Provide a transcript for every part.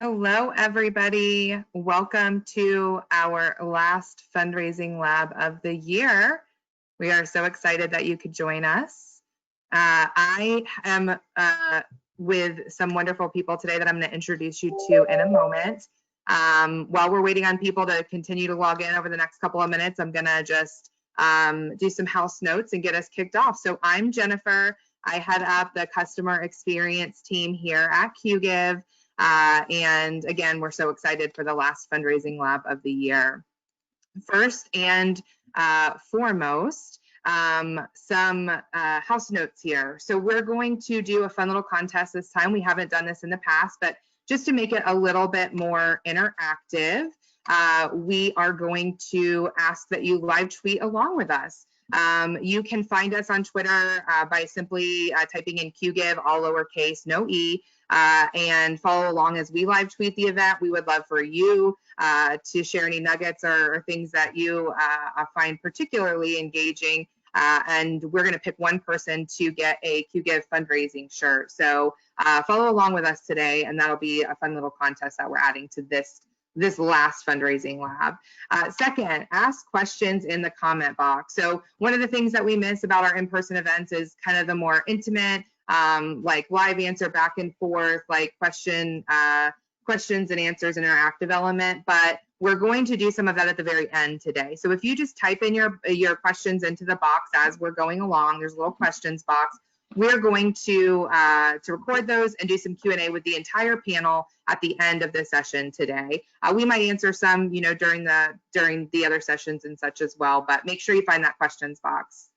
Hello, everybody. Welcome to our last fundraising lab of the year. We are so excited that you could join us. I am with some wonderful people today that I'm going to introduce you to in a moment. While we're waiting on people to continue to log in over the next couple of minutes, I'm going to just do some house notes and get us kicked off. So I'm Jennifer. I head up the customer experience team here at QGive. And again, we're so excited for the last fundraising lab of the year. First and foremost, some house notes here. So we're going to do a fun little contest this time. We haven't done this in the past, but just to make it a little bit more interactive, we are going to ask that you live tweet along with us. You can find us on Twitter by simply typing in QGive, all lowercase, no E, and follow along as we live tweet the event. We would love for you to share any nuggets or things that you find particularly engaging. And we're going to pick one person to get a QGive fundraising shirt. So follow along with us today, and that'll be a fun little contest that we're adding to this last fundraising lab. Second, ask questions in the comment box. So one of the things that we miss about our in-person events is kind of the more intimate, like live answer back and forth, like questions and answers interactive element, but we're going to do some of that at the very end today. So if you just type in your questions into the box as we're going along, there's a little questions box. We're going to record those and do some Q&A with the entire panel at the end of the session today. We might answer some, during the other sessions and such as well, but make sure you find that questions box.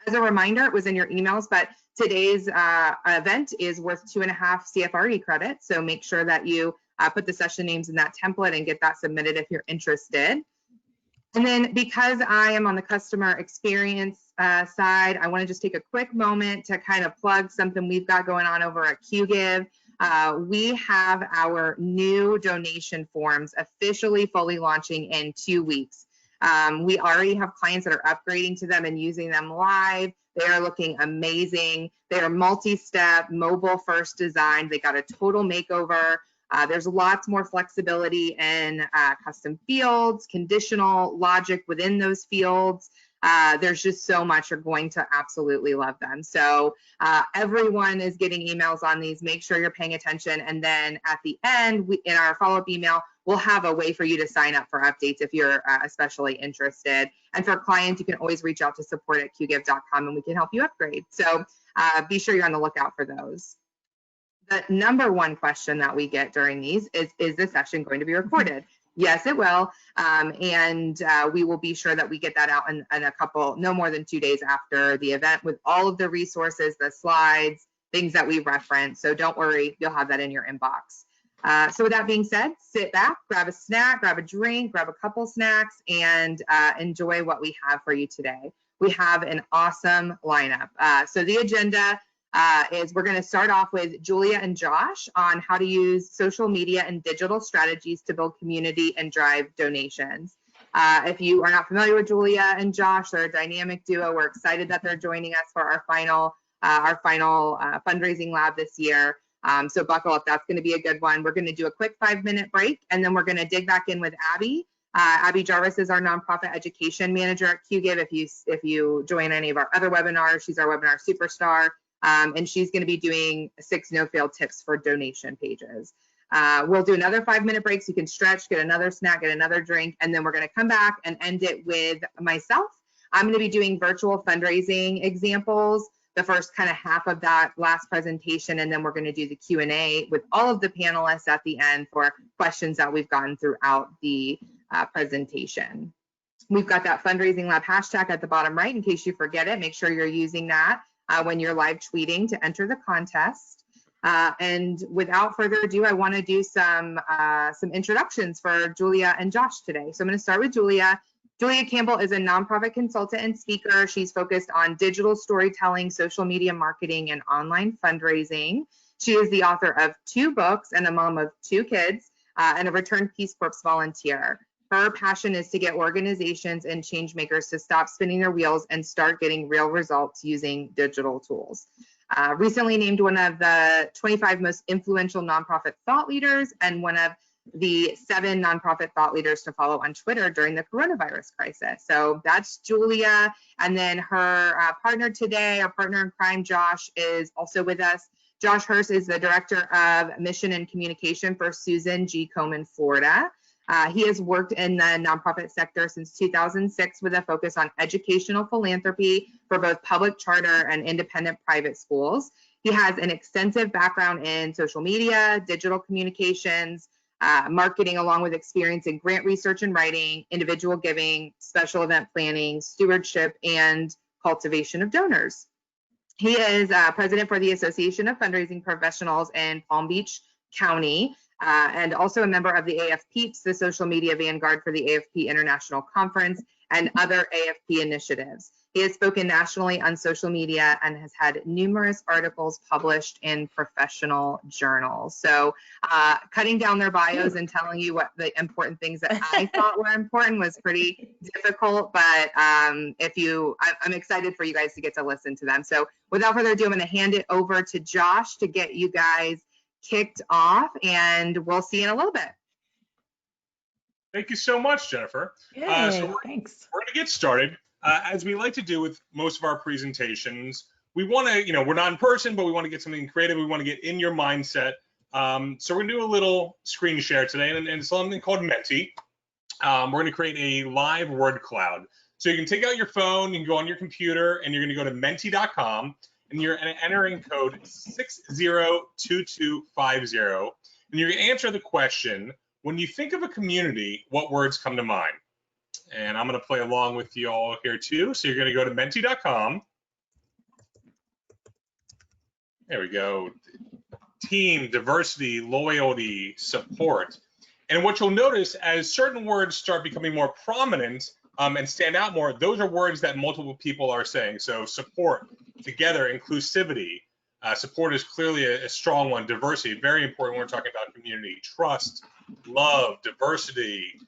As a reminder, it was in your emails, but today's event is worth 2.5 CFRE credits. So make sure that you put the session names in that template and get that submitted if you're interested. And then because I am on the customer experience side, I want to just take a quick moment to kind of plug something we've got going on over at QGive. We have our new donation forms officially fully launching in 2 weeks. We already have clients that are upgrading to them and using them live. They are looking amazing. They are multi-step, mobile-first design. They got a total makeover. There's lots more flexibility in custom fields, conditional logic within those fields. There's just so much. You're going to absolutely love them. So everyone is getting emails on these. Make sure you're paying attention. And then at the end, in our follow-up email, we'll have a way for you to sign up for updates if you're especially interested. And for clients, you can always reach out to support@qgive.com and we can help you upgrade. So be sure you're on the lookout for those. The number one question that we get during these is the session going to be recorded? Yes, it will. And we will be sure that we get that out in a couple, no more than 2 days after the event, with all of the resources, the slides, things that we reference. So don't worry, you'll have that in your inbox. So with that being said, sit back, grab a snack, grab a drink, grab a couple snacks, and enjoy what we have for you today. We have an awesome lineup. So the agenda is we're going to start off with Julia and Josh on how to use social media and digital strategies to build community and drive donations. If you are not familiar with Julia and Josh, they're a dynamic duo. We're excited that they're joining us for our final fundraising lab this year. So buckle up, that's going to be a good one. We're going to do a quick 5-minute break, and then we're going to dig back in with Abby. Abby Jarvis is our nonprofit education manager at QGive. If you join any of our other webinars, she's our webinar superstar. And she's going to be doing 6 no-fail tips for donation pages. We'll do another 5-minute break so you can stretch, get another snack, get another drink, and then we're going to come back and end it with myself. I'm going to be doing virtual fundraising examples, the first kind of half of that last presentation, and then we're going to do the Q&A with all of the panelists at the end for questions that we've gotten throughout the presentation. We've got that Fundraising Lab hashtag at the bottom right in case you forget it. Make sure you're using that when you're live tweeting to enter the contest. And without further ado, I want to do some introductions for Julia and Josh today. So I'm going to start with Julia. Julia Campbell is a nonprofit consultant and speaker. She's focused on digital storytelling, social media marketing, and online fundraising. She is the author of 2 books and a mom of 2 kids and a returned Peace Corps volunteer. Her passion is to get organizations and change makers to stop spinning their wheels and start getting real results using digital tools. Recently named one of the 25 most influential nonprofit thought leaders and one of the 7 nonprofit thought leaders to follow on Twitter during the coronavirus crisis. So that's Julia. And then her partner today, our partner in crime, Josh, is also with us. Josh Hirsch is the Director of Mission and Communication for Susan G. Komen, Florida. He has worked in the nonprofit sector since 2006 with a focus on educational philanthropy for both public charter and independent private schools. He has an extensive background in social media, digital communications, marketing, along with experience in grant research and writing, individual giving, special event planning, stewardship, and cultivation of donors. He is president for the Association of Fundraising Professionals in Palm Beach County, and also a member of the AFPeeps, the social media vanguard for the AFP International Conference, and other AFP initiatives. He has spoken nationally on social media and has had numerous articles published in professional journals. So cutting down their bios and telling you what the important things that I thought were important was pretty difficult, but I'm excited for you guys to get to listen to them. So without further ado, I'm going to hand it over to Josh to get you guys kicked off, and we'll see you in a little bit. Thank you so much, Jennifer. Thanks. We're going to get started. As we like to do with most of our presentations, we want to, we're not in person, but we want to get something creative. We want to get in your mindset. So we're going to do a little screen share today, and something called Menti. We're going to create a live word cloud. So you can take out your phone, you can go on your computer, and you're going to go to menti.com, and you're entering code 602250, and you're going to answer the question, when you think of a community, what words come to mind? And I'm going to play along with you all here too. So you're going to go to menti.com. There we go. Team, diversity, loyalty, support. And what you'll notice as certain words start becoming more prominent and stand out more, those are words that multiple people are saying. So support, together, inclusivity. Support is clearly a strong one. Diversity, very important when we're talking about community. Trust, love, diversity.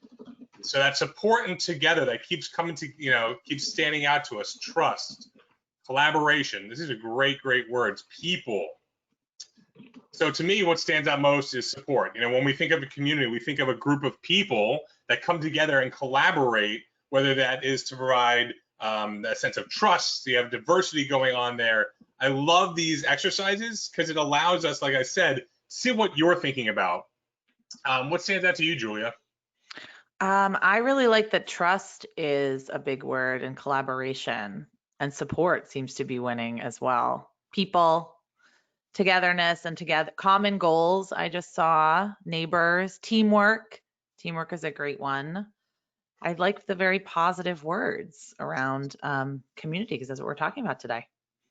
So that support and together that keeps coming to, keeps standing out to us. Trust, collaboration. This is a great, great words. People. So to me, what stands out most is support. When we think of a community, we think of a group of people that come together and collaborate, whether that is to provide that sense of trust. You have diversity going on there. I love these exercises because it allows us, like I said, see what you're thinking about. What stands out to you, Julia? I really like that trust is a big word, and collaboration and support seems to be winning as well. People, togetherness, and common goals. I just saw neighbors, teamwork. Teamwork is a great one. I like the very positive words around community, because that's what we're talking about today.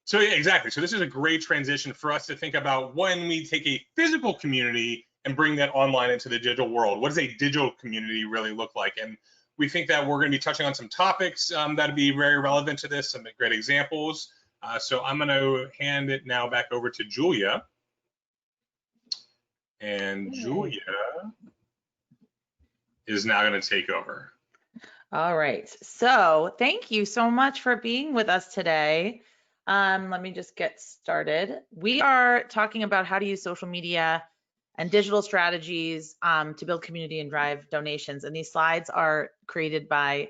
So yeah, exactly. So this is a great transition for us to think about when we take a physical community and bring that online into the digital world. What does a digital community really look like? And we think that we're going to be touching on some topics that'd be very relevant to this, some great examples. So I'm going to hand it now back over to Julia. And Julia is now going to take over. All right. So thank you so much for being with us today. Let me just get started. We are talking about how to use social media and digital strategies to build community and drive donations. And these slides are created by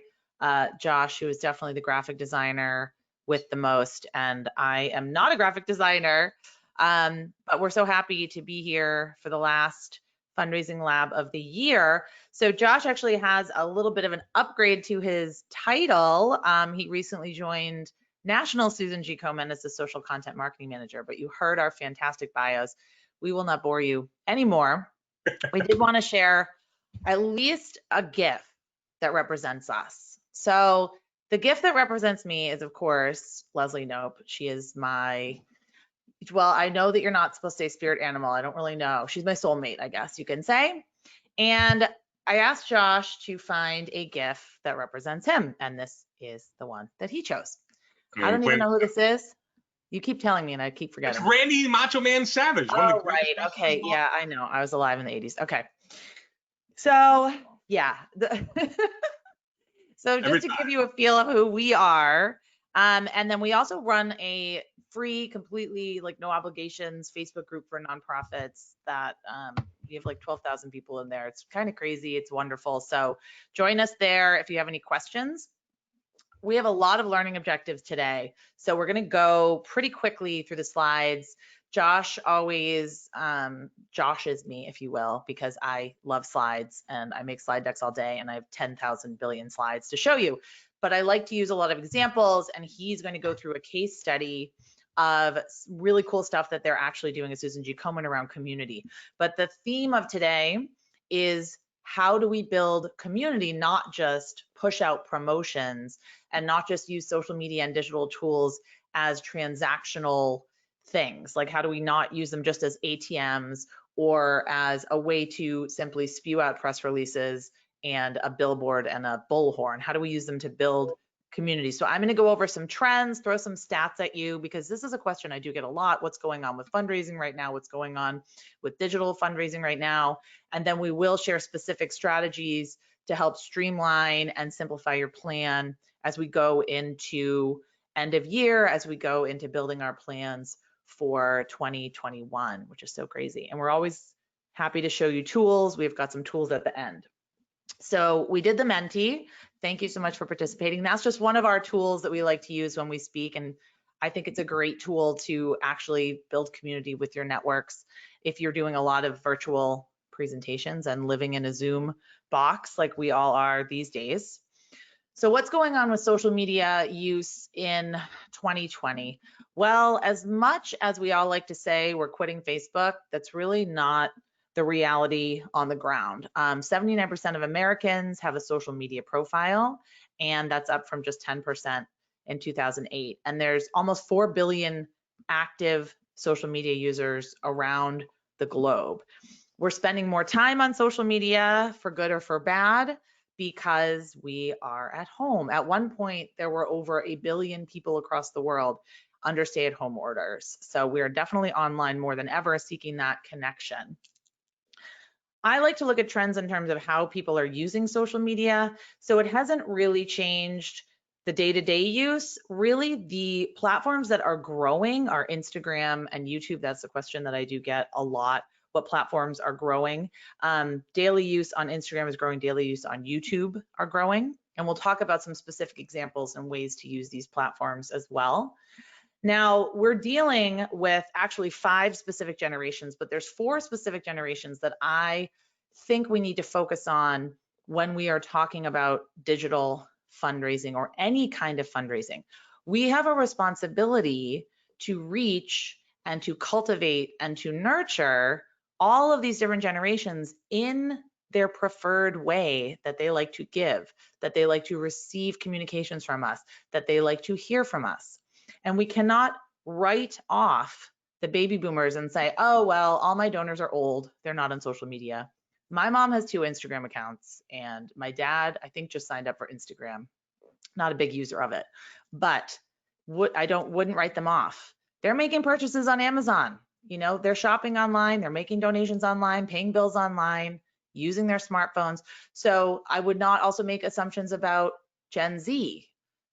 Josh, who is definitely the graphic designer with the most. And I am not a graphic designer, but we're so happy to be here for the last Fundraising Lab of the year. So Josh actually has a little bit of an upgrade to his title. He recently joined National Susan G. Komen as the Social Content Marketing Manager, but you heard our fantastic bios. We will not bore you anymore. We did want to share at least a GIF that represents us. So the GIF that represents me is, of course, Leslie Knope. She is my, well, I know that you're not supposed to say spirit animal. I don't really know. She's my soulmate, I guess you can say. And I asked Josh to find a GIF that represents him, and this is the one that he chose. I don't even know who this is. You keep telling me and I keep forgetting. It's Randy Macho Man Savage. Oh, right. Okay. Yeah, I know. I was alive in the 80s. Okay. So, yeah. So just to give you a feel of who we are, and then we also run a free, completely like no obligations Facebook group for nonprofits that we have like 12,000 people in there. It's kind of crazy. It's wonderful. So join us there if you have any questions. We have a lot of learning objectives today. So we're going to go pretty quickly through the slides. Josh always Joshes me, if you will, because I love slides and I make slide decks all day and I have 10,000 billion slides to show you. But I like to use a lot of examples, and he's going to go through a case study of really cool stuff that they're actually doing at Susan G. Komen around community. But the theme of today is how do we build community, not just push out promotions and not just use social media and digital tools as transactional things. Like how do we not use them just as ATMs or as a way to simply spew out press releases and a billboard and a bullhorn? How do we use them to build community? So I'm going to go over some trends, throw some stats at you, because this is a question I do get a lot. What's going on with fundraising right now? What's going on with digital fundraising right now? And then we will share specific strategies to help streamline and simplify your plan as we go into end of year, as we go into building our plans for 2021, which is so crazy. And we're always happy to show you tools. We've got some tools at the end. So we did the Menti. Thank you so much for participating. That's just one of our tools that we like to use when we speak. And I think it's a great tool to actually build community with your networks. If you're doing a lot of virtual presentations and living in a Zoom box like we all are these days. So what's going on with social media use in 2020? Well, as much as we all like to say we're quitting Facebook, that's really not the reality on the ground. 79% of Americans have a social media profile, and that's up from just 10% in 2008. And there's almost 4 billion active social media users around the globe. We're spending more time on social media for good or for bad because we are at home. At one point, there were over 1 billion people across the world under stay-at-home orders. So we are definitely online more than ever, seeking that connection. I like to look at trends in terms of how people are using social media. So it hasn't really changed the day-to-day use. Really, the platforms that are growing are Instagram and YouTube. That's the question that I do get a lot. What platforms are growing? Daily use on Instagram is growing. Daily use on YouTube are growing. And we'll talk about some specific examples and ways to use these platforms as well. Now, we're dealing with actually 5 specific generations, but there's 4 specific generations that I think we need to focus on when we are talking about digital fundraising or any kind of fundraising. We have a responsibility to reach and to cultivate and to nurture all of these different generations in their preferred way that they like to give, that they like to receive communications from us, that they like to hear from us. And we cannot write off the baby boomers and say, oh, well, all my donors are old. They're not on social media. My mom has 2 Instagram accounts, and my dad, I think, just signed up for Instagram. Not a big user of it, but wouldn't write them off. They're making purchases on Amazon. You know, they're shopping online, they're making donations online, paying bills online, using their smartphones. So I would not also make assumptions about Gen Z.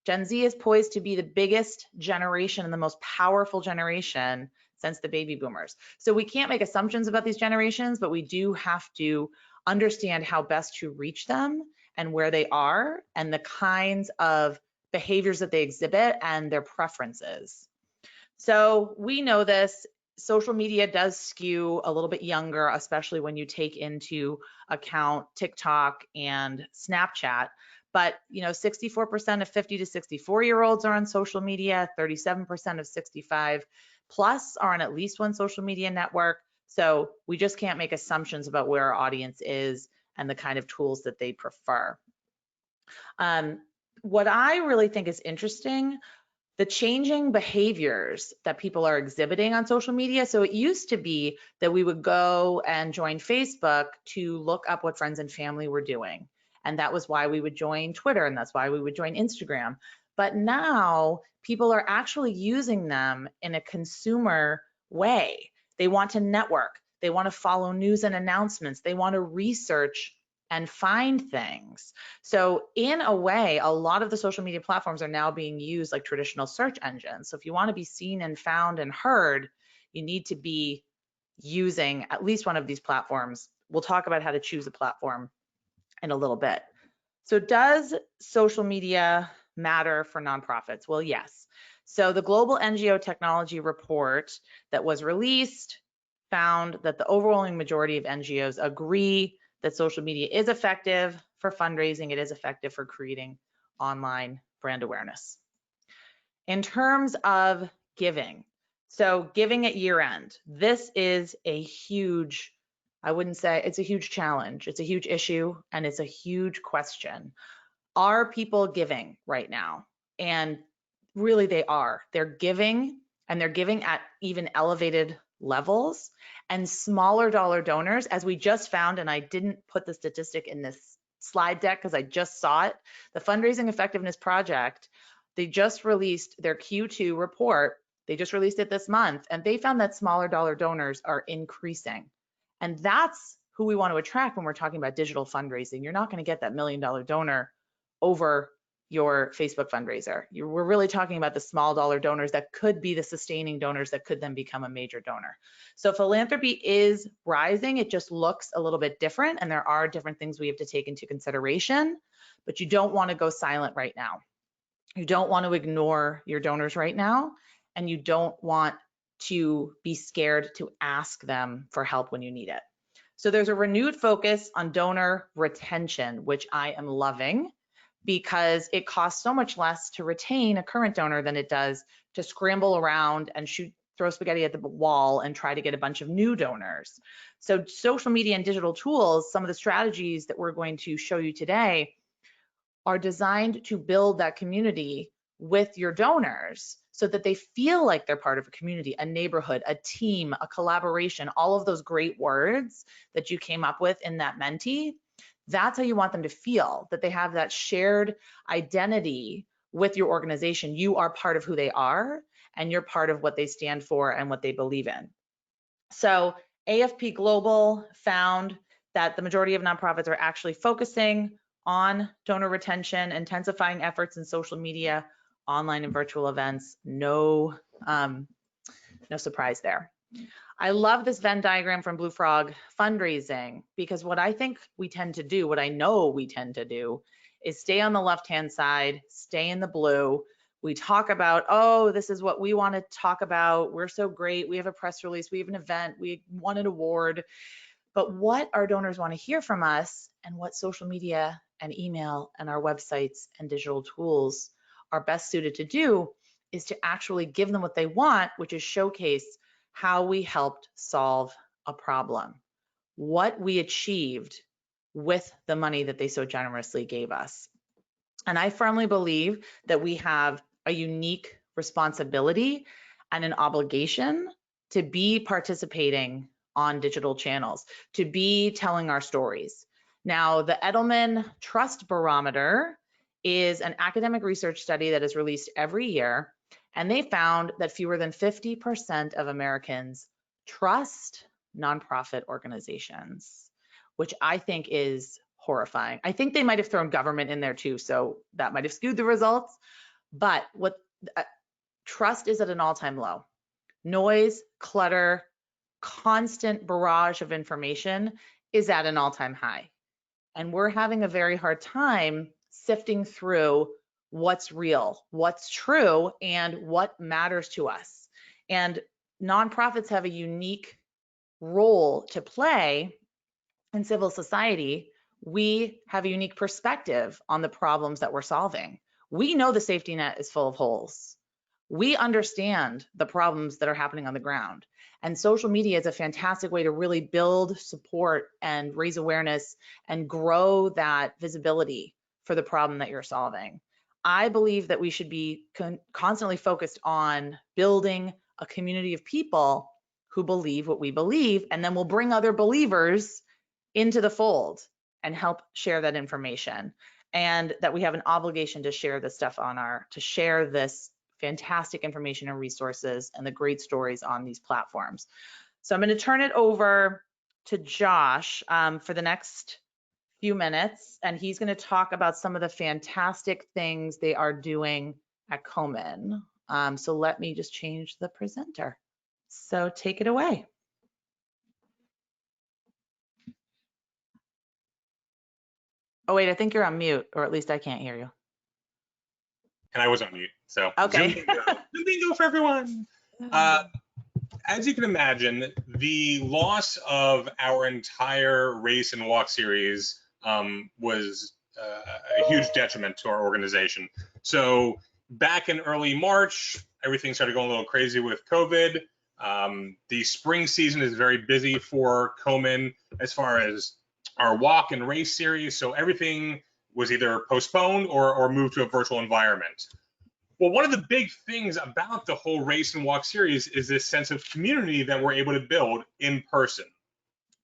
Gen Z is poised to be the biggest generation and the most powerful generation since the baby boomers. So we can't make assumptions about these generations, but we do have to understand how best to reach them and where they are and the kinds of behaviors that they exhibit and their preferences. So we know this. Social media does skew a little bit younger, especially when you take into account TikTok and Snapchat. But, you know, 64% of 50 to 64-year-olds are on social media, 37% of 65 plus are on at least one social media network. So we just can't make assumptions about where our audience is and the kind of tools that they prefer. What I really think is interesting, the changing behaviors that people are exhibiting on social media. So it used to be that we would go and join Facebook to look up what friends and family were doing. And that was why we would join Twitter, and that's why we would join Instagram. But now people are actually using them in a consumer way. They want to network. They want to follow news and announcements. They want to research and find things. So in a way, a lot of the social media platforms are now being used like traditional search engines. So if you want to be seen and found and heard, you need to be using at least one of these platforms. We'll talk about how to choose a platform in a little bit. So does social media matter for nonprofits? Well, yes. So the Global NGO Technology Report that was released found that the overwhelming majority of NGOs agree that social media is effective for fundraising. It is effective for creating online brand awareness. In terms of giving, so giving at year end, this is a huge, I wouldn't say it's a huge challenge. It's a huge issue and it's a huge question. Are people giving right now? And really they are. They're giving, and they're giving at even elevated levels, and smaller dollar donors, as we just found, and I didn't put the statistic in this slide deck because I just saw it, the Fundraising Effectiveness Project, they just released their Q2 report. They just released it this month, and they found that smaller dollar donors are increasing. And that's who we want to attract when we're talking about digital fundraising. You're not going to get that $1 million donor over your Facebook fundraiser. We're really talking about the small dollar donors that could be the sustaining donors that could then become a major donor. So philanthropy is rising. It just looks a little bit different, and there are different things we have to take into consideration, but you don't want to go silent right now. You don't want to ignore your donors right now, and you don't want to be scared to ask them for help when you need it. So there's a renewed focus on donor retention, which I am loving, because it costs so much less to retain a current donor than it does to scramble around and throw spaghetti at the wall and try to get a bunch of new donors. So social media and digital tools, some of the strategies that we're going to show you today, are designed to build that community with your donors so that they feel like they're part of a community, a neighborhood, a team, a collaboration, all of those great words that you came up with in that Menti. That's how you want them to feel, that they have that shared identity with your organization. You are part of who they are, and you're part of what they stand for and what they believe in. So AFP Global found that the majority of nonprofits are actually focusing on donor retention, intensifying efforts in social media, online and virtual events. No surprise there. I love this Venn diagram from Blue Frog fundraising, because what I think we tend to do, what I know we tend to do, is stay on the left-hand side, stay in the blue. We talk about, oh, this is what we want to talk about. We're so great. We have a press release. We have an event. We won an award. But what our donors want to hear from us, and what social media and email and our websites and digital tools are best suited to do, is to actually give them what they want, which is showcase how we helped solve a problem, what we achieved with the money that they so generously gave us. And I firmly believe that we have a unique responsibility and an obligation to be participating on digital channels, to be telling our stories. Now, the Edelman Trust Barometer is an academic research study that is released every year, and they found that fewer than 50% of Americans trust nonprofit organizations, which I think is horrifying. I think they might have thrown government in there too, so that might have skewed the results. But what trust is at an all-time low. Noise, clutter, constant barrage of information is at an all-time high. And we're having a very hard time sifting through what's real, what's true, and what matters to us. And nonprofits have a unique role to play in civil society. We have a unique perspective on the problems that we're solving. We know the safety net is full of holes. We understand the problems that are happening on the ground. And social media is a fantastic way to really build support and raise awareness and grow that visibility for the problem that you're solving. I believe that we should be constantly focused on building a community of people who believe what we believe, and then we'll bring other believers into the fold and help share that information. And that we have an obligation to share this stuff to share this fantastic information and resources and the great stories on these platforms. So I'm going to turn it over to Josh for the next few minutes, and he's going to talk about some of the fantastic things they are doing at Komen. So let me just change the presenter. So take it away. Oh, wait, I think you're on mute, or at least I can't hear you. And I was on mute, so Okay. Zoom bingo for everyone. As you can imagine, the loss of our entire race and walk series was a huge detriment to our organization. So back in early March, everything started going a little crazy with COVID. The spring season is very busy for Komen as far as our walk and race series. So everything was either postponed or moved to a virtual environment. Well, one of the big things about the whole race and walk series is this sense of community that we're able to build in person.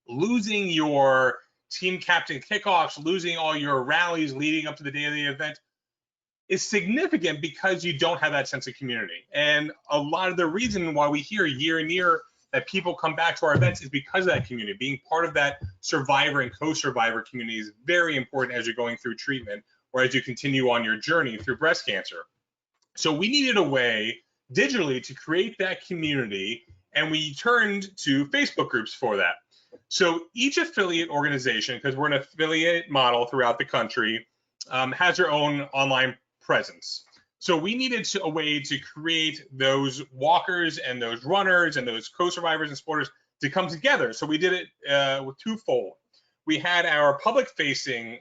Losing your team captain kickoffs, losing all your rallies leading up to the day of the event is significant because you don't have that sense of community. And a lot of the reason why we hear year and year that people come back to our events is because of that community. Being part of that survivor and co-survivor community is very important as you're going through treatment or as you continue on your journey through breast cancer. So we needed a way digitally to create that community, and we turned to Facebook groups for that. So each affiliate organization, because we're an affiliate model throughout the country, has their own online presence. So we needed a way to create those walkers and those runners and those co-survivors and supporters to come together. So we did it with twofold. We had our public-facing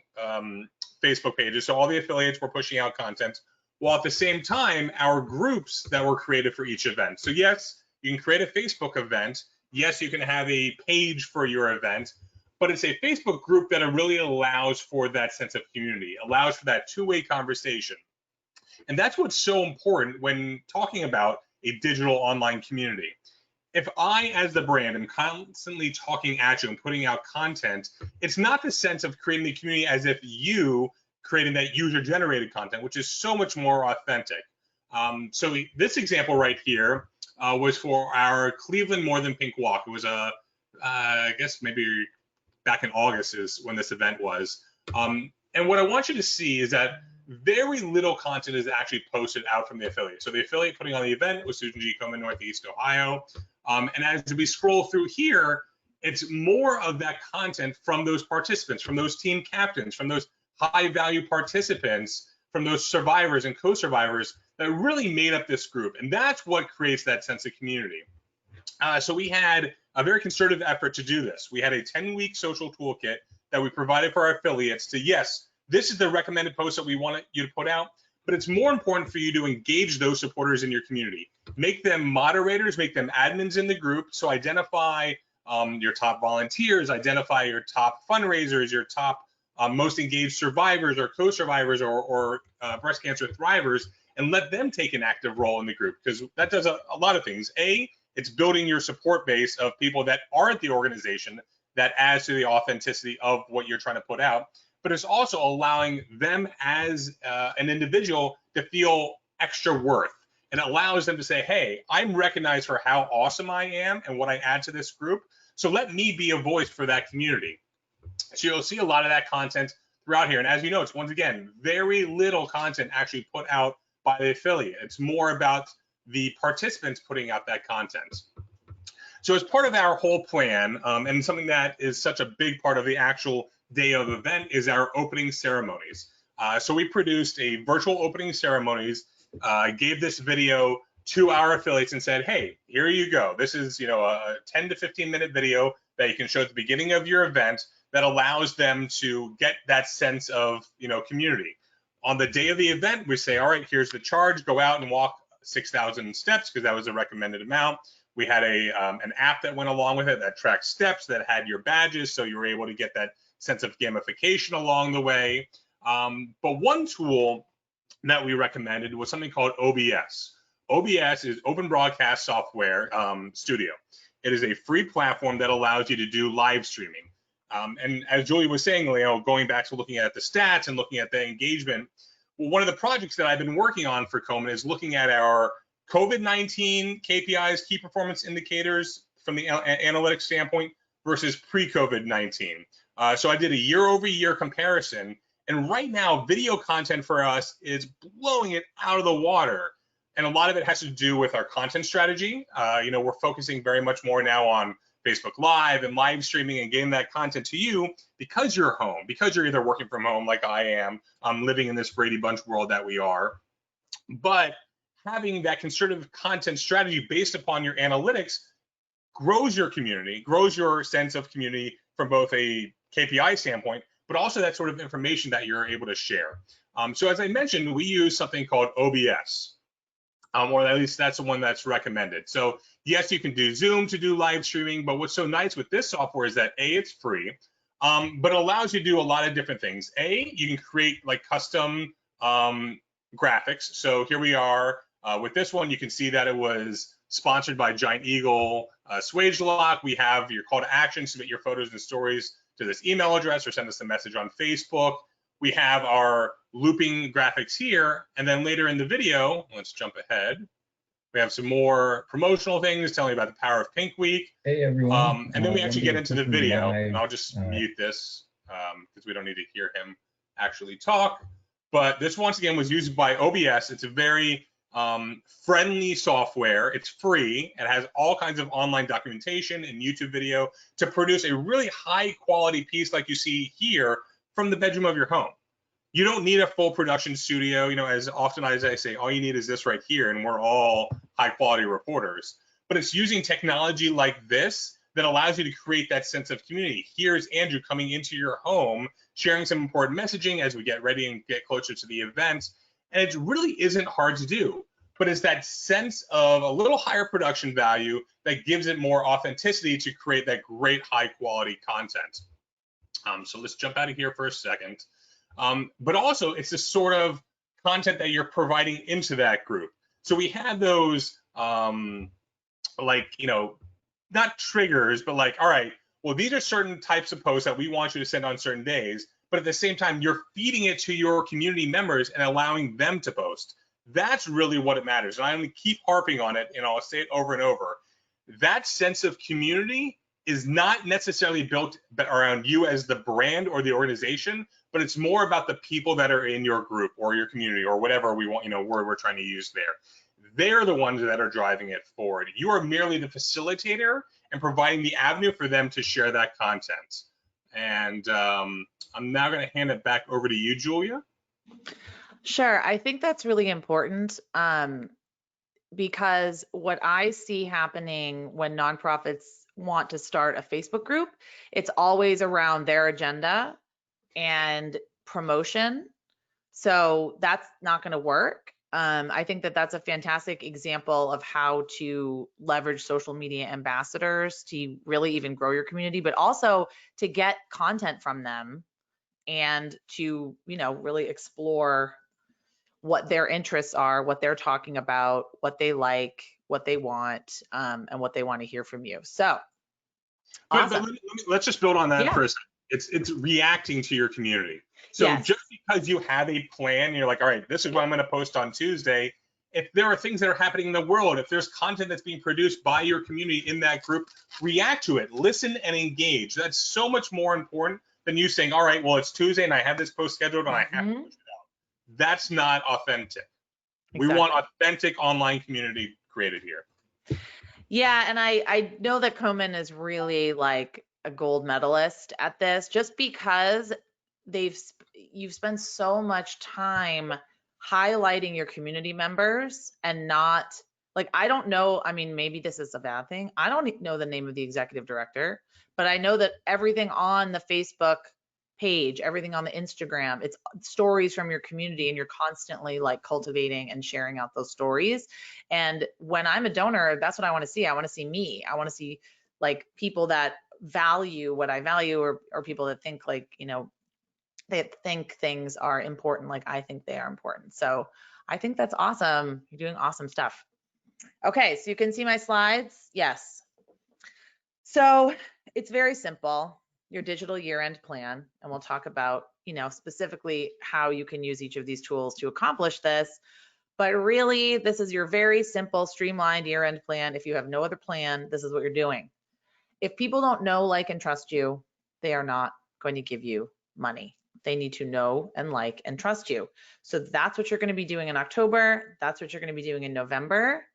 Facebook pages, so all the affiliates were pushing out content, while at the same time, our groups that were created for each event. So yes, you can create a Facebook event. Yes, you can have a page for your event, but it's a Facebook group that really allows for that sense of community, allows for that two-way conversation. And that's what's so important when talking about a digital online community. If I, as the brand, am constantly talking at you and putting out content, it's not the sense of creating the community as if you creating that user-generated content, which is so much more authentic. So this example right here was for our Cleveland More Than Pink Walk. It was I guess maybe back in August is when this event was. And what I want you to see is that very little content is actually posted out from the affiliate. So the affiliate putting on the event was Susan G. Komen, Northeast Ohio. And as we scroll through here, it's more of that content from those participants, from those team captains, from those high value participants, from those survivors and co-survivors that really made up this group. And that's what creates that sense of community. So we had a very concerted effort to do this. We had a 10-week social toolkit that we provided for our affiliates to, yes, this is the recommended post that we want you to put out, but it's more important for you to engage those supporters in your community. Make them moderators, make them admins in the group. So identify your top volunteers, identify your top fundraisers, your top most engaged survivors or co-survivors or breast cancer thrivers, and let them take an active role in the group, because that does a lot of things. It's building your support base of people that aren't the organization. That adds to the authenticity of what you're trying to put out, but it's also allowing them as an individual to feel extra worth. And it allows them to say, hey, I'm recognized for how awesome I am and what I add to this group, so let me be a voice for that community. So you'll see a lot of that content throughout here. And as you know, it's once again, very little content actually put out by the affiliate. It's more about the participants putting out that content. So as part of our whole plan, and something that is such a big part of the actual day of the event, is our opening ceremonies. So we produced a virtual opening ceremonies, gave this video to our affiliates and said, hey, here you go. This is, a 10 to 15 minute video that you can show at the beginning of your event that allows them to get that sense of, community. On the day of the event, we say, all right, here's the charge. Go out and walk 6,000 steps, because that was a recommended amount. We had an app that went along with it that tracked steps, that had your badges, so you were able to get that sense of gamification along the way. But one tool that we recommended was something called OBS. OBS is Open Broadcast Software Studio. It is a free platform that allows you to do live streaming. And as Julie was saying, going back to looking at the stats and looking at the engagement, well, one of the projects that I've been working on for Komen is looking at our COVID-19 KPIs, key performance indicators from the analytics standpoint, versus pre-COVID-19. So I did a year-over-year comparison, and right now, video content for us is blowing it out of the water. And a lot of it has to do with our content strategy. We're focusing very much more now on Facebook Live and live streaming and getting that content to you because you're home, because you're either working from home like I am, living in this Brady Bunch world that we are. But having that concerted content strategy based upon your analytics grows your community, grows your sense of community from both a KPI standpoint, but also that sort of information that you're able to share. So as I mentioned, we use something called OBS. Or at least that's the one that's recommended. So yes, you can do Zoom to do live streaming, but what's so nice with this software is that A, it's free, but it allows you to do a lot of different things. A, you can create like custom graphics. So here we are with this one. You can see that it was sponsored by Giant Eagle Swage Lock. We have your call to action, submit your photos and stories to this email address or send us a message on Facebook. We have our looping graphics here, and then later in the video, let's jump ahead. We have some more promotional things telling you about the Power of Pink Week. Hey everyone. And then we actually get into the video, and I'll just All right. mute this because we don't need to hear him actually talk. But this once again was used by OBS. It's a very friendly software. It's free. It has all kinds of online documentation and YouTube video to produce a really high quality piece like you see here from the bedroom of your home. You don't need a full production studio. As often as I say, all you need is this right here, and we're all high quality reporters. But it's using technology like this that allows you to create that sense of community. Here's Andrew coming into your home, sharing some important messaging as we get ready and get closer to the event. And it really isn't hard to do, but it's that sense of a little higher production value that gives it more authenticity to create that great high quality content. So let's jump out of here for a second. But also it's the sort of content that you're providing into that group. So we have those not triggers, but like, all right, well, these are certain types of posts that we want you to send on certain days, but at the same time, you're feeding it to your community members and allowing them to post. That's really what it matters. And I only keep harping on it, and I'll say it over and over. That sense of community is not necessarily built around you as the brand or the organization, but it's more about the people that are in your group or your community or whatever we want, word we're trying to use there. They're the ones that are driving it forward. You are merely the facilitator and providing the avenue for them to share that content. And I'm now going to hand it back over to you, Julia. Sure. I think that's really important because what I see happening when nonprofits want to start a Facebook group, it's always around their agenda and promotion. So that's not going to work. I think that that's a fantastic example of how to leverage social media ambassadors to really even grow your community, but also to get content from them and to, really explore what their interests are, what they're talking about, what they like, what they want, and what they want to hear from you. So, awesome. But let's just build on that for a second. It's reacting to your community. So Yes. Just because you have a plan, and you're like, all right, this is what I'm going to post on Tuesday. If there are things that are happening in the world, if there's content that's being produced by your community in that group, react to it, listen and engage. That's so much more important than you saying, all right, well, it's Tuesday and I have this post scheduled and I have to push it out. That's not authentic. Exactly. We want authentic online community created here. Yeah, and I know that Komen is really like a gold medalist at this, just because you've spent so much time highlighting your community members and not like, I don't know, I mean, maybe this is a bad thing. I don't know the name of the executive director, but I know that everything on the Facebook page, everything on the Instagram, it's stories from your community, and you're constantly like cultivating and sharing out those stories. And when I'm a donor, that's what I want to see. I want to see me. I want to see like people that value what I value, or people that think like, they think things are important like I think they are important. So I think that's awesome. You're doing awesome stuff. Okay, so you can see my slides. Yes. So it's very simple, your digital year-end plan, and we'll talk about, specifically how you can use each of these tools to accomplish this. But really, this is your very simple, streamlined year-end plan. If you have no other plan, this is what you're doing. If people don't know, like, and trust you, they are not going to give you money. They need to know and like and trust you. So that's what you're going to be doing in October. That's what you're going to be doing in November.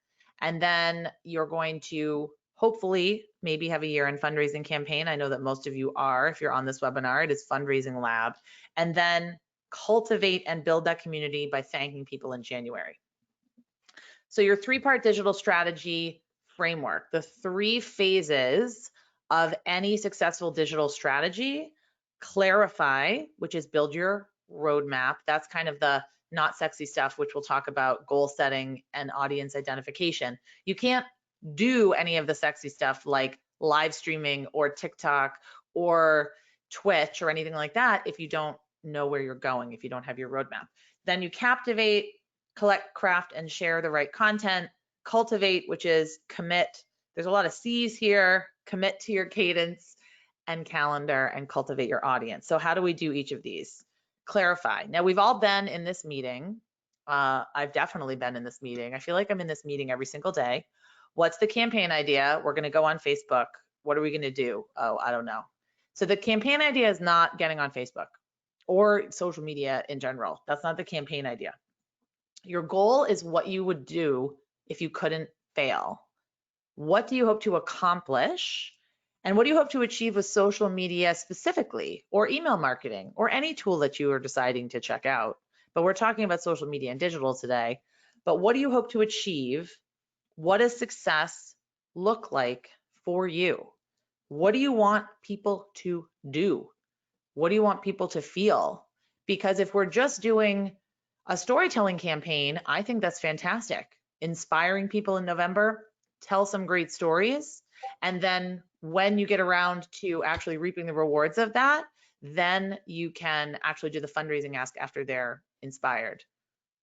And then you're going to hopefully maybe have a year-end fundraising campaign. I know that most of you are. If you're on this webinar, it is Fundraising Lab. And then cultivate and build that community by thanking people in January. So your 3-part digital strategy framework, the 3 phases of any successful digital strategy: clarify, which is build your roadmap. That's kind of the not sexy stuff, which we'll talk about, goal setting and audience identification. You can't do any of the sexy stuff like live streaming or TikTok or Twitch or anything like that if you don't know where you're going, if you don't have your roadmap. Then you captivate, collect, craft, and share the right content. Cultivate, which is commit. There's a lot of C's here. Commit to your cadence and calendar, and cultivate your audience. So how do we do each of these? Clarify. Now, we've all been in this meeting. I've definitely been in this meeting. I feel like I'm in this meeting every single day. What's the campaign idea? We're going to go on Facebook. What are we going to do? Oh, I don't know. So the campaign idea is not getting on Facebook or social media in general. That's not the campaign idea. Your goal is what you would do if you couldn't fail. What do you hope to accomplish? And what do you hope to achieve with social media specifically, or email marketing, or any tool that you are deciding to check out? But we're talking about social media and digital today. But what do you hope to achieve? What does success look like for you? What do you want people to do? What do you want people to feel? Because if we're just doing a storytelling campaign, I think that's fantastic. Inspiring people in November, tell some great stories. And then when you get around to actually reaping the rewards of that, then you can actually do the fundraising ask after they're inspired.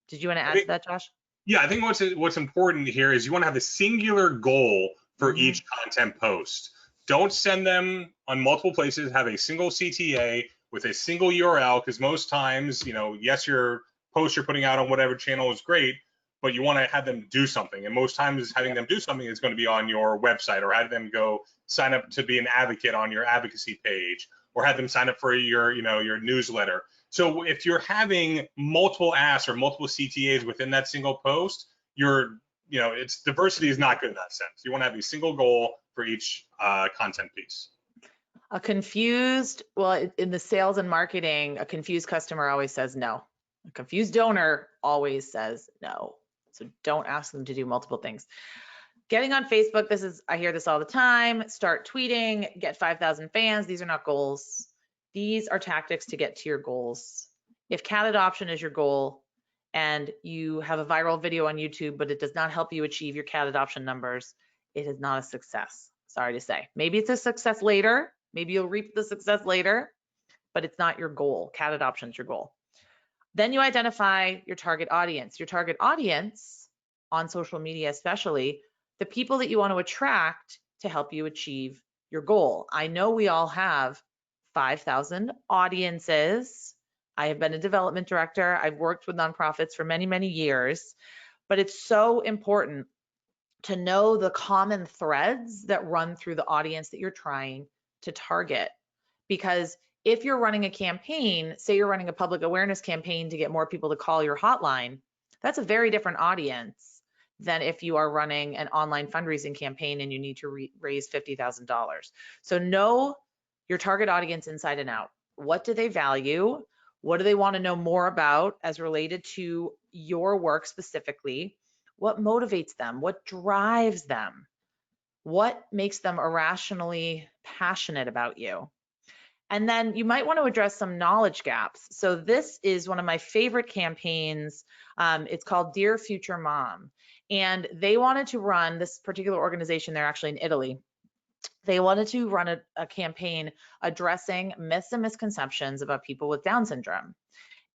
Did you want to add to that, Josh? Yeah, I think what's important here is you want to have a singular goal for each content post. Don't send them on multiple places. Have a single CTA with a single URL, because most times, yes, your post you're putting out on whatever channel is great, but you want to have them do something. And most times having them do something is going to be on your website, or have them go sign up to be an advocate on your advocacy page, or have them sign up for your newsletter. So if you're having multiple asks or multiple CTAs within that single post, it's diversity is not good in that sense. You want to have a single goal for each content piece. In the sales and marketing, a confused customer always says no. A confused donor always says no. So don't ask them to do multiple things. Getting on Facebook, I hear this all the time. Start tweeting, get 5,000 fans. These are not goals. These are tactics to get to your goals. If cat adoption is your goal and you have a viral video on YouTube, but it does not help you achieve your cat adoption numbers, it is not a success. Sorry to say. Maybe it's a success later. Maybe you'll reap the success later, but it's not your goal. Cat adoption is your goal. Then you identify your target audience. Your target audience on social media, especially the people that you want to attract to help you achieve your goal. I know we all have 5,000 audiences. I have been a development director. I've worked with nonprofits for many, many years, but it's so important to know the common threads that run through the audience that you're trying to target. Because if you're running a campaign, say you're running a public awareness campaign to get more people to call your hotline, that's a very different audience than if you are running an online fundraising campaign and you need to raise $50,000. So know your target audience inside and out. What do they value? What do they want to know more about as related to your work specifically? What motivates them? What drives them? What makes them irrationally passionate about you? And then you might want to address some knowledge gaps. So this is one of my favorite campaigns. It's called Dear Future Mom. And they wanted to run, this particular organization, they're actually in Italy. They wanted to run a campaign addressing myths and misconceptions about people with Down syndrome.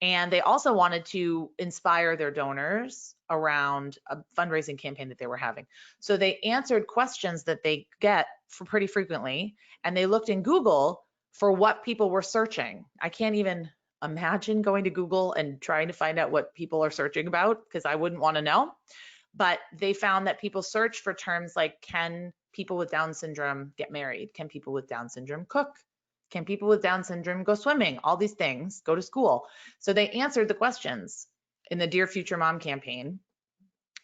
And they also wanted to inspire their donors around a fundraising campaign that they were having. So they answered questions that they get pretty frequently, and they looked in Google for what people were searching. I can't even imagine going to Google and trying to find out what people are searching about, because I wouldn't want to know. But they found that people search for terms like, can people with Down syndrome get married? Can people with Down syndrome cook? Can people with Down syndrome go swimming? All these things, go to school. So they answered the questions in the Dear Future Mom campaign,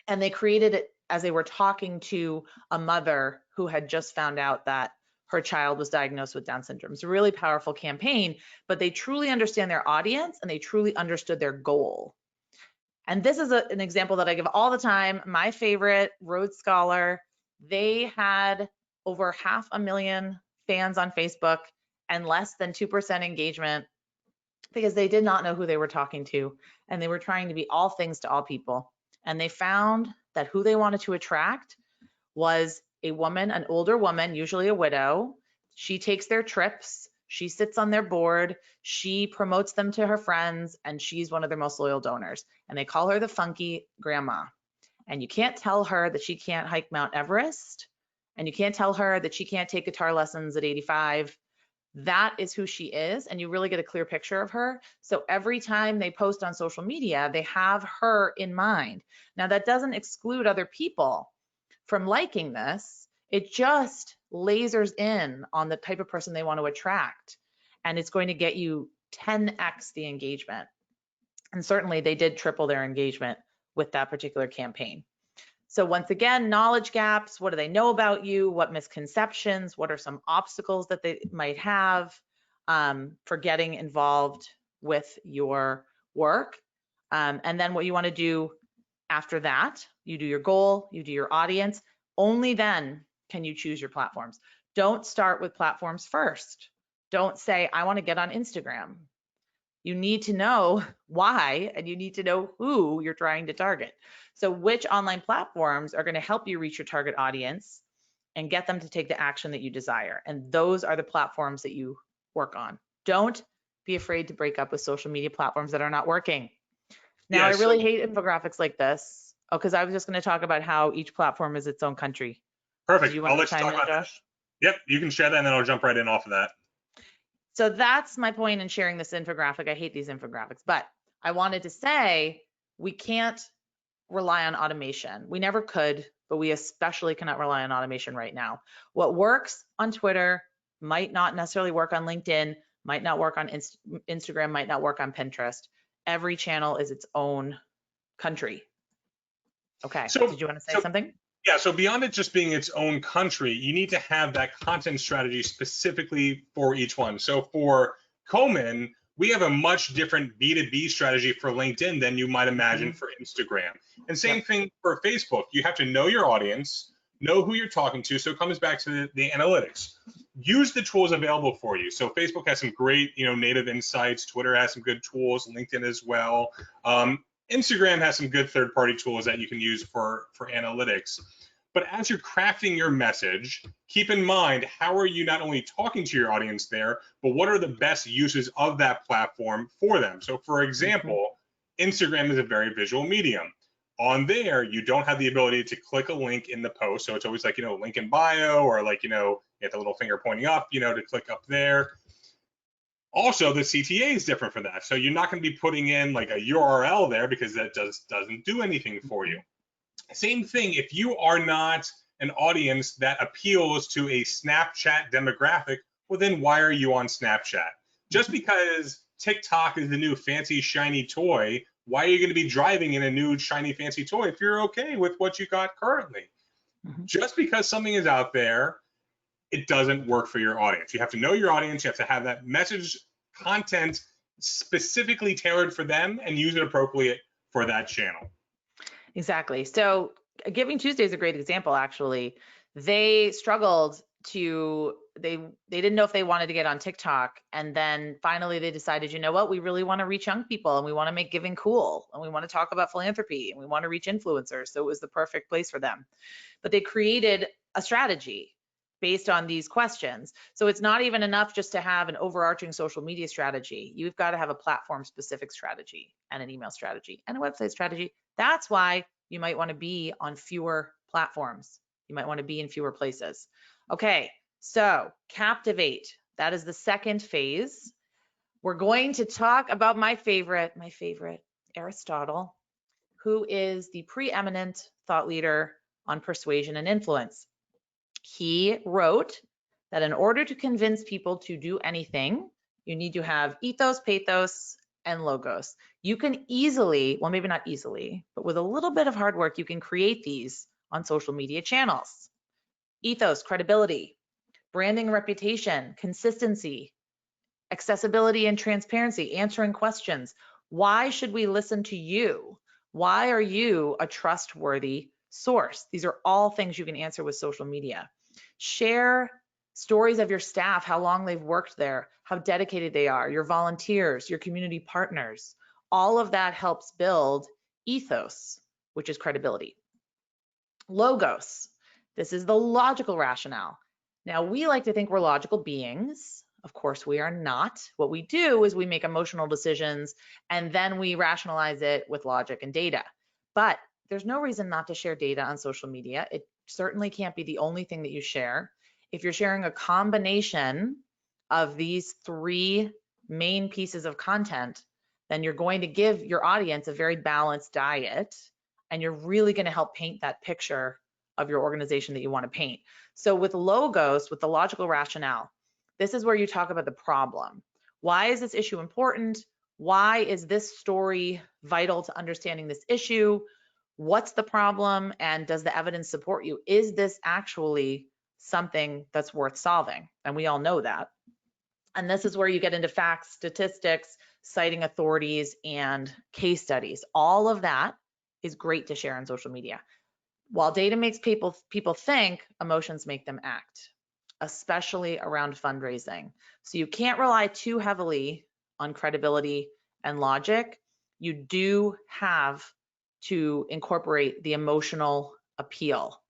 and they created it as they were talking to a mother who had just found out that her child was diagnosed with Down syndrome. It's a really powerful campaign, but they truly understand their audience and they truly understood their goal. And this is an example that I give all the time. My favorite, Rhodes Scholar, they had over 500,000 fans on Facebook and less than 2% engagement because they did not know who they were talking to, and they were trying to be all things to all people. And they found that who they wanted to attract was a woman, an older woman, usually a widow. She takes their trips, she sits on their board, she promotes them to her friends, and she's one of their most loyal donors. And they call her the funky grandma. And you can't tell her that she can't hike Mount Everest, and you can't tell her that she can't take guitar lessons at 85. That is who she is, and you really get a clear picture of her. So every time they post on social media, they have her in mind. Now, that doesn't exclude other people from liking this. It just lasers in on the type of person they want to attract, and it's going to get you 10x the engagement. And certainly they did triple their engagement with that particular campaign. So once again, knowledge gaps, what do they know about you? What misconceptions? What are some obstacles that they might have for getting involved with your work? And then what you want to do after that, you do your goal, you do your audience. Only then can you choose your platforms. Don't start with platforms first. Don't say, I want to get on Instagram. You need to know why, and you need to know who you're trying to target. So which online platforms are going to help you reach your target audience and get them to take the action that you desire. And those are the platforms that you work on. Don't be afraid to break up with social media platforms that are not working. Now, Yeah, I really hate infographics like this. Oh, because I was just going to talk about how each platform is its own country. Perfect. Do you I'll want to let you chime talk in, about Josh? that. Yep, you can share that and then I'll jump right in off of that. So that's my point in sharing this infographic. I hate these infographics, but I wanted to say we can't rely on automation. We never could, but we especially cannot rely on automation right now. What works on Twitter might not necessarily work on LinkedIn, might not work on Instagram, might not work on Pinterest. Every channel is its own country. Okay, So, did you want to say something? Yeah, so beyond it just being its own country, you need to have that content strategy specifically for each one. So for Komen, we have a much different B2B strategy for LinkedIn than you might imagine for Instagram. And same thing for Facebook. You have to know your audience, know who you're talking to. So it comes back to the analytics. Use the tools available for you. So Facebook has some great, native insights. Twitter has some good tools. LinkedIn as well. Instagram has some good third-party tools that you can use for analytics. But as you're crafting your message, keep in mind, how are you not only talking to your audience there, but what are the best uses of that platform for them? So for example, Instagram is a very visual medium. On there, you don't have the ability to click a link in the post. So it's always like, link in bio, or like, you get the little finger pointing up, to click up there. Also, the CTA is different for that. So you're not going to be putting in like a URL there because that doesn't do anything for you. Same thing, if you are not an audience that appeals to a Snapchat demographic, well, then why are you on Snapchat? Just because TikTok is the new fancy, shiny toy, why are you going to be driving in a new, shiny, fancy toy if you're okay with what you got currently? Just because something is out there, it doesn't work for your audience. You have to know your audience. You have to have that message content specifically tailored for them and use it appropriately for that channel. Exactly. So Giving Tuesday is a great example, actually. They struggled to, they didn't know if they wanted to get on TikTok. And then finally they decided, you know what, we really want to reach young people and we want to make giving cool and we want to talk about philanthropy and we want to reach influencers. So it was the perfect place for them. But they created a strategy based on these questions. So it's not even enough just to have an overarching social media strategy. You've got to have a platform specific strategy and an email strategy and a website strategy. That's why you might want to be on fewer platforms. You might want to be in fewer places. Okay, so captivate. That is the second phase. We're going to talk about my favorite, Aristotle, who is the preeminent thought leader on persuasion and influence. He wrote that in order to convince people to do anything, you need to have ethos, pathos, and logos. You can easily, well, maybe not easily, but with a little bit of hard work, you can create these on social media channels. Ethos, credibility, branding, reputation, consistency, accessibility and transparency, answering questions. Why should we listen to you? Why are you a trustworthy source? These are all things you can answer with social media. Share stories of your staff, how long they've worked there, how dedicated they are, your volunteers, your community partners. All of that helps build ethos, which is credibility. Logos. This is the logical rationale. Now, we like to think we're logical beings. Of course, we are not. What we do is we make emotional decisions and then we rationalize it with logic and data. But there's no reason not to share data on social media. It certainly can't be the only thing that you share. If you're sharing a combination of these three main pieces of content, then you're going to give your audience a very balanced diet, and you're really going to help paint that picture of your organization that you want to paint. So with logos, with the logical rationale, this is where you talk about the problem. Why is this issue important? Why is this story vital to understanding this issue? What's the problem? And does the evidence support you? Is this actually something that's worth solving? And we all know that. And this is where you get into facts, statistics, citing authorities, and case studies. All of that is great to share on social media. While data makes people think, emotions make them act, especially around fundraising. So you can't rely too heavily on credibility and logic. You do have to incorporate the emotional appeal.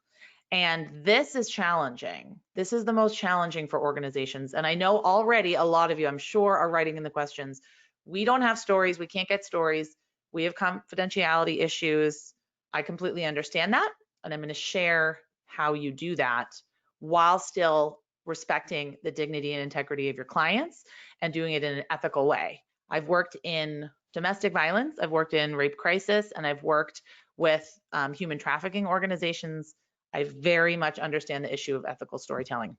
And this is challenging. This is the most challenging for organizations. And I know already a lot of you, I'm sure, are writing in the questions. We don't have stories. We can't get stories. We have confidentiality issues. I completely understand that. And I'm going to share how you do that while still respecting the dignity and integrity of your clients and doing it in an ethical way. I've worked in domestic violence, I've worked in rape crisis, and I've worked with human trafficking organizations. I very much understand the issue of ethical storytelling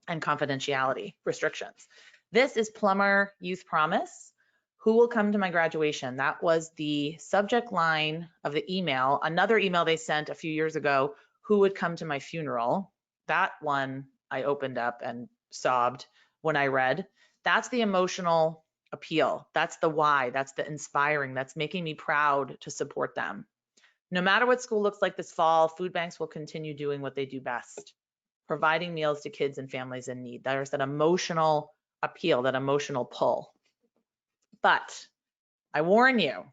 and confidentiality restrictions. This is Plumber Youth Promise. Who will come to my graduation? That was the subject line of the email. Another email they sent a few years ago, who would come to my funeral? That one I opened up and sobbed when I read. That's the emotional appeal. That's the why. That's the inspiring. That's making me proud to support them. No matter what school looks like this fall, food banks will continue doing what they do best, providing meals to kids and families in need. There's that emotional appeal, that emotional pull. But I warn you,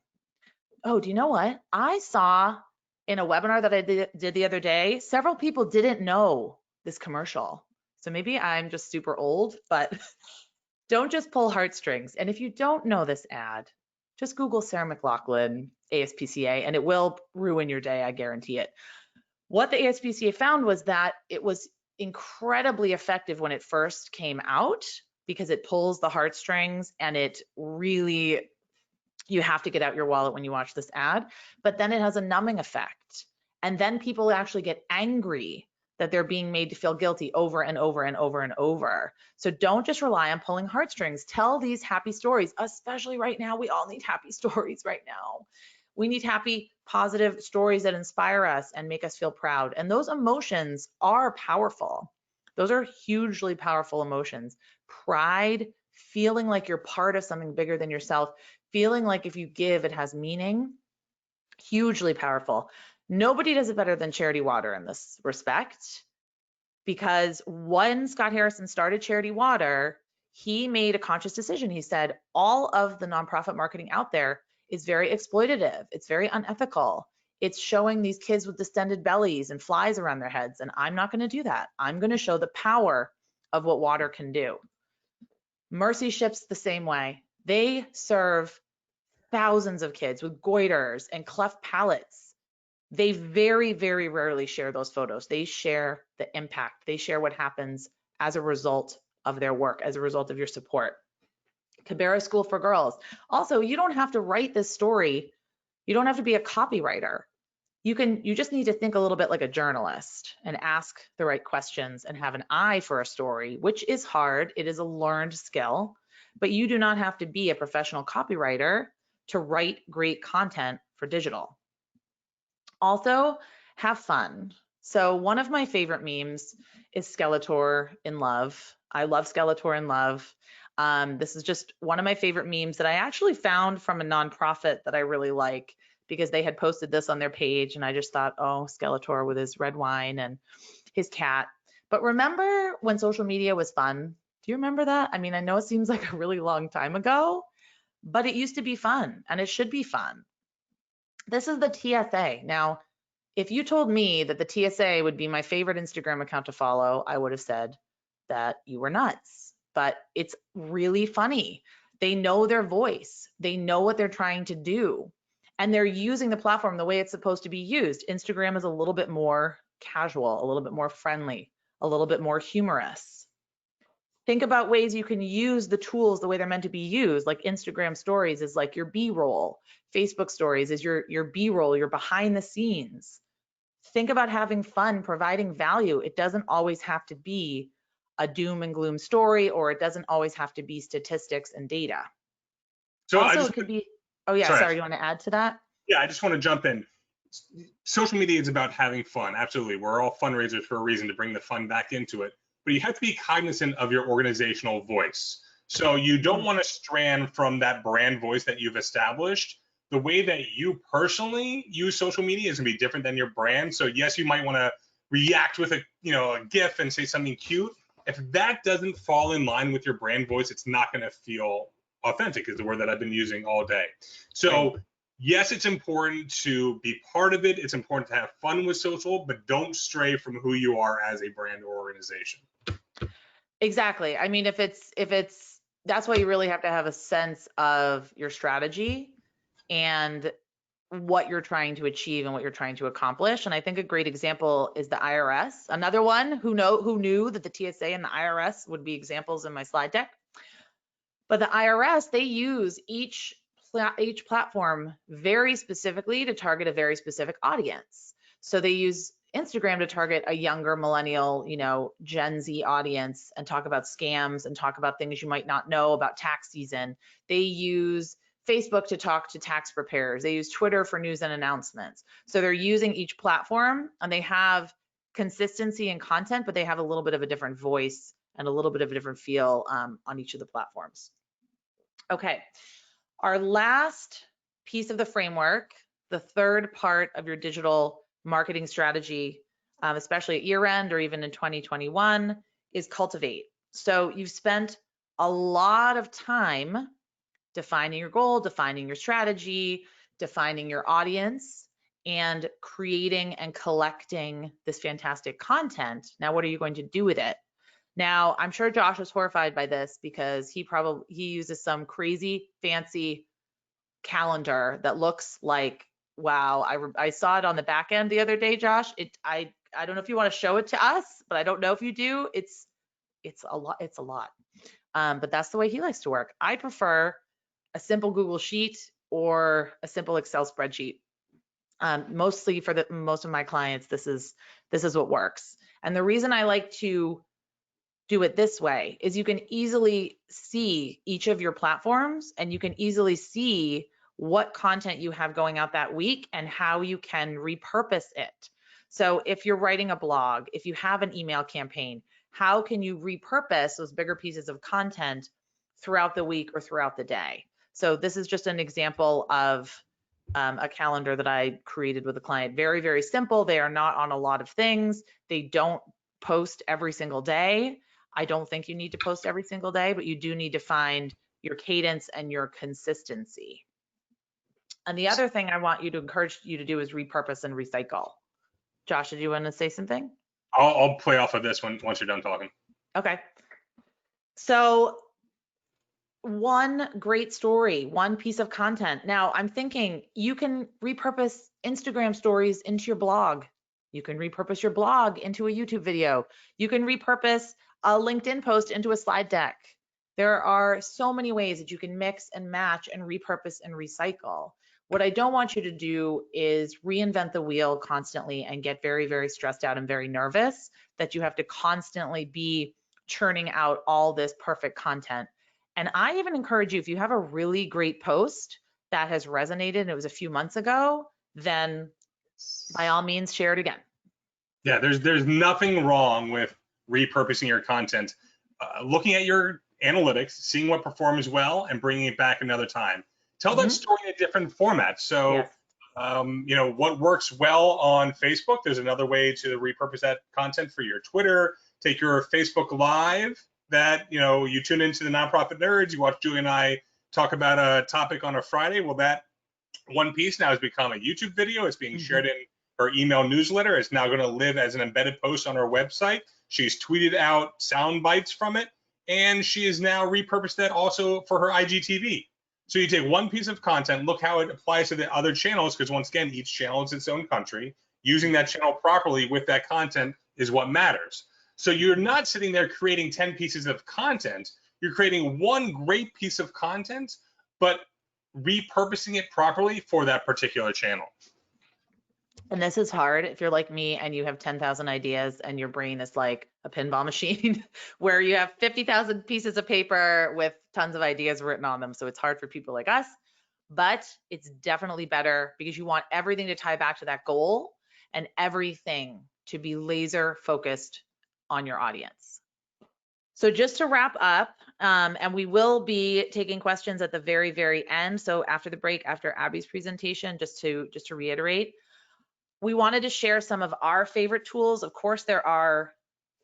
oh, do you know what? I saw in a webinar that I did the other day, several people didn't know this commercial. So maybe I'm just super old, but don't just pull heartstrings. And if you don't know this ad, just Google Sarah McLachlan, ASPCA, and it will ruin your day, I guarantee it. What the ASPCA found was that it was incredibly effective when it first came out, because it pulls the heartstrings and it really, you have to get out your wallet when you watch this ad, but then it has a numbing effect. And then people actually get angry that they're being made to feel guilty over and over and over and over. So don't just rely on pulling heartstrings. Tell these happy stories, especially right now. We all need happy stories right now. We need happy, positive stories that inspire us and make us feel proud. And those emotions are powerful. Those are hugely powerful emotions. Pride, feeling like you're part of something bigger than yourself, feeling like if you give, it has meaning, hugely powerful. Nobody does it better than Charity Water in this respect, because when Scott Harrison started Charity Water, he made a conscious decision. He said, all of the nonprofit marketing out there is very exploitative. It's very unethical. It's showing these kids with distended bellies and flies around their heads, and I'm not going to do that. I'm going to show the power of what water can do. Mercy Ships the same way. They serve thousands of kids with goiters and cleft palates. They very, very rarely share those photos. They share the impact. They share what happens as a result of their work, as a result of your support. Cabrera School for Girls. Also, you don't have to write this story. You don't have to be a copywriter. you just need to think a little bit like a journalist and ask the right questions and have an eye for a story, which is hard. It is a learned skill, but you do not have to be a professional copywriter to write great content for digital. Also, have fun. So one of my favorite memes is Skeletor in love. I love Skeletor in love. This is just one of my favorite memes that I actually found from a nonprofit that I really like, because they had posted this on their page, and I just thought, oh, Skeletor with his red wine and his cat. But remember when social media was fun? Do you remember that? I mean, I know it seems like a really long time ago, but it used to be fun, and it should be fun. This is the TSA. Now, if you told me that the TSA would be my favorite Instagram account to follow, I would have said that you were nuts. But it's really funny. They know their voice. They know what they're trying to do. And they're using the platform the way it's supposed to be used. Instagram is a little bit more casual, a little bit more friendly, a little bit more humorous. Think about ways you can use the tools the way they're meant to be used. Like Instagram stories is like your B-roll. Facebook stories is your B-roll, your behind the scenes. Think about having fun, providing value. It doesn't always have to be a doom and gloom story, or it doesn't always have to be statistics and data. So Also, it could be, oh yeah, sorry, you want to add to that? Yeah, I just want to jump in. Social media is about having fun. Absolutely. We're all fundraisers for a reason, to bring the fun back into it. But you have to be cognizant of your organizational voice. So you don't want to strand from that brand voice that you've established. The way that you personally use social media is going to be different than your brand. So yes, you might want to react with a GIF and say something cute. If that doesn't fall in line with your brand voice, it's not going to feel authentic, is the word that I've been using all day. So yes, it's important to be part of it. It's important to have fun with social, but don't stray from who you are as a brand or organization. Exactly. I mean, if it's that's why you really have to have a sense of your strategy and what you're trying to achieve and what you're trying to accomplish. And I think a great example is the IRS. Another one who knew that the TSA and the IRS would be examples in my slide deck. But the IRS, they use each platform very specifically to target a very specific audience. So they use Instagram to target a younger millennial, Gen Z audience, and talk about scams and talk about things you might not know about tax season. They use Facebook to talk to tax preparers. They use Twitter for news and announcements. So they're using each platform, and they have consistency in content, but they have a little bit of a different voice and a little bit of a different feel on each of the platforms. Okay, our last piece of the framework, the third part of your digital marketing strategy, especially at year end or even in 2021, is cultivate. So you've spent a lot of time defining your goal, defining your strategy, defining your audience, and creating and collecting this fantastic content. Now, what are you going to do with it? Now, I'm sure Josh is horrified by this, because he uses some crazy fancy calendar that looks like, wow, I saw it on the back end the other day, Josh. I don't know if you want to show it to us, but I don't know if you do. It's a lot. But that's the way he likes to work. I prefer a simple Google Sheet or a simple Excel spreadsheet. Mostly for most of my clients, this is what works. And the reason I like to do it this way is you can easily see each of your platforms, and you can easily see what content you have going out that week and how you can repurpose it. So if you're writing a blog, if you have an email campaign, how can you repurpose those bigger pieces of content throughout the week or throughout the day? So this is just an example of a calendar that I created with a client. Very, very simple. They are not on a lot of things. They don't post every single day. I don't think you need to post every single day, but you do need to find your cadence and your consistency. And the other thing I want you to encourage you to do is repurpose and recycle. Josh, did you want to say something? I'll play off of this one once you're done talking. Okay. So one great story, one piece of content. Now I'm thinking you can repurpose Instagram stories into your blog. You can repurpose your blog into a YouTube video. You can repurpose a LinkedIn post into a slide deck. There are so many ways that you can mix and match and repurpose and recycle. What I don't want you to do is reinvent the wheel constantly and get very, very stressed out and very nervous that you have to constantly be churning out all this perfect content. And I even encourage you, if you have a really great post that has resonated and it was a few months ago, then by all means share it again. Yeah, there's nothing wrong with repurposing your content, looking at your analytics, seeing what performs well, and bringing it back another time. Tell that story in a different format. So, Yes. you know, what works well on Facebook, there's another way to repurpose that content for your Twitter. Take your Facebook Live that, you know, you tune into the Nonprofit Nerds, you watch Julie and I talk about a topic on a Friday. Well, that one piece now has become a YouTube video. It's being shared in her email newsletter. It's now going to live as an embedded post on her website. She's tweeted out sound bites from it, and she has now repurposed that also for her IGTV. So you take one piece of content, look how it applies to the other channels, because once again, each channel is its own country. Using that channel properly with that content is what matters. So you're not sitting there creating 10 pieces of content. You're creating one great piece of content, but repurposing it properly for that particular channel. And this is hard if you're like me and you have 10,000 ideas and your brain is like a pinball machine where you have 50,000 pieces of paper with tons of ideas written on them. So it's hard for people like us, but it's definitely better because you want everything to tie back to that goal and everything to be laser focused on your audience. So just to wrap up, and we will be taking questions at the very, very end. So after the break, after Abby's presentation, just to reiterate, we wanted to share some of our favorite tools. Of course, there are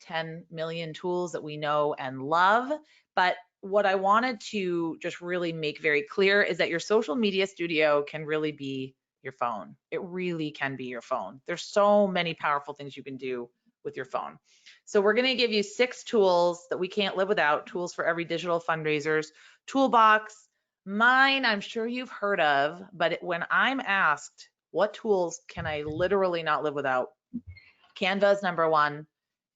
10 million tools that we know and love, but what I wanted to just really make very clear is that your social media studio can really be your phone. It really can be your phone. There's so many powerful things you can do with your phone. So we're going to give you 6 tools that we can't live without, tools for every digital fundraiser's toolbox. Mine, I'm sure you've heard of, but when I'm asked, what tools can I literally not live without? Canva is number 1.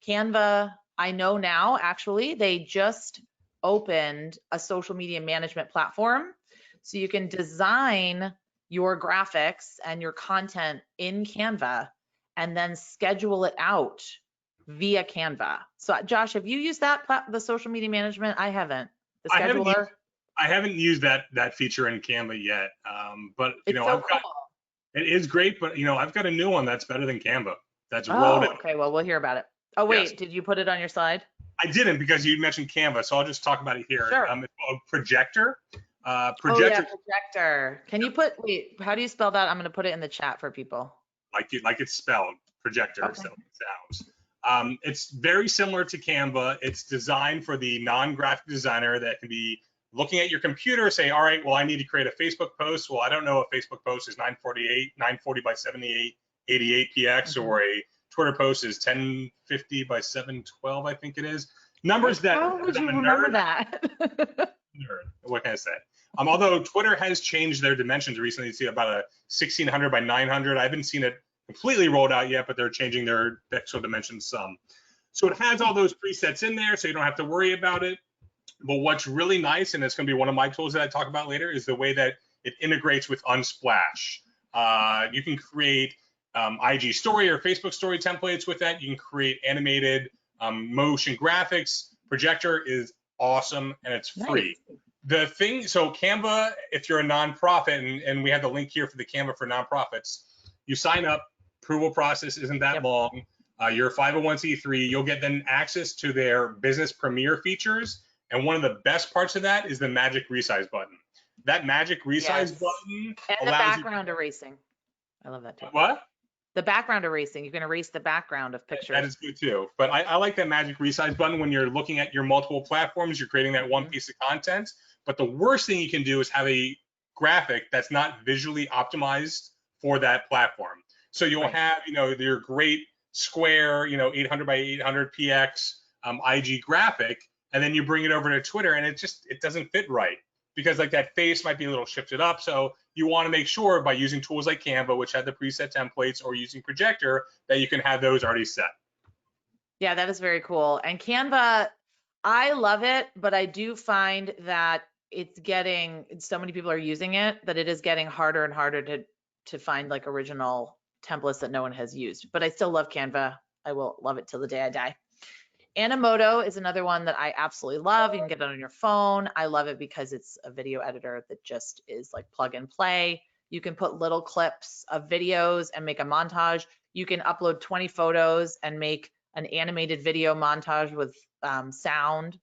Canva, I know now, actually, they just opened a social media management platform. So you can design your graphics and your content in Canva and then schedule it out via Canva. So Josh, have you used that, the social media management? I haven't. The scheduler? I haven't used that feature in Canva yet, but you know, I've got. It is great, but you know, I've got a new one that's better than Canva. That's rolled out. Okay, well, we'll hear about it. Oh, wait, yes. Did you put it on your slide? I didn't because you mentioned Canva, so I'll just talk about it here. Sure. It's called Projector. Oh, yeah, Projector. Can you wait, how do you spell that? I'm going to put it in the chat for people. Like it's spelled, Projector, okay. So it sounds. It's very similar to Canva. It's designed for the non-graphic designer that can be looking at your computer, say, all right, well, I need to create a Facebook post. Well, I don't know if Facebook post is 940 by 88 px, or a Twitter post is 1050 by 712, I think it is. Numbers that how would you remember that? Nerd. What can I say? Although Twitter has changed their dimensions recently to about a 1600 by 900. I haven't seen it completely rolled out yet, but they're changing their pixel dimensions some. So it has all those presets in there, so you don't have to worry about it. But what's really nice, and it's going to be one of my tools that I talk about later, is the way that it integrates with Unsplash. You can create IG story or Facebook story templates with that. You can create animated motion graphics. Projector is awesome, and it's free. Nice. The thing, so Canva, if you're a nonprofit, and we have the link here for the Canva for nonprofits, you sign up, approval process isn't that long. You're a 501c3, you'll get then access to their business premier features. And one of the best parts of that is the magic resize button. That magic resize button and the background erasing. I love that too. What? The background erasing. You can erase the background of pictures. That is good too. But I like that magic resize button when you're looking at your multiple platforms, you're creating that one piece of content. But the worst thing you can do is have a graphic that's not visually optimized for that platform. So you'll have, you know, your great square, you know, 800 by 800 px IG graphic, and then you bring it over to Twitter and it doesn't fit right because like that face might be a little shifted up. So you want to make sure by using tools like Canva, which have the preset templates, or using Projector, that you can have those already set. Yeah, that is very cool. And Canva, I love it, but I do find that it's getting, so many people are using it that it is getting harder and harder to find like original templates that no one has used. But I still love Canva. I will love it till the day I die. Animoto is another one that I absolutely love. You can get it on your phone. I love it because it's a video editor that just is like plug and play. You can put little clips of videos and make a montage. You can upload 20 photos and make an animated video montage with sound.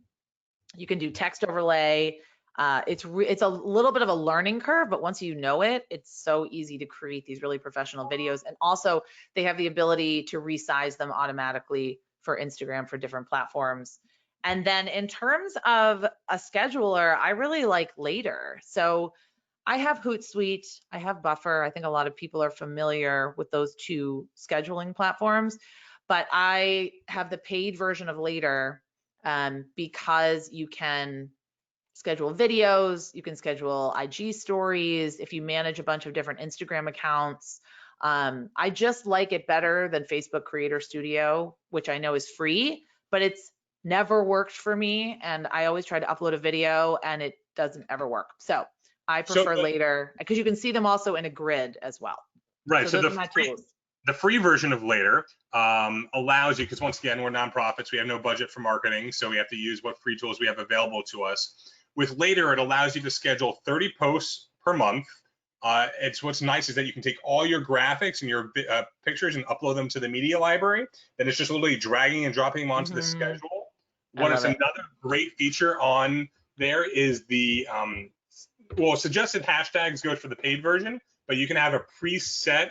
You can do text overlay. It's a little bit of a learning curve, but once you know it, it's so easy to create these really professional videos. And also they have the ability to resize them automatically for Instagram, for different platforms. And then in terms of a scheduler, I really like Later. So I have Hootsuite, I have Buffer. I think a lot of people are familiar with those two scheduling platforms, but I have the paid version of Later because you can schedule videos, you can schedule IG stories, if you manage a bunch of different Instagram accounts. I just like it better than Facebook Creator Studio, which I know is free, but it's never worked for me. And I always try to upload a video and it doesn't ever work. So I prefer Later because you can see them also in a grid as well. Right. So those are my tools. The free version of Later allows you, because once again, we're nonprofits, we have no budget for marketing, so we have to use what free tools we have available to us. With Later, it allows you to schedule 30 posts per month. It's what's nice is that you can take all your graphics and your pictures and upload them to the media library. Then it's just literally dragging and dropping them onto the schedule. Another great feature on there is the suggested hashtags go for the paid version, but you can have a preset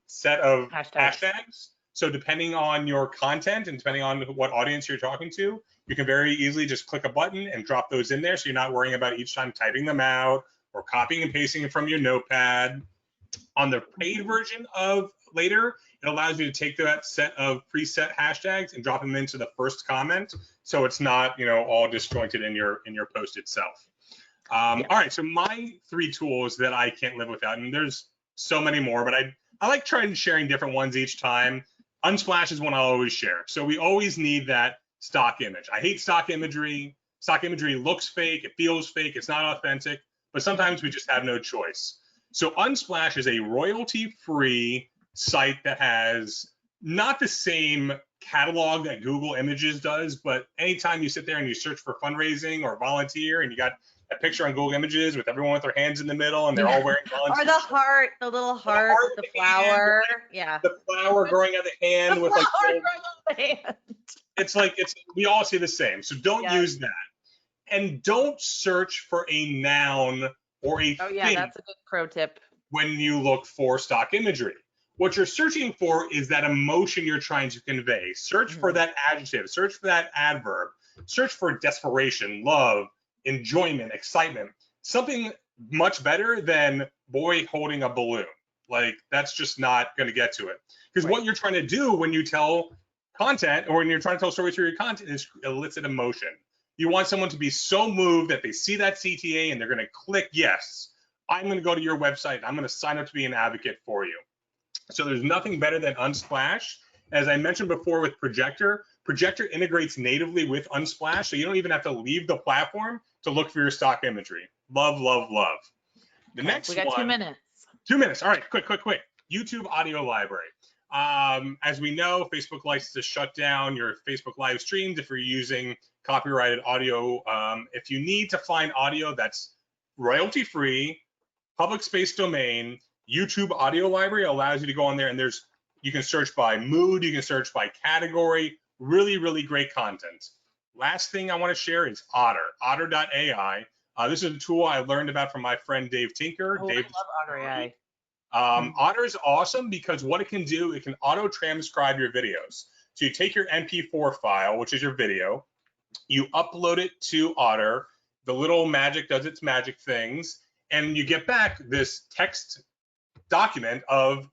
set of hashtags. So depending on your content and depending on what audience you're talking to, you can very easily just click a button and drop those in there. So you're not worrying about each time typing them out or copying and pasting from your notepad. On the paid version of Later, it allows you to take that set of preset hashtags and drop them into the first comment. So it's not, all disjointed in your post itself. All right, so my 3 tools that I can't live without, and there's so many more, but I like trying sharing different ones each time. Unsplash is one I'll always share. So we always need that stock image. I hate stock imagery. Stock imagery looks fake, it feels fake, it's not authentic, but sometimes we just have no choice. So Unsplash is a royalty-free site that has not the same catalog that Google Images does, but anytime you sit there and you search for fundraising or volunteer and you got a picture on Google Images with everyone with their hands in the middle and they're all wearing volunteer. Or the heart, the little heart with the flower. The flower growing out of the hand with like we all see the same. So don't use that. And don't search for a noun or a thing. That's a good pro tip. When you look for stock imagery. What you're searching for is that emotion you're trying to convey. Search for that adjective, search for that adverb, search for desperation, love, enjoyment, excitement, something much better than boy holding a balloon. Like that's just not going to get to it. Because what you're trying to do when you tell content or when you're trying to tell stories through your content is elicit emotion. You want someone to be so moved that they see that CTA and they're going to click yes. I'm going to go to your website. I'm going to sign up to be an advocate for you. So there's nothing better than Unsplash. As I mentioned before with Projector, Projector integrates natively with Unsplash, so you don't even have to leave the platform to look for your stock imagery. Love, love, love. The next one. We got 2 minutes. 2 minutes. All right, quick. YouTube audio library. As we know, Facebook likes to shut down your Facebook live streams if you're using copyrighted audio. If you need to find audio that's royalty-free, public space domain, YouTube audio library allows you to go on there and you can search by mood, you can search by category, really, really great content. Last thing I want to share is Otter, otter.ai. This is a tool I learned about from my friend Dave Tinker. Oh, Dave, I love Otter AI. Otter is awesome because what it can do, it can auto transcribe your videos. So you take your MP4 file, which is your video, you upload it to Otter, the little magic does its magic things, and you get back this text document of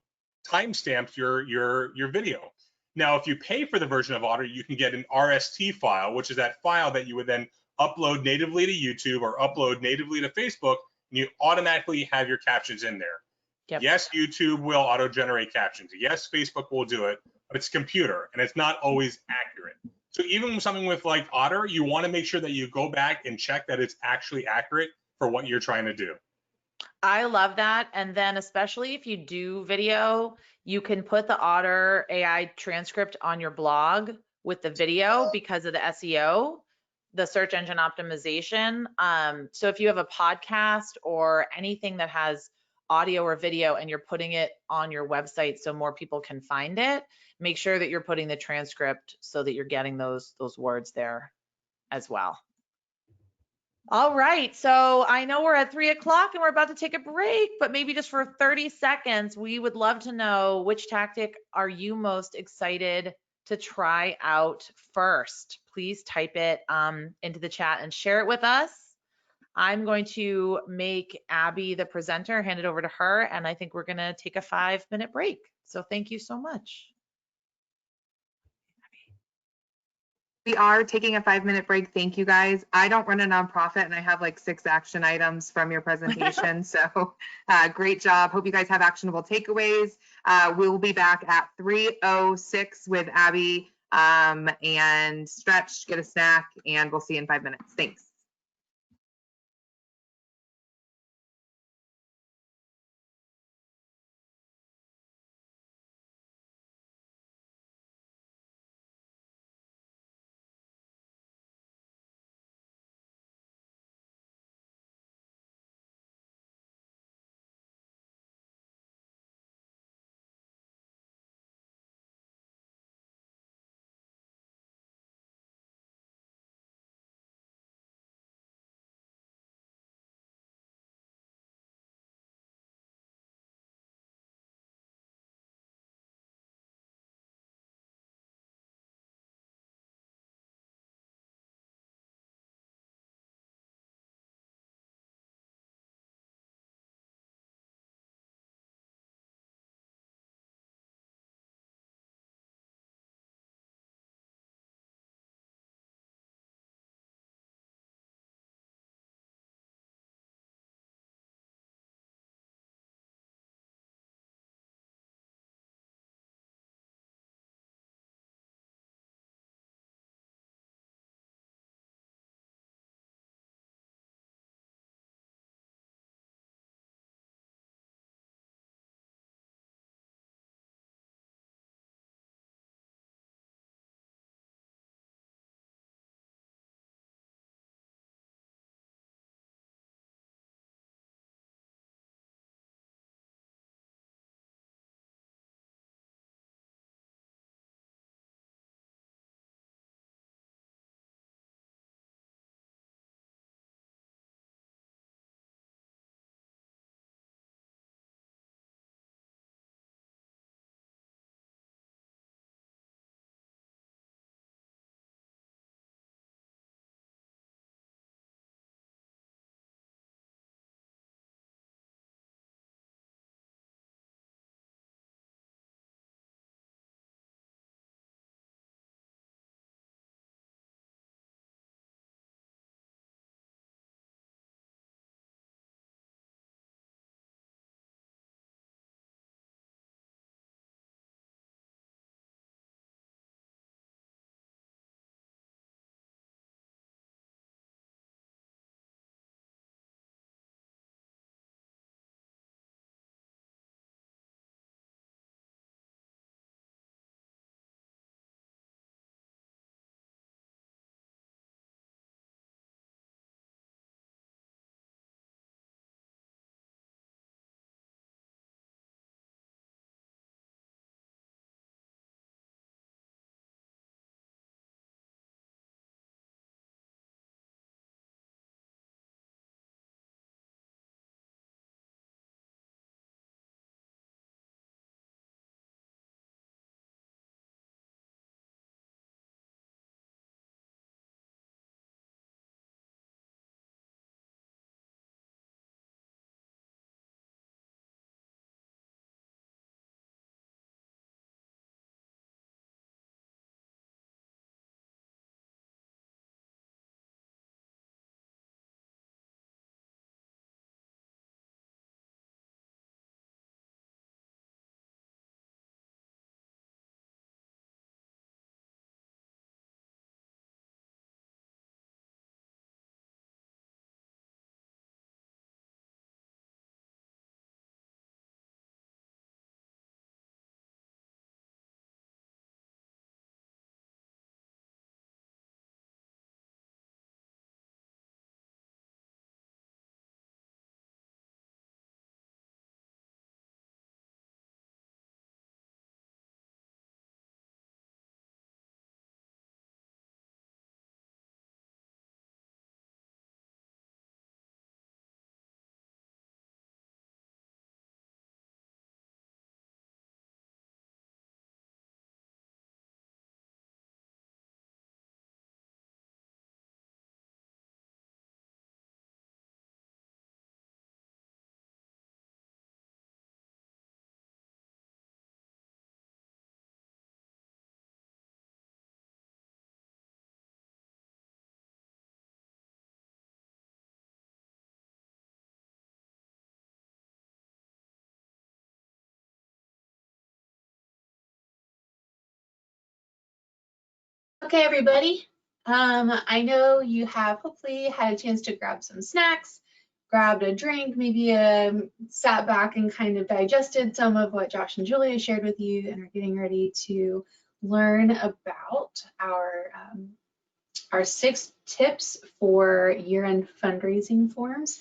timestamped your video. Now, if you pay for the version of Otter, you can get an RST file, which is that file that you would then upload natively to YouTube or upload natively to Facebook, and you automatically have your captions in there. Yep. Yes, YouTube will auto-generate captions. Yes, Facebook will do it, but it's a computer, and it's not always accurate. So even with something with like Otter, you want to make sure that you go back and check that it's actually accurate for what you're trying to do. I love that. And then especially if you do video, you can put the Otter AI transcript on your blog with the video because of the SEO, the search engine optimization. So if you have a podcast or anything that has audio or video and you're putting it on your website so more people can find it, make sure that you're putting the transcript so that you're getting those words there as well. All right, so I know we're at 3 o'clock and we're about to take a break, but maybe just for 30 seconds, we would love to know which tactic are you most excited to try out first? Please type it into the chat and share it with us. I'm going to make Abby the presenter, hand it over to her, and I think we're gonna take a 5-minute break. So thank you so much. We are taking a 5-minute break. Thank you guys. I don't run a nonprofit and I have like 6 action items from your presentation. So great job. Hope you guys have actionable takeaways. We'll be back at 3:06 with Abby and stretch, get a snack, and we'll see you in 5 minutes. Thanks. Okay, everybody. I know you have hopefully had a chance to grab some snacks, grabbed a drink, maybe sat back and kind of digested some of what Josh and Julia shared with you, and are getting ready to learn about our 6 tips for year-end fundraising forms.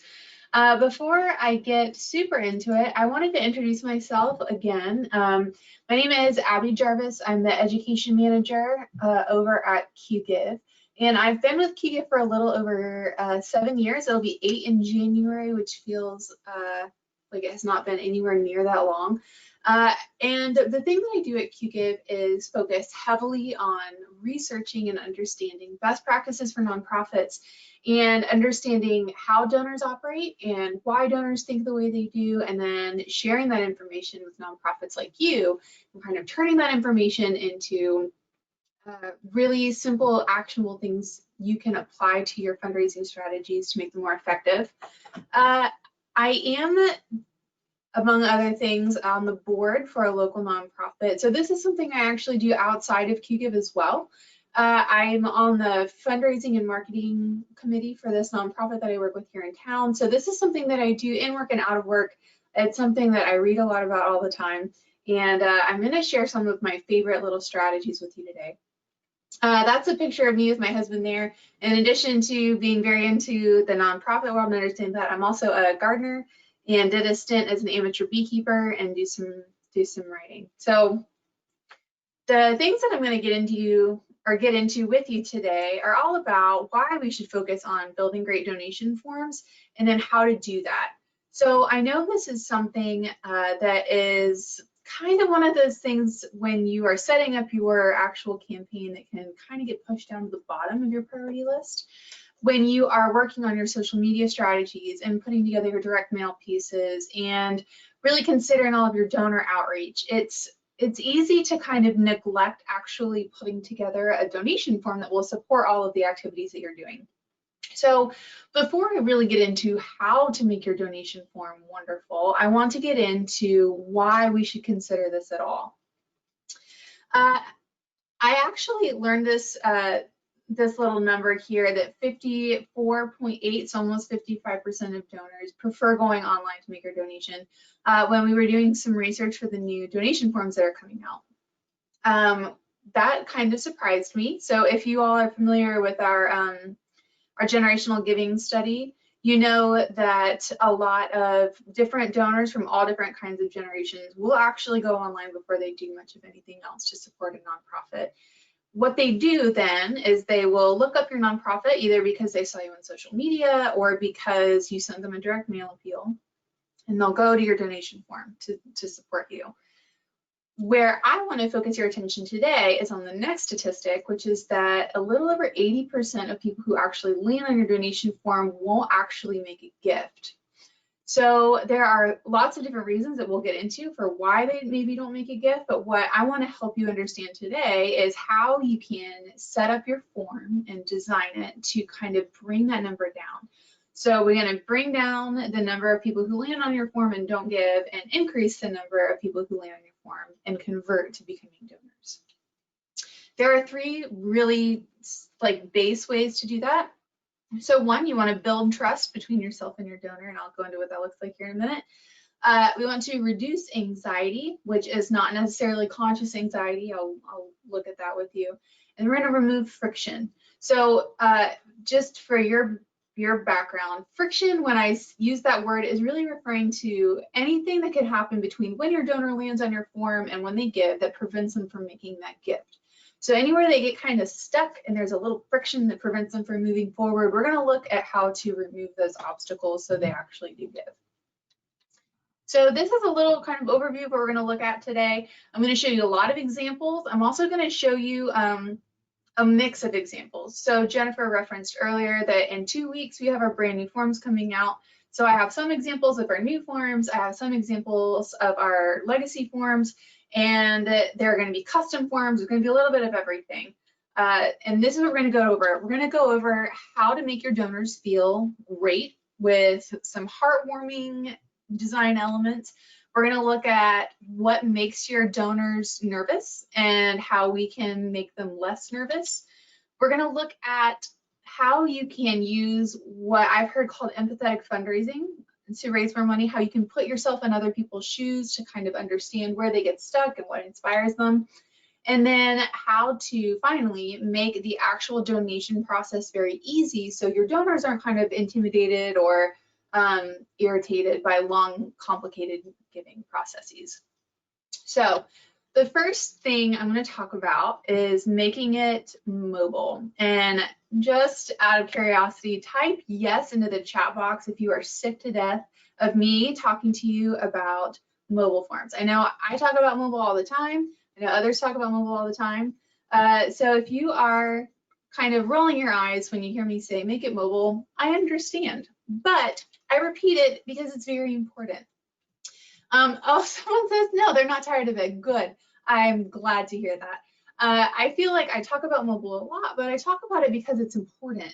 Before I get super into it, I wanted to introduce myself again. My name is Abby Jarvis. I'm the education manager over at QGive. And I've been with QGive for a little over 7 years. It'll be 8 in January, which feels like it has not been anywhere near that long. And the thing that I do at QGive is focus heavily on researching and understanding best practices for nonprofits and understanding how donors operate and why donors think the way they do, and then sharing that information with nonprofits like you and kind of turning that information into really simple, actionable things you can apply to your fundraising strategies to make them more effective. I am, among other things, on the board for a local nonprofit. So this is something I actually do outside of QGive as well. I'm on the fundraising and marketing committee for this nonprofit that I work with here in town. So this is something that I do in work and out of work. It's something that I read a lot about all the time. And I'm going to share some of my favorite little strategies with you today. That's a picture of me with my husband there. In addition to being very into the nonprofit world and understand that, I'm also a gardener and did a stint as an amateur beekeeper and do some writing. So the things that I'm going to get into with you today are all about why we should focus on building great donation forms and then how to do that. So I know this is something that is kind of one of those things when you are setting up your actual campaign that can kind of get pushed down to the bottom of your priority list. When you are working on your social media strategies and putting together your direct mail pieces and really considering all of your donor outreach, it's easy to kind of neglect actually putting together a donation form that will support all of the activities that you're doing. So before I really get into how to make your donation form wonderful, I want to get into why we should consider this at all. I actually learned this little number here that 54.8, so almost 55% of donors prefer going online to make their donation when we were doing some research for the new donation forms that are coming out. That kind of surprised me. So if you all are familiar with our generational giving study, you know that a lot of different donors from all different kinds of generations will actually go online before they do much of anything else to support a nonprofit. What they do then is they will look up your nonprofit either because they saw you on social media or because you sent them a direct mail appeal, and they'll go to your donation form to support you. Where I want to focus your attention today is on the next statistic, which is that a little over 80% of people who actually land on your donation form won't actually make a gift. So there are lots of different reasons that we'll get into for why they maybe don't make a gift, but what I want to help you understand today is how you can set up your form and design it to kind of bring that number down. So we're going to bring down the number of people who land on your form and don't give, and increase the number of people who land on your form and convert to becoming donors. There are 3 really base ways to do that. So 1, you want to build trust between yourself and your donor, and I'll go into what that looks like here in a minute. We want to reduce anxiety, which is not necessarily conscious anxiety. I'll look at that with you. And we're going to remove friction. So just for your background, friction, when I use that word, is really referring to anything that could happen between when your donor lands on your form and when they give that prevents them from making that gift. So anywhere they get kind of stuck and there's a little friction that prevents them from moving forward, we're going to look at how to remove those obstacles so they actually do give. So this is a little kind of overview of what we're going to look at today. I'm going to show you a lot of examples. I'm also going to show you a mix of examples. So Jennifer referenced earlier that in 2 weeks we have our brand new forms coming out. So I have some examples of our new forms. I have some examples of our legacy forms, and there are going to be custom forms. There's going to be a little bit of everything. And this is what we're going to go over. We're going to go over how to make your donors feel great with some heartwarming design elements. We're going to look at what makes your donors nervous and how we can make them less nervous. We're going to look at how you can use what I've heard called empathetic fundraising to raise more money, how you can put yourself in other people's shoes to kind of understand where they get stuck and what inspires them. And then how to finally make the actual donation process very easy so your donors aren't kind of intimidated or irritated by long, complicated giving processes. So the first thing I'm going to talk about is making it mobile. And just out of curiosity, type yes into the chat box if you are sick to death of me talking to you about mobile forms. I know I talk about mobile all the time. I know others talk about mobile all the time. So if you are kind of rolling your eyes when you hear me say make it mobile, I understand. But I repeat it because it's very important. Oh, someone says no, they're not tired of it. Good. I'm glad to hear that. I feel like I talk about mobile a lot, but I talk about it because it's important.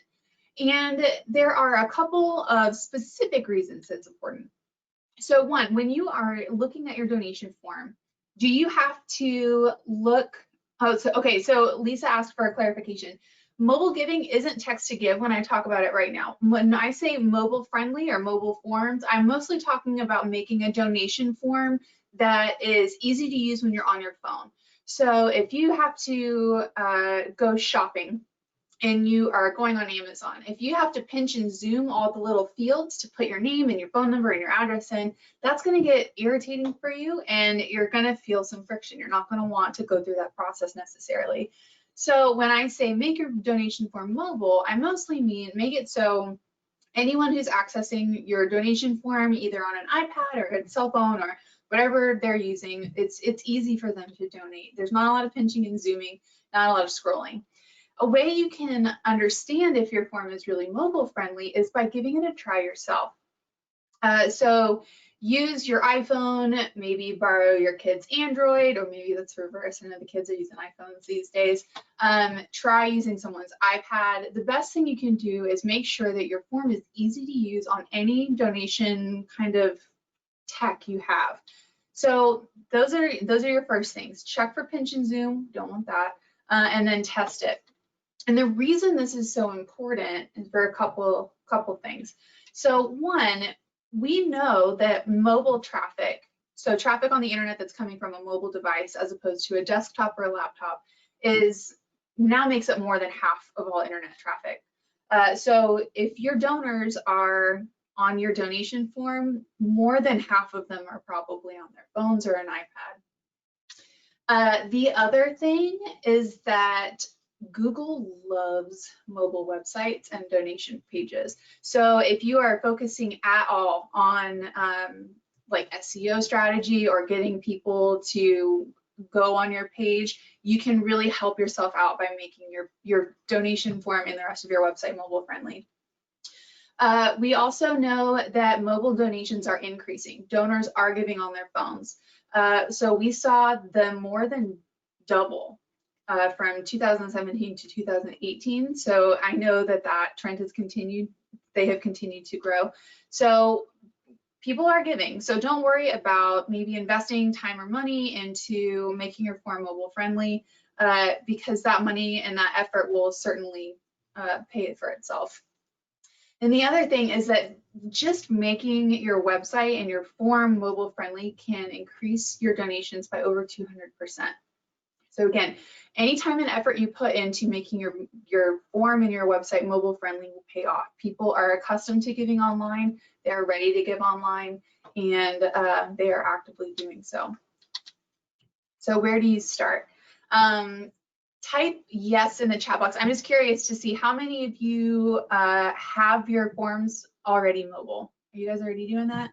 And there are a couple of specific reasons it's important. So one, when you are looking at your donation form, do you have to look, so Lisa asked for a clarification. Mobile giving isn't text to give when I talk about it right now. When I say mobile friendly or mobile forms, I'm mostly talking about making a donation form that is easy to use when you're on your phone. So if you have to go shopping and you are going on Amazon, if you have to pinch and zoom all the little fields to put your name and your phone number and your address in, that's going to get irritating for you and you're going to feel some friction. You're not going to want to go through that process necessarily. So when I say make your donation form mobile, I mostly mean make it so anyone who's accessing your donation form, either on an iPad or a cell phone or whatever they're using, it's easy for them to donate. There's not a lot of pinching and zooming, not a lot of scrolling. A way you can understand if your form is really mobile friendly is by giving it a try yourself. So use your iPhone, maybe borrow your kid's Android, or maybe that's reverse. I know the kids are using iPhones these days. Try using someone's iPad. The best thing you can do is make sure that your form is easy to use on any donation kind of tech you have. So those are your first things. Check for pinch and zoom, don't want that, and then test it. And the reason this is so important is for a couple things. So one, we know that mobile traffic, so traffic on the internet that's coming from a mobile device as opposed to a desktop or a laptop, now makes up more than half of all internet traffic. So if your donors are on your donation form, more than half of them are probably on their phones or an iPad. The other thing is that Google loves mobile websites and donation pages. So if you are focusing at all on like SEO strategy or getting people to go on your page, you can really help yourself out by making your donation form and the rest of your website mobile friendly. We also know that mobile donations are increasing. Donors are giving on their phones. So we saw them more than double from 2017 to 2018. So I know that trend has continued. They have continued to grow. So people are giving. So don't worry about maybe investing time or money into making your form mobile friendly because that money and that effort will certainly pay for itself. And the other thing is that just making your website and your form mobile friendly can increase your donations by over 200%. So again, any time and effort you put into making your form and your website mobile friendly will pay off. People are accustomed to giving online, they are ready to give online, and they are actively doing so. So where do you start? Type yes in the chat box. I'm just curious to see how many of you have your forms already mobile. Are you guys already doing that?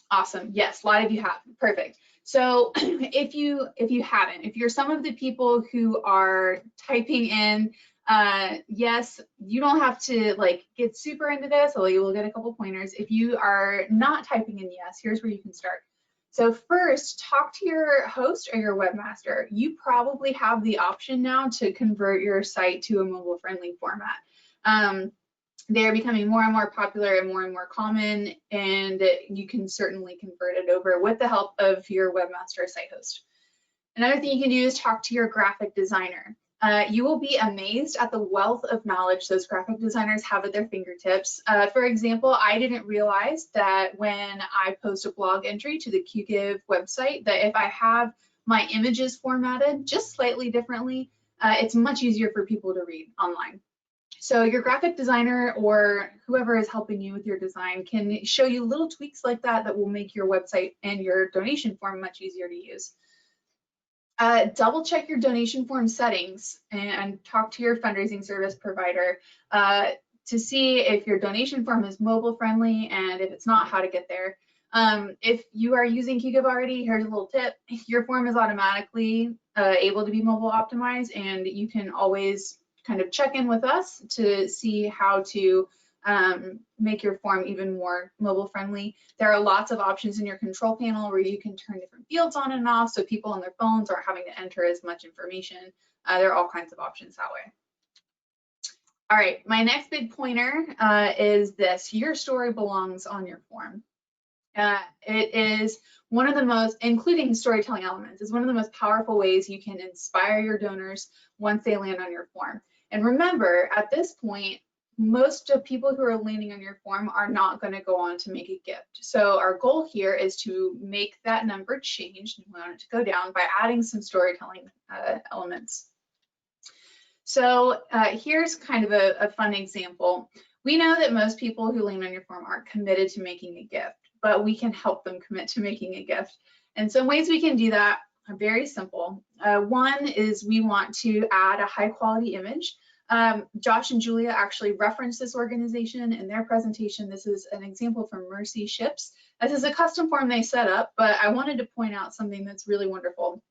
Awesome. Yes, a lot of you have. Perfect. So if you haven't, if you're some of the people who are typing in yes, you don't have to like get super into this, although you will get a couple pointers. If you are not typing in yes, here's where you can start. So first, talk to your host or your webmaster. You probably have the option now to convert your site to a mobile-friendly format. They're becoming more and more popular and more common, and you can certainly convert it over with the help of your webmaster or site host. Another thing you can do is talk to your graphic designer. You will be amazed at the wealth of knowledge those graphic designers have at their fingertips. For example, I didn't realize that when I post a blog entry to the QGIve website, that if I have my images formatted just slightly differently, it's much easier for people to read online. So your graphic designer or whoever is helping you with your design can show you little tweaks like that that will make your website and your donation form much easier to use. Double check your donation form settings and talk to your fundraising service provider to see if your donation form is mobile friendly, and if it's not, how to get there. If you are using QGIve already, here's a little tip. Your form is automatically able to be mobile optimized, and you can always kind of check in with us to see how to make your form even more mobile friendly. There are lots of options in your control panel where you can turn different fields on and off so people on their phones aren't having to enter as much information. There are all kinds of options that way. All right, my next big pointer is this: your story belongs on your form. It is one of the most, including storytelling elements, is one of the most powerful ways you can inspire your donors once they land on your form. And remember, at this point, most of people who are landing on your form are not going to go on to make a gift. So our goal here is to make that number change. We want it to go down by adding some storytelling elements. So here's kind of a fun example. We know that most people who land on your form aren't committed to making a gift, but we can help them commit to making a gift. And some ways we can do that are very simple. One is we want to add a high quality image. Josh and Julia actually referenced this organization in their presentation. This is an example from Mercy Ships. This is a custom form they set up, but I wanted to point out something that's really wonderful.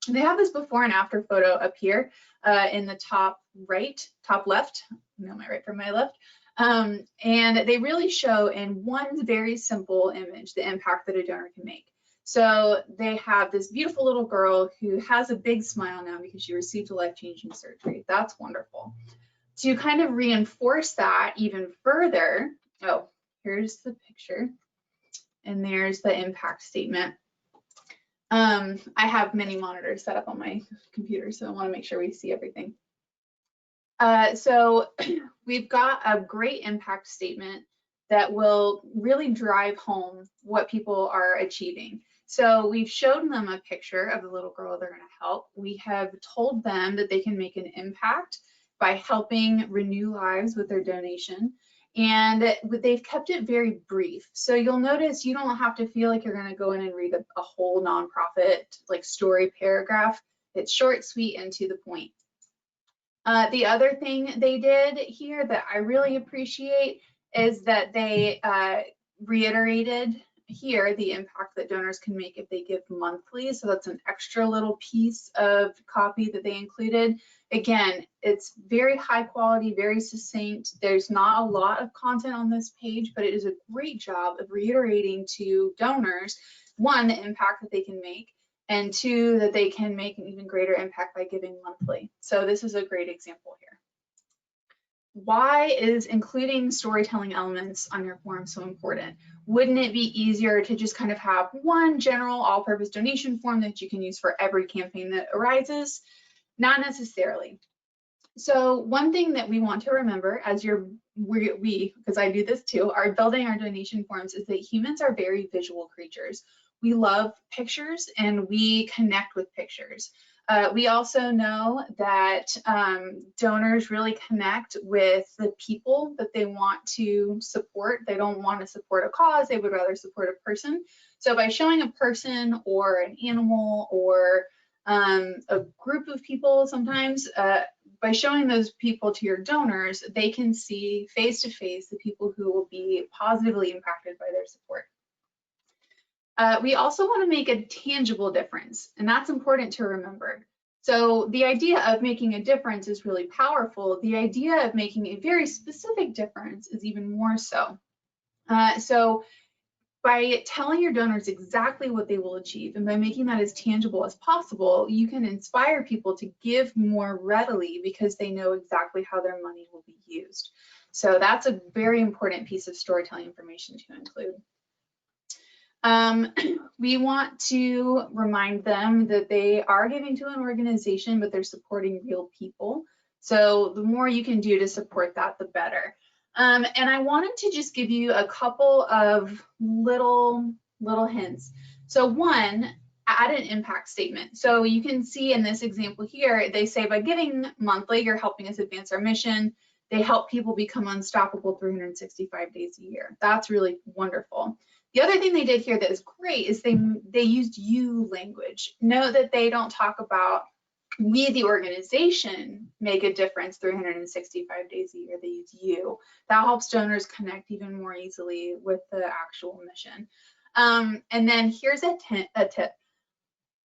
They have this before and after photo up here in the top right, top left, no, my right from my left. And they really show in one very simple image the impact that a donor can make. So they have this beautiful little girl who has a big smile now because she received a life-changing surgery. That's wonderful. To kind of reinforce that even further, oh, here's the picture, and there's the impact statement. I have many monitors set up on my computer, so I want to make sure we see everything. So we've got a great impact statement that will really drive home what people are achieving. So we've shown them a picture of the little girl they're going to help. We have told them that they can make an impact by helping renew lives with their donation. And they've kept it very brief. So you'll notice you don't have to feel like you're going to go in and read a whole nonprofit like story paragraph. It's short, sweet, and to the point. The other thing they did here that I really appreciate is that they reiterated here the impact that donors can make if they give monthly. So that's an extra little piece of copy that they included. Again, it's very high quality, very succinct. There's not a lot of content on this page, but it is a great job of reiterating to donors, one, the impact that they can make, and two, that they can make an even greater impact by giving monthly. So this is a great example here. Why is including storytelling elements on your form so important? Wouldn't it be easier to just kind of have one general all-purpose donation form that you can use for every campaign that arises? Not necessarily. So one thing that we want to remember as we, because I do this too, are building our donation forms is that humans are very visual creatures. We love pictures and we connect with pictures. We also know that donors really connect with the people that they want to support. They don't want to support a cause, they would rather support a person. So by showing a person or an animal or a group of people sometimes, by showing those people to your donors, they can see face to face the people who will be positively impacted by their support. We also want to make a tangible difference, and that's important to remember. So the idea of making a difference is really powerful. The idea of making a very specific difference is even more so. So by telling your donors exactly what they will achieve and by making that as tangible as possible, you can inspire people to give more readily because they know exactly how their money will be used. So that's a very important piece of storytelling information to include. We want to remind them that they are giving to an organization, but they're supporting real people. So the more you can do to support that, the better. And I wanted to just give you a couple of little hints. So one, add an impact statement. So you can see in this example here, they say by giving monthly, you're helping us advance our mission. They help people become unstoppable 365 days a year. That's really wonderful. The other thing they did here that is great is they used you language. Note that they don't talk about we, the organization, make a difference 365 days a year. They use you. That helps donors connect even more easily with the actual mission. And then here's a tip.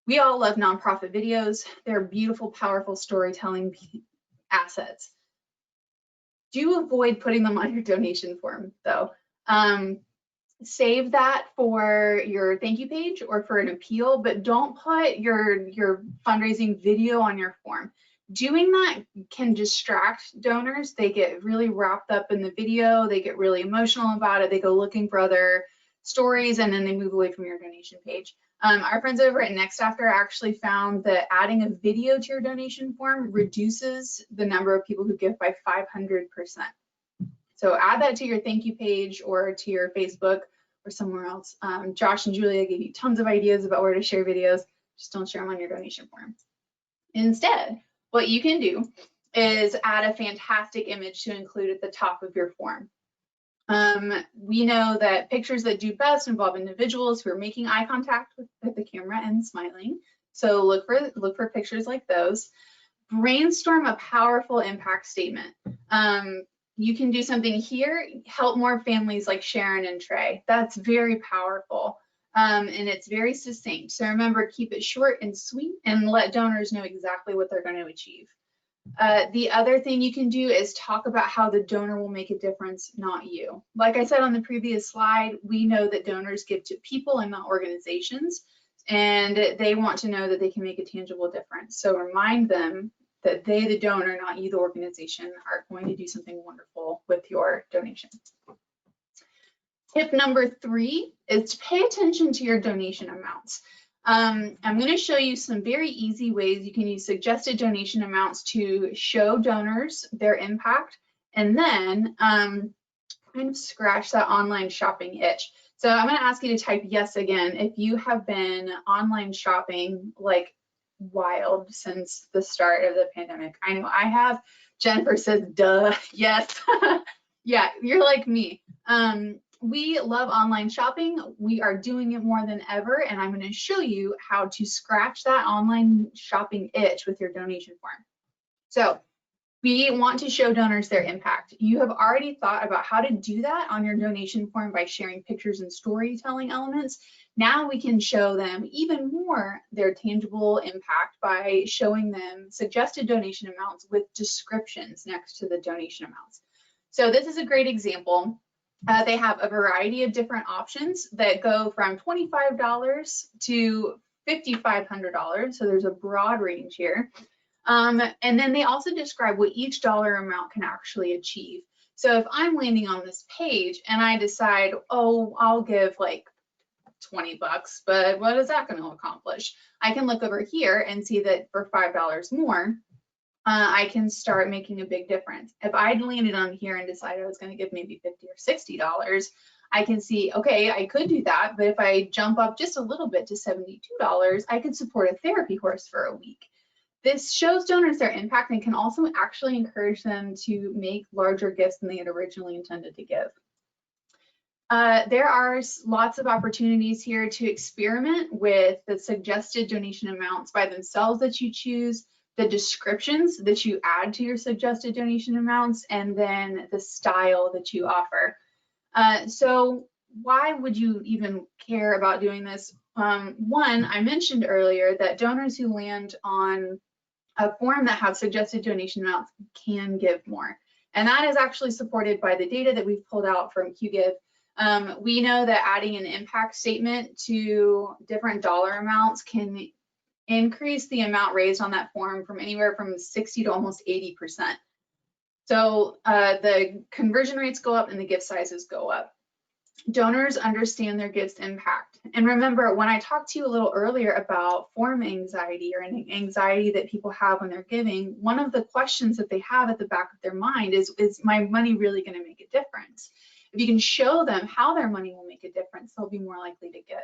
We all love nonprofit videos. They're beautiful, powerful storytelling assets. Do avoid putting them on your donation form, though. Save that for your thank you page or for an appeal, but don't put your fundraising video on your form. Doing that can distract donors. They get really wrapped up in the video. They get really emotional about it. They go looking for other stories, and then they move away from your donation page. Our friends over at Next After actually found that adding a video to your donation form reduces the number of people who give by 500%. So add that to your thank you page or to your Facebook or somewhere else. Josh and Julia gave you tons of ideas about where to share videos. Just don't share them on your donation form. Instead, what you can do is add a fantastic image to include at the top of your form. We know that pictures that do best involve individuals who are making eye contact with the camera and smiling. So look for pictures like those. Brainstorm a powerful impact statement. You can do something here, help more families like Sharon and Trey. That's very powerful, and it's very succinct. So remember, keep it short and sweet and let donors know exactly what they're going to achieve. The other thing you can do is talk about how the donor will make a difference, not you. Like I said on the previous slide, we know that donors give to people and not organizations, and they want to know that they can make a tangible difference. So remind them that they, the donor, not you, the organization, are going to do something wonderful with your donation. Tip number 3 is to pay attention to your donation amounts. I'm going to show you some very easy ways you can use suggested donation amounts to show donors their impact, and then kind of scratch that online shopping itch. So I'm going to ask you to type yes again if you have been online shopping like wild since the start of the pandemic. I know I have. Jennifer says, duh, yes. Yeah, you're like me. We love online shopping. We are doing it more than ever, and I'm going to show you how to scratch that online shopping itch with your donation form. So we want to show donors their impact. You have already thought about how to do that on your donation form by sharing pictures and storytelling elements. Now we can show them even more their tangible impact by showing them suggested donation amounts with descriptions next to the donation amounts. So this is a great example. They have a variety of different options that go from $25 to $5,500. So there's a broad range here. And then they also describe what each dollar amount can actually achieve. So if I'm landing on this page and I decide, oh, I'll give like 20 bucks, but what is that going to accomplish? I can look over here and see that for $5 more, I can start making a big difference. If I'd landed on here and decided I was going to give maybe $50 or $60, I can see, okay, I could do that, but if I jump up just a little bit to $72, I could support a therapy horse for a week. This shows donors their impact and can also actually encourage them to make larger gifts than they had originally intended to give. There are lots of opportunities here to experiment with the suggested donation amounts by themselves that you choose, the descriptions that you add to your suggested donation amounts, and then the style that you offer. So why would you even care about doing this? One, I mentioned earlier that donors who land on a form that has suggested donation amounts can give more. And that is actually supported by the data that we've pulled out from QGive. We know that adding an impact statement to different dollar amounts can increase the amount raised on that form from anywhere from 60 to almost 80%. So the conversion rates go up and the gift sizes go up. donors understand their gift's impact. And remember, when I talked to you a little earlier about form anxiety or an anxiety that people have when they're giving, one of the questions that they have at the back of their mind is my money really going to make a difference? If you can show them how their money will make a difference, they'll be more likely to give.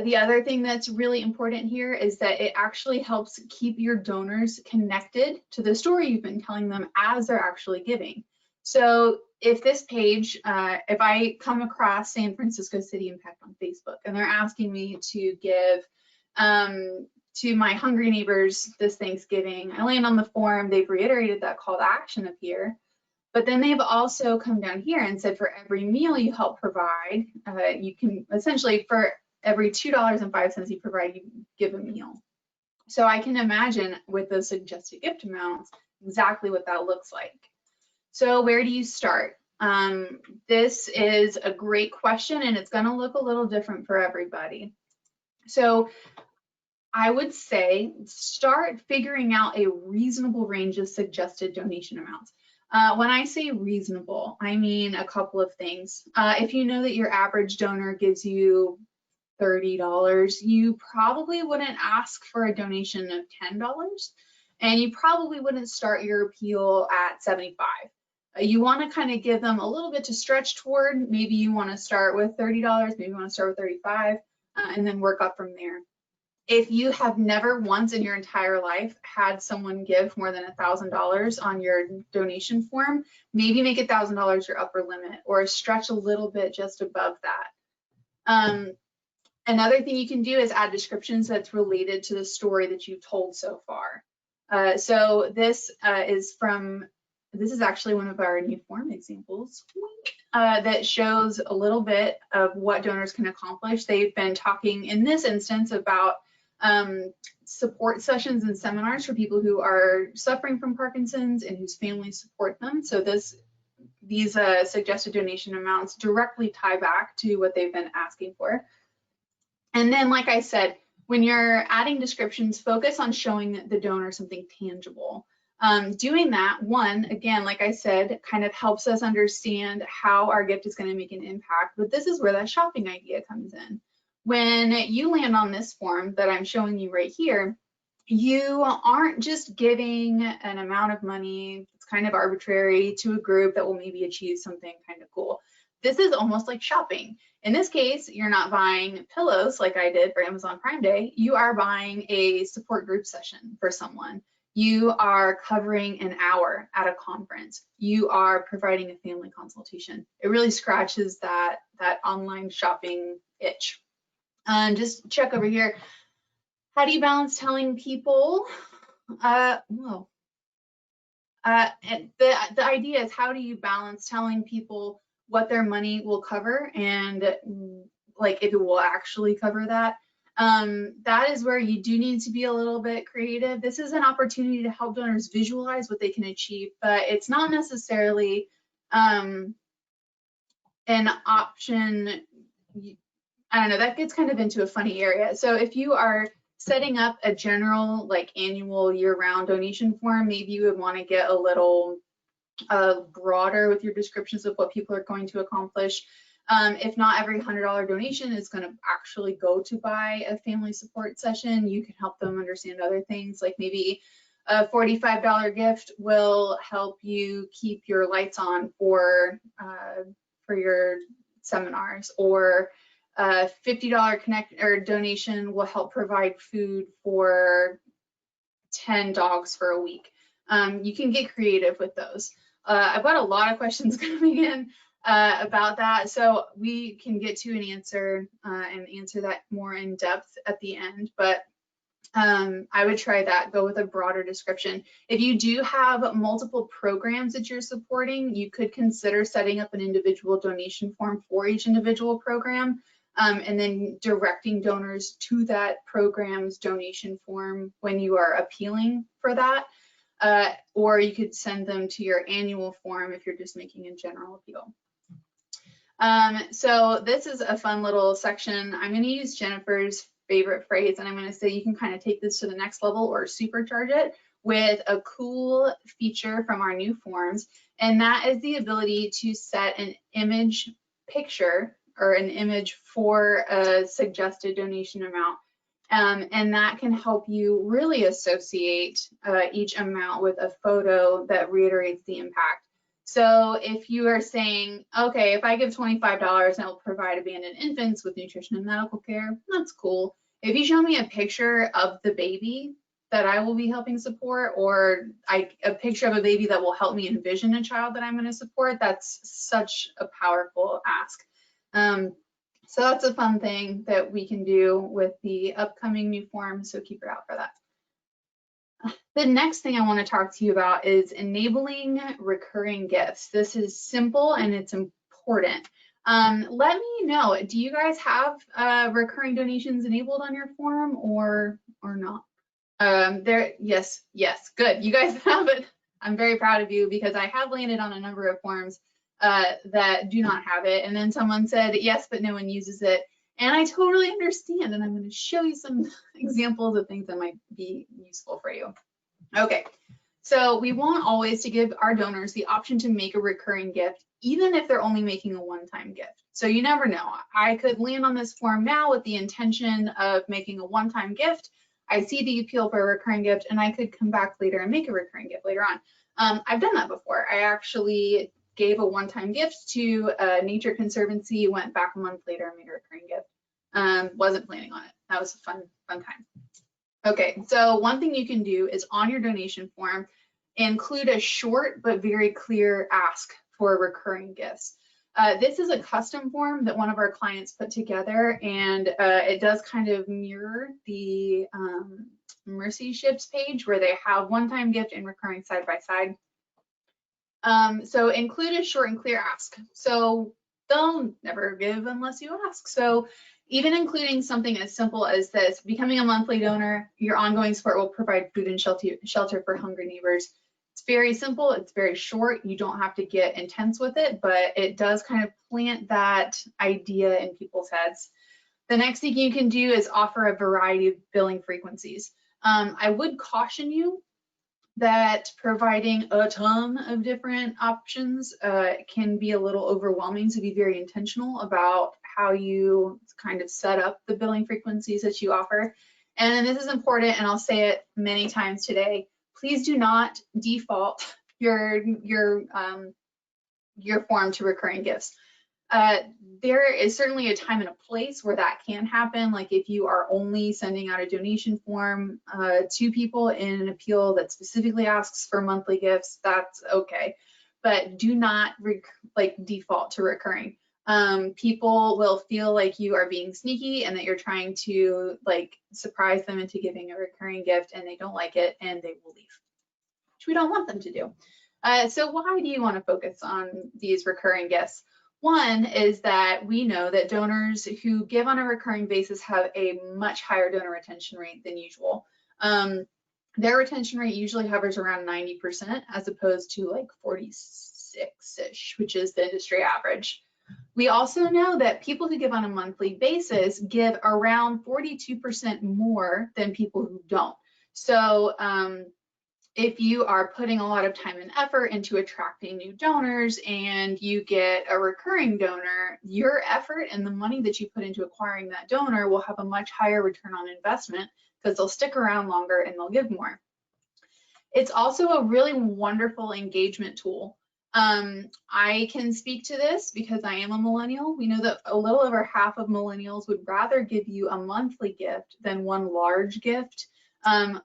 The other thing that's really important here is that it actually helps keep your donors connected to the story you've been telling them as they're actually giving. So if this page, if I come across San Francisco City Impact on Facebook and they're asking me to give to my hungry neighbors this Thanksgiving, I land on the form, they've reiterated that call to action up here, but then they've also come down here and said for every meal you help provide, you can essentially, for every $2.05 you provide, you give a meal. So I can imagine with the suggested gift amounts exactly what that looks like. So where do you start? This is a great question, and it's going to look a little different for everybody. So I would say start figuring out a reasonable range of suggested donation amounts. When I say reasonable, I mean a couple of things. If you know that your average donor gives you $30, you probably wouldn't ask for a donation of $10, and you probably wouldn't start your appeal at $75. You want to kind of give them a little bit to stretch toward. Maybe you want to start with $30, maybe you want to start with $35, and then work up from there. If you have never once in your entire life had someone give more than $1,000 on your donation form, maybe make $1,000 your upper limit, or stretch a little bit just above that. Another thing you can do is add descriptions that's related to the story that you've told so far. So this is actually one of our new form examples that shows a little bit of what donors can accomplish. They've been talking in this instance about support sessions and seminars for people who are suffering from Parkinson's and whose families support them. So these suggested donation amounts directly tie back to what they've been asking for. And then, like I said, when you're adding descriptions, focus on showing the donor something tangible. Doing that, one, again, like I said, kind of helps us understand how our gift is going to make an impact. But this is where that shopping idea comes in. When you land on this form that I'm showing you right here, you aren't just giving an amount of money, it's kind of arbitrary, to a group that will maybe achieve something kind of cool. This is almost like shopping. In this case, you're not buying pillows like I did for Amazon Prime Day. You are buying a support group session for someone. You are covering an hour at a conference. You are providing a family consultation. It really scratches that online shopping itch. Just check over here. How do you balance telling people? The idea is, how do you balance telling people what their money will cover and like if it will actually cover that? That is where you do need to be a little bit creative. This is an opportunity to help donors visualize what they can achieve, but it's not necessarily an option. I don't know, that gets kind of into a funny area. So if you are setting up a general, like annual year-round donation form, maybe you would want to get a little broader with your descriptions of what people are going to accomplish. If not every $100 donation is going to actually go to buy a family support session, you can help them understand other things, like maybe a $45 gift will help you keep your lights on for your seminars, or a $50 donation will help provide food for 10 dogs for a week. You can get creative with those. I've got a lot of questions coming in about that, so we can get to an answer and answer that more in depth at the end, but I would try that, go with a broader description. If you do have multiple programs that you're supporting, you could consider setting up an individual donation form for each individual program, and then directing donors to that program's donation form when you are appealing for that. Or you could send them to your annual form if you're just making a general appeal. So this is a fun little section. I'm going to use Jennifer's favorite phrase, and I'm going to say you can kind of take this to the next level or supercharge it with a cool feature from our new forms, and that is the ability to set an image picture or an image for a suggested donation amount. And that can help you really associate each amount with a photo that reiterates the impact. So if you are saying, okay, if I give $25, I will provide abandoned infants with nutrition and medical care, that's cool. If you show me a picture of the baby that I will be helping support, or a picture of a baby that will help me envision a child that I'm going to support, that's such a powerful ask. So that's a fun thing that we can do with the upcoming new form, so keep your eye out for that. The next thing I want to talk to you about is enabling recurring gifts. This is simple and it's important. Let me know, do you guys have recurring donations enabled on your form or not? Yes, good. You guys have it. I'm very proud of you because I have landed on a number of forms that do not have it. And then someone said, yes, but no one uses it. And I totally understand. And I'm going to show you some examples of things that might be useful for you. Okay, so we want always to give our donors the option to make a recurring gift, even if they're only making a one-time gift. So you never know. I could land on this form now with the intention of making a one-time gift. I see the appeal for a recurring gift, and I could come back later and make a recurring gift later on. I've done that before. I actually gave a one-time gift to a nature conservancy, went back a month later and made a recurring gift. Wasn't planning on it. That was a fun time. Okay, so one thing you can do is on your donation form, include a short but very clear ask for recurring gifts. This is a custom form that one of our clients put together, and it does kind of mirror the Mercy Ships page where they have one-time gift and recurring side by side. So include a short and clear ask. So they'll never give unless you ask. So even including something as simple as this, becoming a monthly donor, your ongoing support will provide food and shelter for hungry neighbors. It's very simple, it's very short, you don't have to get intense with it, but it does kind of plant that idea in people's heads. The next thing you can do is offer a variety of billing frequencies. I would caution you that providing a ton of different options can be a little overwhelming, so be very intentional about how you kind of set up the billing frequencies that you offer. And this is important, and I'll say it many times today, please do not default your form to recurring gifts. There is certainly a time and a place where that can happen. Like if you are only sending out a donation form to people in an appeal that specifically asks for monthly gifts, that's okay. But do not default to recurring. People will feel like you are being sneaky and that you're trying to surprise them into giving a recurring gift, and they don't like it and they will leave, which we don't want them to do. So why do you want to focus on these recurring gifts? One is that we know that donors who give on a recurring basis have a much higher donor retention rate than usual. Their retention rate usually hovers around 90% as opposed to like 46-ish, which is the industry average. We also know that people who give on a monthly basis give around 42% more than people who don't. So if you are putting a lot of time and effort into attracting new donors and you get a recurring donor, your effort and the money that you put into acquiring that donor will have a much higher return on investment because they'll stick around longer and they'll give more. It's also a really wonderful engagement tool. I can speak to this because I am a millennial. We know that a little over half of millennials would rather give you a monthly gift than one large gift.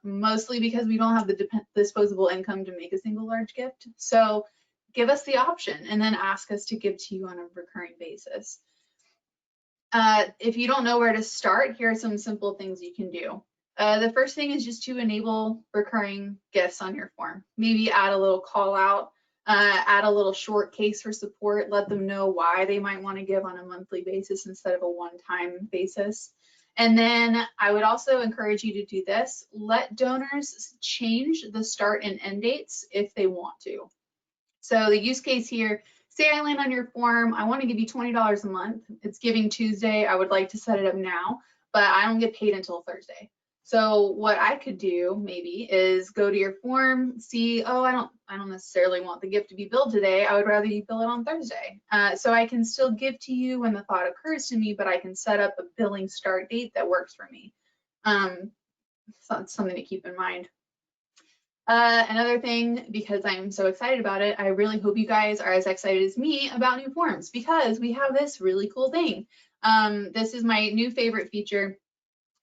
Mostly because we don't have the disposable income to make a single large gift. So give us the option and then ask us to give to you on a recurring basis. If you don't know where to start, here are some simple things you can do. The first thing is just to enable recurring gifts on your form. Maybe add a little call out, add a little short case for support, let them know why they might want to give on a monthly basis instead of a one-time basis. And then I would also encourage you to do this. Let donors change the start and end dates if they want to. So the use case here, say I land on your form, I want to give you $20 a month. It's Giving Tuesday. I would like to set it up now, but I don't get paid until Thursday. So what I could do maybe is go to your form, see, oh, I don't necessarily want the gift to be billed today. I would rather you bill it on Thursday. So I can still give to you when the thought occurs to me, but I can set up a billing start date that works for me. So it's something to keep in mind. Another thing, because I'm so excited about it, I really hope you guys are as excited as me about new forms, because we have this really cool thing. This is my new favorite feature.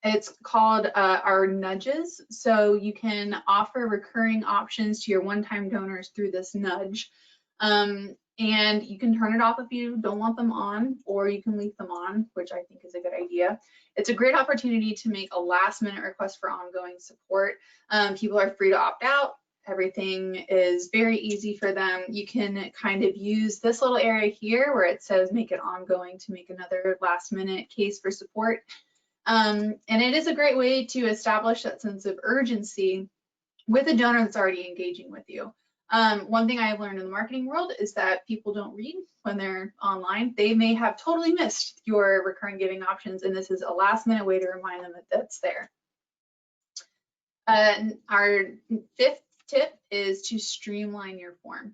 It's called our nudges. So you can offer recurring options to your one-time donors through this nudge. And you can turn it off if you don't want them on, or you can leave them on, which I think is a good idea. It's a great opportunity to make a last-minute request for ongoing support. People are free to opt out. Everything is very easy for them. You can kind of use this little area here where it says make it ongoing to make another last-minute case for support. And it is a great way to establish that sense of urgency with a donor that's already engaging with you. One thing I've learned in the marketing world is that people don't read when they're online. They may have totally missed your recurring giving options, and this is a last minute way to remind them that that's there. Our fifth tip is to streamline your form.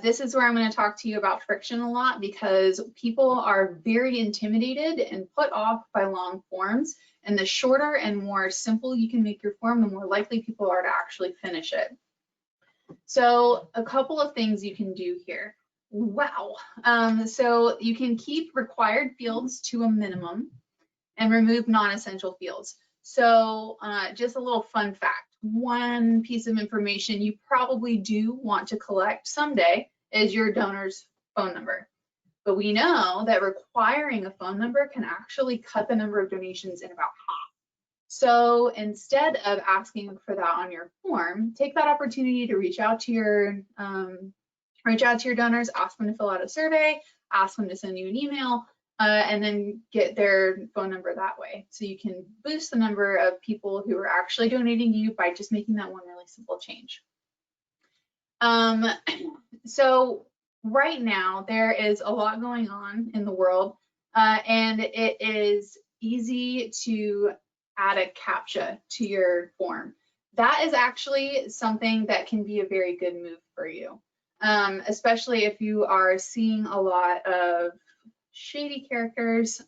This is where I'm going to talk to you about friction a lot, because people are very intimidated and put off by long forms. And the shorter and more simple you can make your form, the more likely people are to actually finish it. So a couple of things you can do here. Wow. So you can keep required fields to a minimum and remove non-essential fields. So just a little fun fact. One piece of information you probably do want to collect someday is your donor's phone number. But we know that requiring a phone number can actually cut the number of donations in about half. So instead of asking for that on your form, take that opportunity to reach out to your donors, ask them to fill out a survey, ask them to send you an email, and then get their phone number that way. So you can boost the number of people who are actually donating to you by just making that one really simple change. So right now there is a lot going on in the world, and it is easy to add a CAPTCHA to your form. That is actually something that can be a very good move for you, especially if you are seeing a lot of shady characters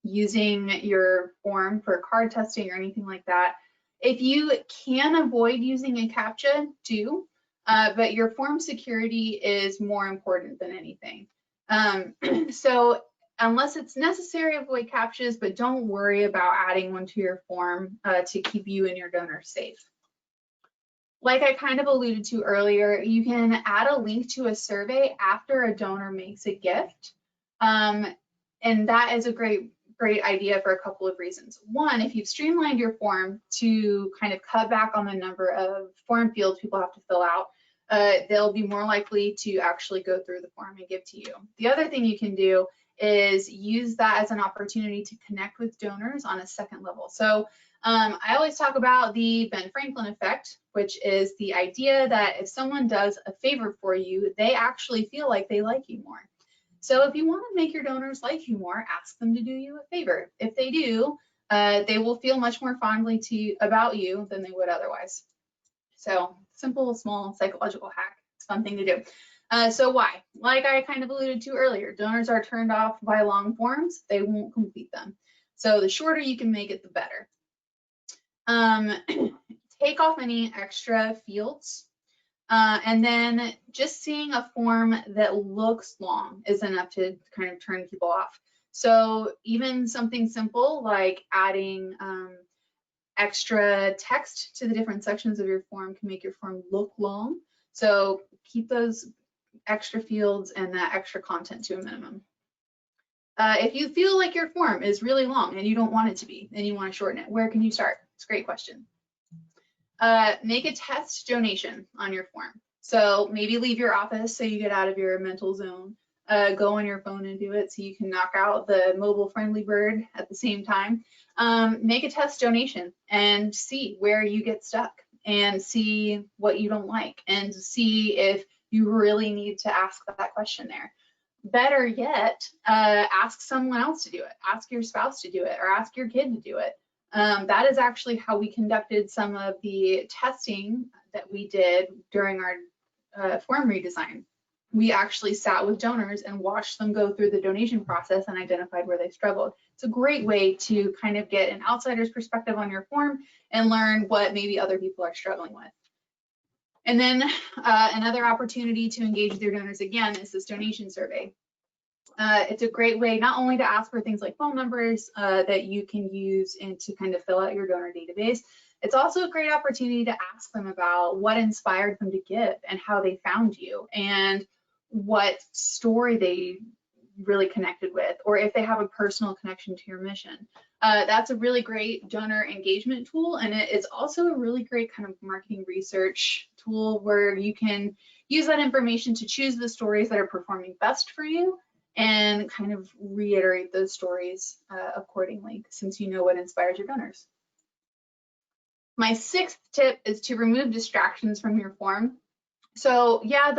using your form for card testing or anything like that. If you can avoid using a CAPTCHA, do, but your form security is more important than anything. So unless it's necessary, avoid CAPTCHAs, but don't worry about adding one to your form to keep you and your donors safe. Like I kind of alluded to earlier, you can add a link to a survey after a donor makes a gift. And that is a great idea for a couple of reasons. One, if you've streamlined your form to kind of cut back on the number of form fields people have to fill out, they'll be more likely to actually go through the form and give to you. The other thing you can do is use that as an opportunity to connect with donors on a second level. So I always talk about the Ben Franklin effect, which is the idea that if someone does a favor for you, they actually feel like they like you more. So if you want to make your donors like you more, ask them to do you a favor. If they do, they will feel much more fondly about you than they would otherwise. So simple, small psychological hack. It's a fun thing to do. So why? Like I kind of alluded to earlier, donors are turned off by long forms. They won't complete them. So the shorter you can make it, the better. Take off any extra fields. And then just seeing a form that looks long is enough to kind of turn people off. So even something simple like adding extra text to the different sections of your form can make your form look long. So keep those extra fields and that extra content to a minimum. If you feel like your form is really long and you don't want it to be, and you want to shorten it, where can you start? It's a great question. Make a test donation on your form. So maybe leave your office so you get out of your mental zone. Go on your phone and do it so you can knock out the mobile friendly bird at the same time. Make a test donation and see where you get stuck and see what you don't like and see if you really need to ask that question there. Better yet, ask someone else to do it. Ask your spouse to do it or ask your kid to do it. That is actually how we conducted some of the testing that we did during our form redesign. We actually sat with donors and watched them go through the donation process and identified where they struggled. It's a great way to kind of get an outsider's perspective on your form and learn what maybe other people are struggling with. And then another opportunity to engage with your donors again is this donation survey. It's a great way not only to ask for things like phone numbers that you can use and to kind of fill out your donor database. It's also a great opportunity to ask them about what inspired them to give and how they found you and what story they really connected with, or if they have a personal connection to your mission. That's a really great donor engagement tool, and it's also a really great kind of marketing research tool where you can use that information to choose the stories that are performing best for you and kind of reiterate those stories accordingly, since you know what inspires your donors. My sixth tip is to remove distractions from your form. So yeah,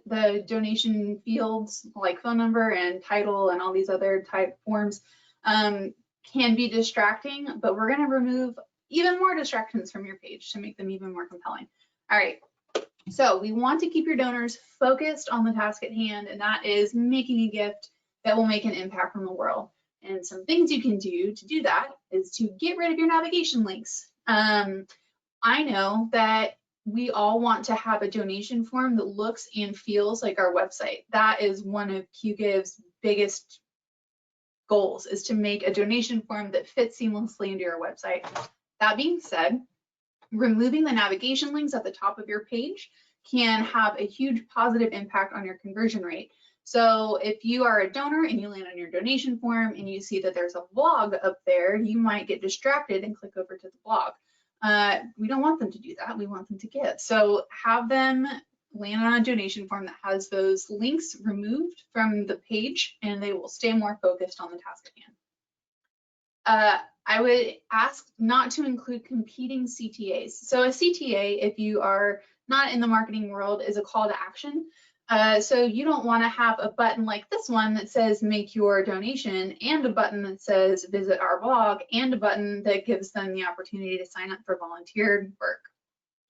the donation fields like phone number and title and all these other type forms can be distracting, but we're going to remove even more distractions from your page to make them even more compelling. All right, so we want to keep your donors focused on the task at hand, and that is making a gift that will make an impact on the world. And some things you can do to do that is to get rid of your navigation links. I know that we all want to have a donation form that looks and feels like our website. That is one of QGive's biggest goals, is to make a donation form that fits seamlessly into your website. That being said, removing the navigation links at the top of your page can have a huge positive impact on your conversion rate. So if you are a donor and you land on your donation form and you see that there's a blog up there, you might get distracted and click over to the blog. We don't want them to do that. We want them to give. So have them land on a donation form that has those links removed from the page, and they will stay more focused on the task at hand. I would ask not to include competing CTAs. So a CTA, if you are not in the marketing world, is a call to action. So you don't want to have a button like this one that says make your donation, and a button that says visit our blog, and a button that gives them the opportunity to sign up for volunteer work.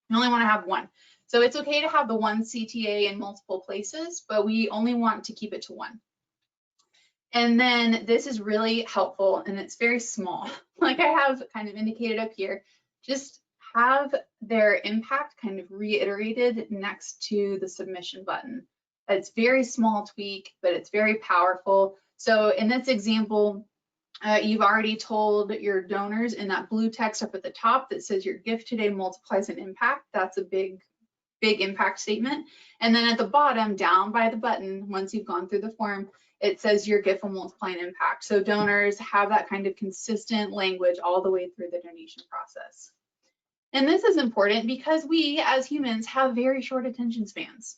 You only want to have one. So it's okay to have the one CTA in multiple places, but we only want to keep it to one. And then this is really helpful, and it's very small. Like I have kind of indicated up here, just have their impact kind of reiterated next to the submission button. It's very small tweak, but it's very powerful. So in this example, you've already told your donors in that blue text up at the top that says your gift today multiplies an impact. That's a big impact statement. And then at the bottom, down by the button, once you've gone through the form, it says your gift will multiply an impact. So donors have that kind of consistent language all the way through the donation process. And this is important because we as humans have very short attention spans.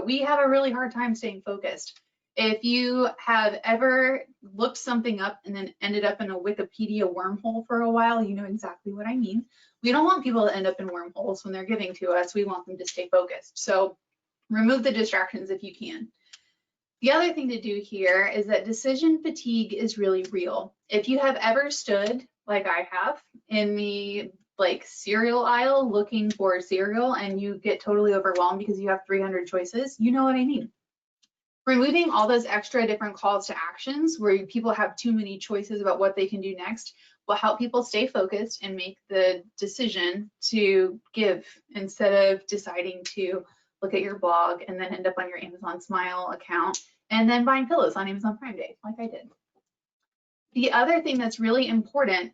We have a really hard time staying focused. If you have ever looked something up and then ended up in a Wikipedia wormhole for a while, you know exactly what I mean. We don't want people to end up in wormholes when they're giving to us. We want them to stay focused. So remove the distractions if you can. The other thing to do here is that decision fatigue is really real. If you have ever stood, like I have, in the cereal aisle looking for cereal and you get totally overwhelmed because you have 300 choices, you know what I mean. Removing all those extra different calls to actions where people have too many choices about what they can do next will help people stay focused and make the decision to give instead of deciding to look at your blog and then end up on your Amazon Smile account and then buying pillows on Amazon Prime Day, like I did. The other thing that's really important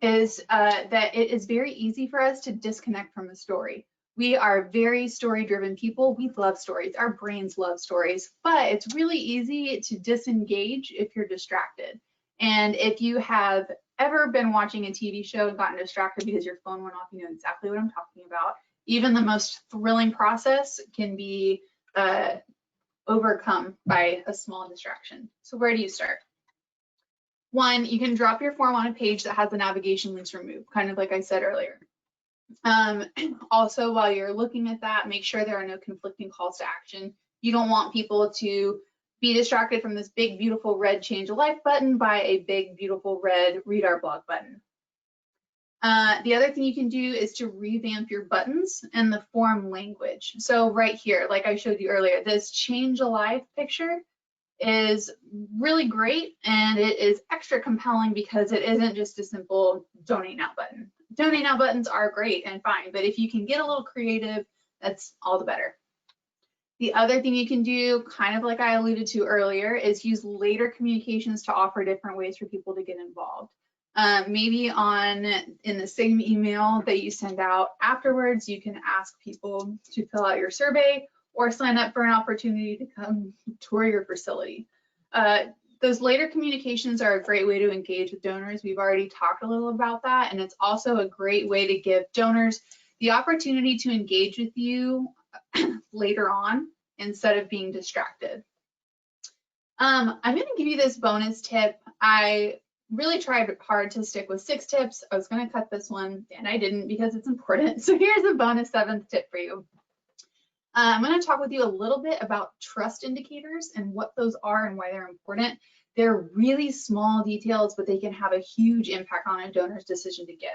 is that it is very easy for us to disconnect from a story. We are very story-driven people. We love stories. Our brains love stories, but it's really easy to disengage if you're distracted. And if you have ever been watching a TV show and gotten distracted because your phone went off, you know exactly what I'm talking about. Even the most thrilling process can be overcome by a small distraction. So where do you start? One, you can drop your form on a page that has the navigation links removed, kind of like I said earlier. Also, while you're looking at that, make sure there are no conflicting calls to action. You don't want people to be distracted from this big, beautiful red change a life button by a big, beautiful red read our blog button. The other thing you can do is to revamp your buttons and the form language. So right here, like I showed you earlier, this change a life picture is really great, and it is extra compelling because it isn't just a simple donate now button. Donate now buttons are great and fine, but if you can get a little creative, that's all the better. The other thing you can do, kind of like I alluded to earlier, is use later communications to offer different ways for people to get involved. Maybe in the same email that you send out afterwards, you can ask people to fill out your survey or sign up for an opportunity to come tour your facility. Those later communications are a great way to engage with donors. We've already talked a little about that, and it's also a great way to give donors the opportunity to engage with you later on instead of being distracted. I'm going to give you this bonus tip. I really tried hard to stick with 6 tips. I was going to cut this one, and I didn't because it's important. So here's a bonus 7th tip for you. I'm going to talk with you a little bit about trust indicators and what those are and why they're important. They're really small details, but they can have a huge impact on a donor's decision to give.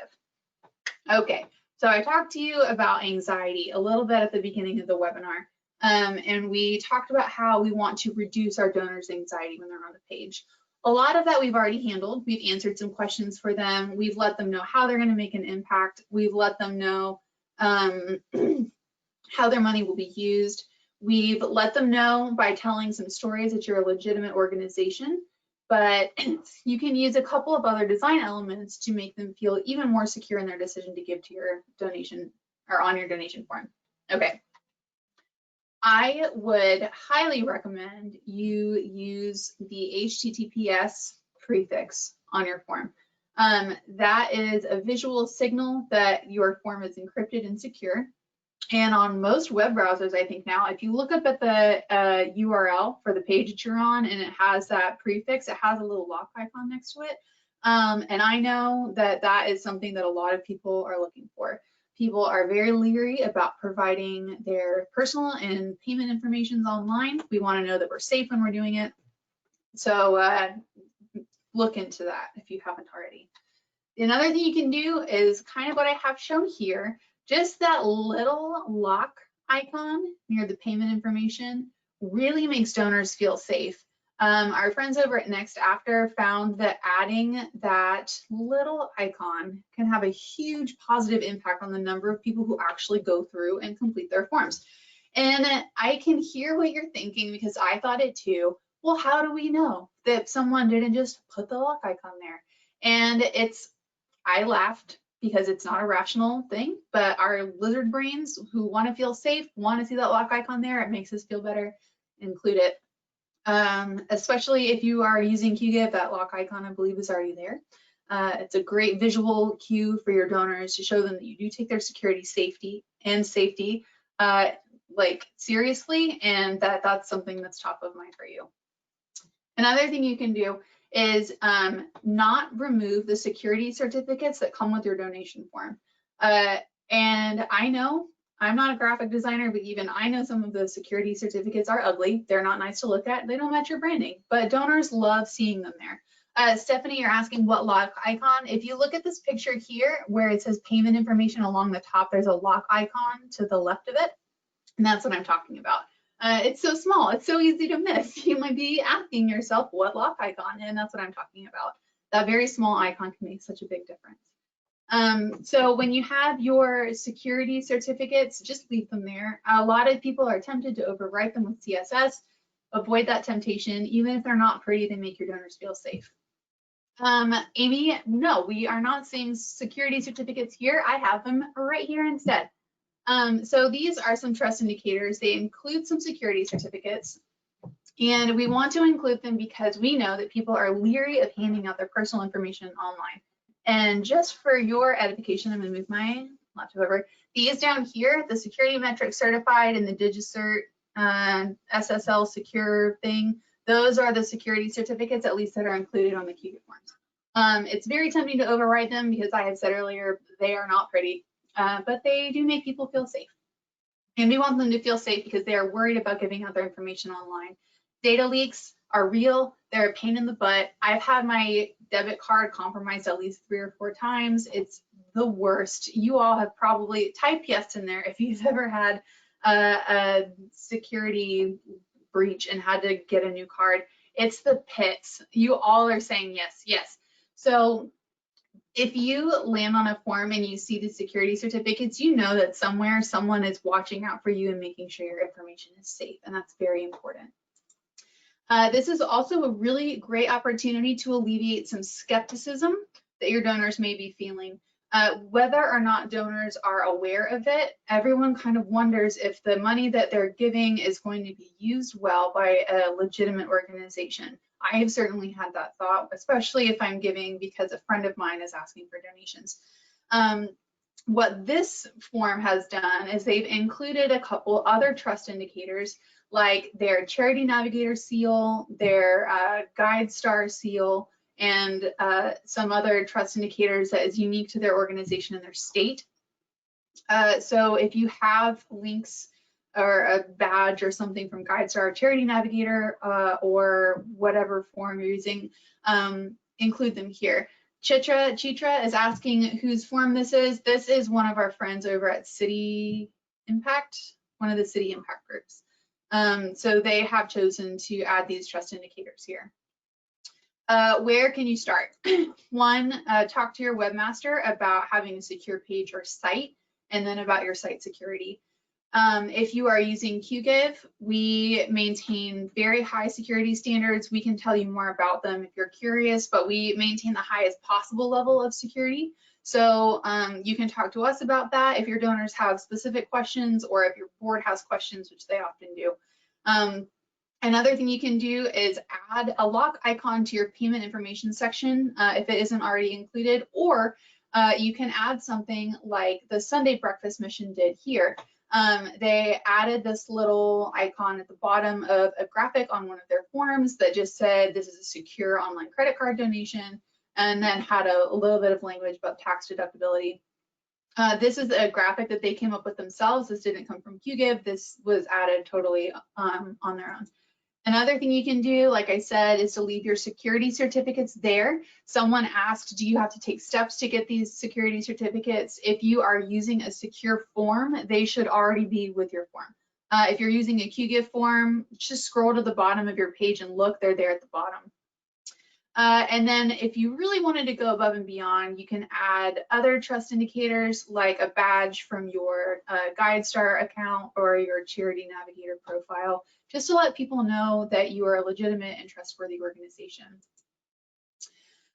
Okay, so I talked to you about anxiety a little bit at the beginning of the webinar, and we talked about how we want to reduce our donors' anxiety when they're on the page. A lot of that we've already handled. We've answered some questions for them. We've let them know how they're going to make an impact. We've let them know how their money will be used. We've let them know by telling some stories that you're a legitimate organization, but you can use a couple of other design elements to make them feel even more secure in their decision to give to your donation or on your donation form. Okay. I would highly recommend you use the HTTPS prefix on your form. That is a visual signal that your form is encrypted and secure. And on most web browsers, I think now, if you look up at the URL for the page that you're on and it has that prefix, it has a little lock icon next to it. And I know that that is something that a lot of people are looking for. People are very leery about providing their personal and payment information online. We want to know that we're safe when we're doing it. So look into that if you haven't already. Another thing you can do is kind of what I have shown here. Just that little lock icon near the payment information really makes donors feel safe. Our friends over at Next After found that adding that little icon can have a huge positive impact on the number of people who actually go through and complete their forms. And I can hear what you're thinking because I thought it too. Well, how do we know that someone didn't just put the lock icon there? And I laughed because it's not a rational thing, but our lizard brains who want to feel safe, want to see that lock icon there, it makes us feel better, include it. Especially if you are using QGIF, that lock icon I believe is already there. It's a great visual cue for your donors to show them that you do take their security safety like seriously, and that's something that's top of mind for you. Another thing you can do is not remove the security certificates that come with your donation form. And I know I'm not a graphic designer, but even I know some of those security certificates are ugly. They're not nice to look at. They don't match your branding, but donors love seeing them there. Stephanie, you're asking what lock icon. If you look at this picture here where it says payment information along the top, there's a lock icon to the left of it. And that's what I'm talking about. It's so small, it's so easy to miss. You might be asking yourself what lock icon, and that's what I'm talking about. That very small icon can make such a big difference. So when you have your security certificates, just leave them there. A lot of people are tempted to overwrite them with CSS. Avoid that temptation. Even if they're not pretty, they make your donors feel safe. Amy, no, we are not seeing security certificates here. I have them right here instead. So these are some trust indicators. They include some security certificates, and we want to include them because we know that people are leery of handing out their personal information online. And just for your edification, I'm going to move my laptop over. These down here, the security metrics certified and the DigiCert SSL secure thing, those are the security certificates, at least that are included on the QGIF forms. It's very tempting to override them because I had said earlier, they are not pretty. But they do make people feel safe. And we want them to feel safe because they are worried about giving out their information online. Data leaks are real. They're a pain in the butt. I've had my debit card compromised at least 3 or 4 times. It's the worst. You all have probably typed yes in there if you've ever had a security breach and had to get a new card. It's the pits. You all are saying yes, yes. So if you land on a form and you see the security certificates, you know that somewhere someone is watching out for you and making sure your information is safe, and that's very important. This is also a really great opportunity to alleviate some skepticism that your donors may be feeling. Whether or not donors are aware of it, everyone kind of wonders if the money that they're giving is going to be used well by a legitimate organization. I have certainly had that thought, especially if I'm giving because a friend of mine is asking for donations. What this form has done is they've included a couple other trust indicators like their Charity Navigator seal, their Guide Star seal, and some other trust indicators that is unique to their organization and their state. So if you have links or a badge or something from GuideStar or Charity Navigator or whatever form you're using, include them here. Chitra is asking whose form this is. This is one of our friends over at City Impact, one of the City Impact groups. So they have chosen to add these trust indicators here. Where can you start? One, talk to your webmaster about having a secure page or site, and then about your site security. If you are using QGive, we maintain very high security standards. We can tell you more about them if you're curious, but we maintain the highest possible level of security. So you can talk to us about that if your donors have specific questions or if your board has questions, which they often do. Another thing you can do is add a lock icon to your payment information section if it isn't already included, or you can add something like the Sunday Breakfast Mission did here. They added this little icon at the bottom of a graphic on one of their forms that just said this is a secure online credit card donation, and then had a little bit of language about tax deductibility. This is a graphic that they came up with themselves. This didn't come from QGive. This was added totally on their own. Another thing you can do, like I said, is to leave your security certificates there. Someone asked, do you have to take steps to get these security certificates? If you are using a secure form, they should already be with your form. If you're using a QGive form, just scroll to the bottom of your page and look, they're there at the bottom. And then if you really wanted to go above and beyond, you can add other trust indicators like a badge from your GuideStar account or your Charity Navigator profile, just to let people know that you are a legitimate and trustworthy organization.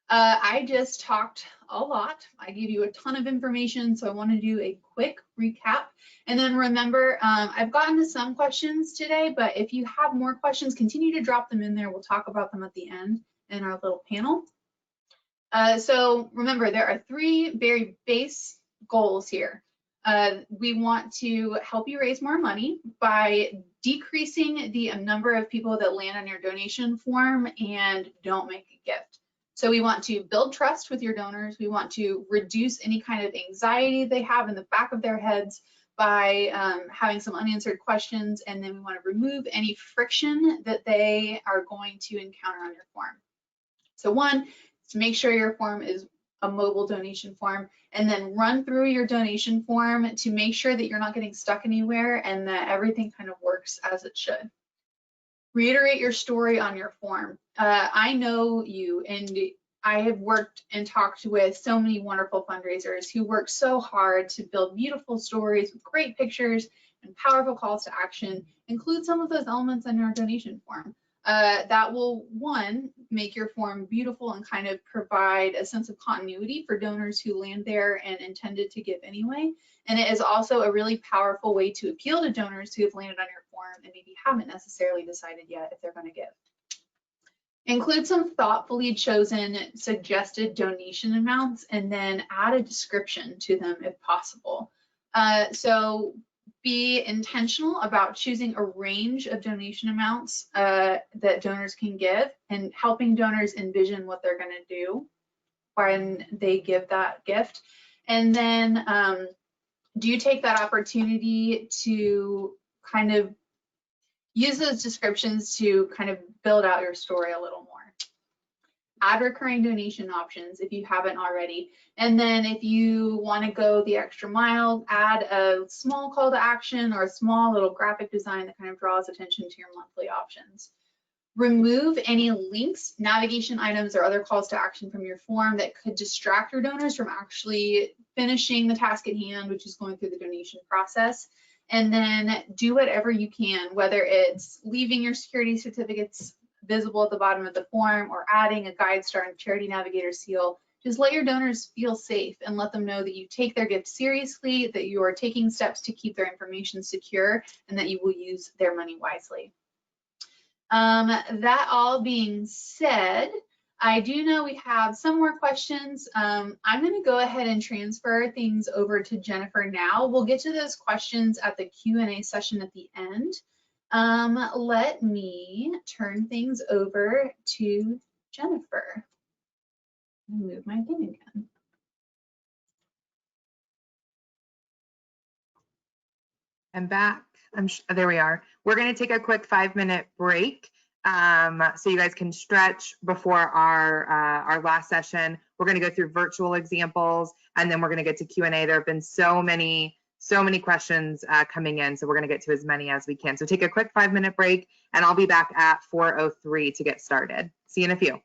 I just talked a lot. I gave you a ton of information, so I want to do a quick recap. And then remember, I've gotten to some questions today, but if you have more questions, continue to drop them in there. We'll talk about them at the end in our little panel. So remember, there are three very base goals here. We want to help you raise more money by decreasing the number of people that land on your donation form and don't make a gift. So we want to build trust with your donors. We want to reduce any kind of anxiety they have in the back of their heads by having some unanswered questions. And then we want to remove any friction that they are going to encounter on your form. So one, to make sure your form is a mobile donation form, and then run through your donation form to make sure that you're not getting stuck anywhere and that everything kind of works as it should. Reiterate your story on your form. I know you, and I have worked and talked with so many wonderful fundraisers who work so hard to build beautiful stories with great pictures and powerful calls to action. Include some of those elements in your donation form. That will, one, make your form beautiful and kind of provide a sense of continuity for donors who land there and intended to give anyway. And it is also a really powerful way to appeal to donors who have landed on your form and maybe haven't necessarily decided yet if they're going to give. Include some thoughtfully chosen suggested donation amounts and then add a description to them if possible. So be intentional about choosing a range of donation amounts that donors can give and helping donors envision what they're going to do when they give that gift. And then do you take that opportunity to kind of use those descriptions to kind of build out your story a little more. add recurring donation options if you haven't already. And then if you want to go the extra mile, add a small call to action or a small little graphic design that kind of draws attention to your monthly options. Remove any links, navigation items, or other calls to action from your form that could distract your donors from actually finishing the task at hand, which is going through the donation process. And then do whatever you can, whether it's leaving your security certificates visible at the bottom of the form or adding a guide star and charity navigator seal. Just let your donors feel safe and let them know that you take their gift seriously, that you are taking steps to keep their information secure, and that you will use their money wisely. That all being said, I do know we have some more questions. I'm going to go ahead and transfer things over to Jennifer now. We'll get to those questions at the Q&A session at the end. Let me turn things over to Jennifer. Move my thing again. I'm back. There we are. We're going to take a quick 5-minute break so you guys can stretch before our last session. We're going to go through virtual examples, and then we're going to get to Q&A. There have been so many questions coming in, so we're going to get to as many as we can. So take a quick 5-minute break, and I'll be back at 4:03 to get started. See you in a few.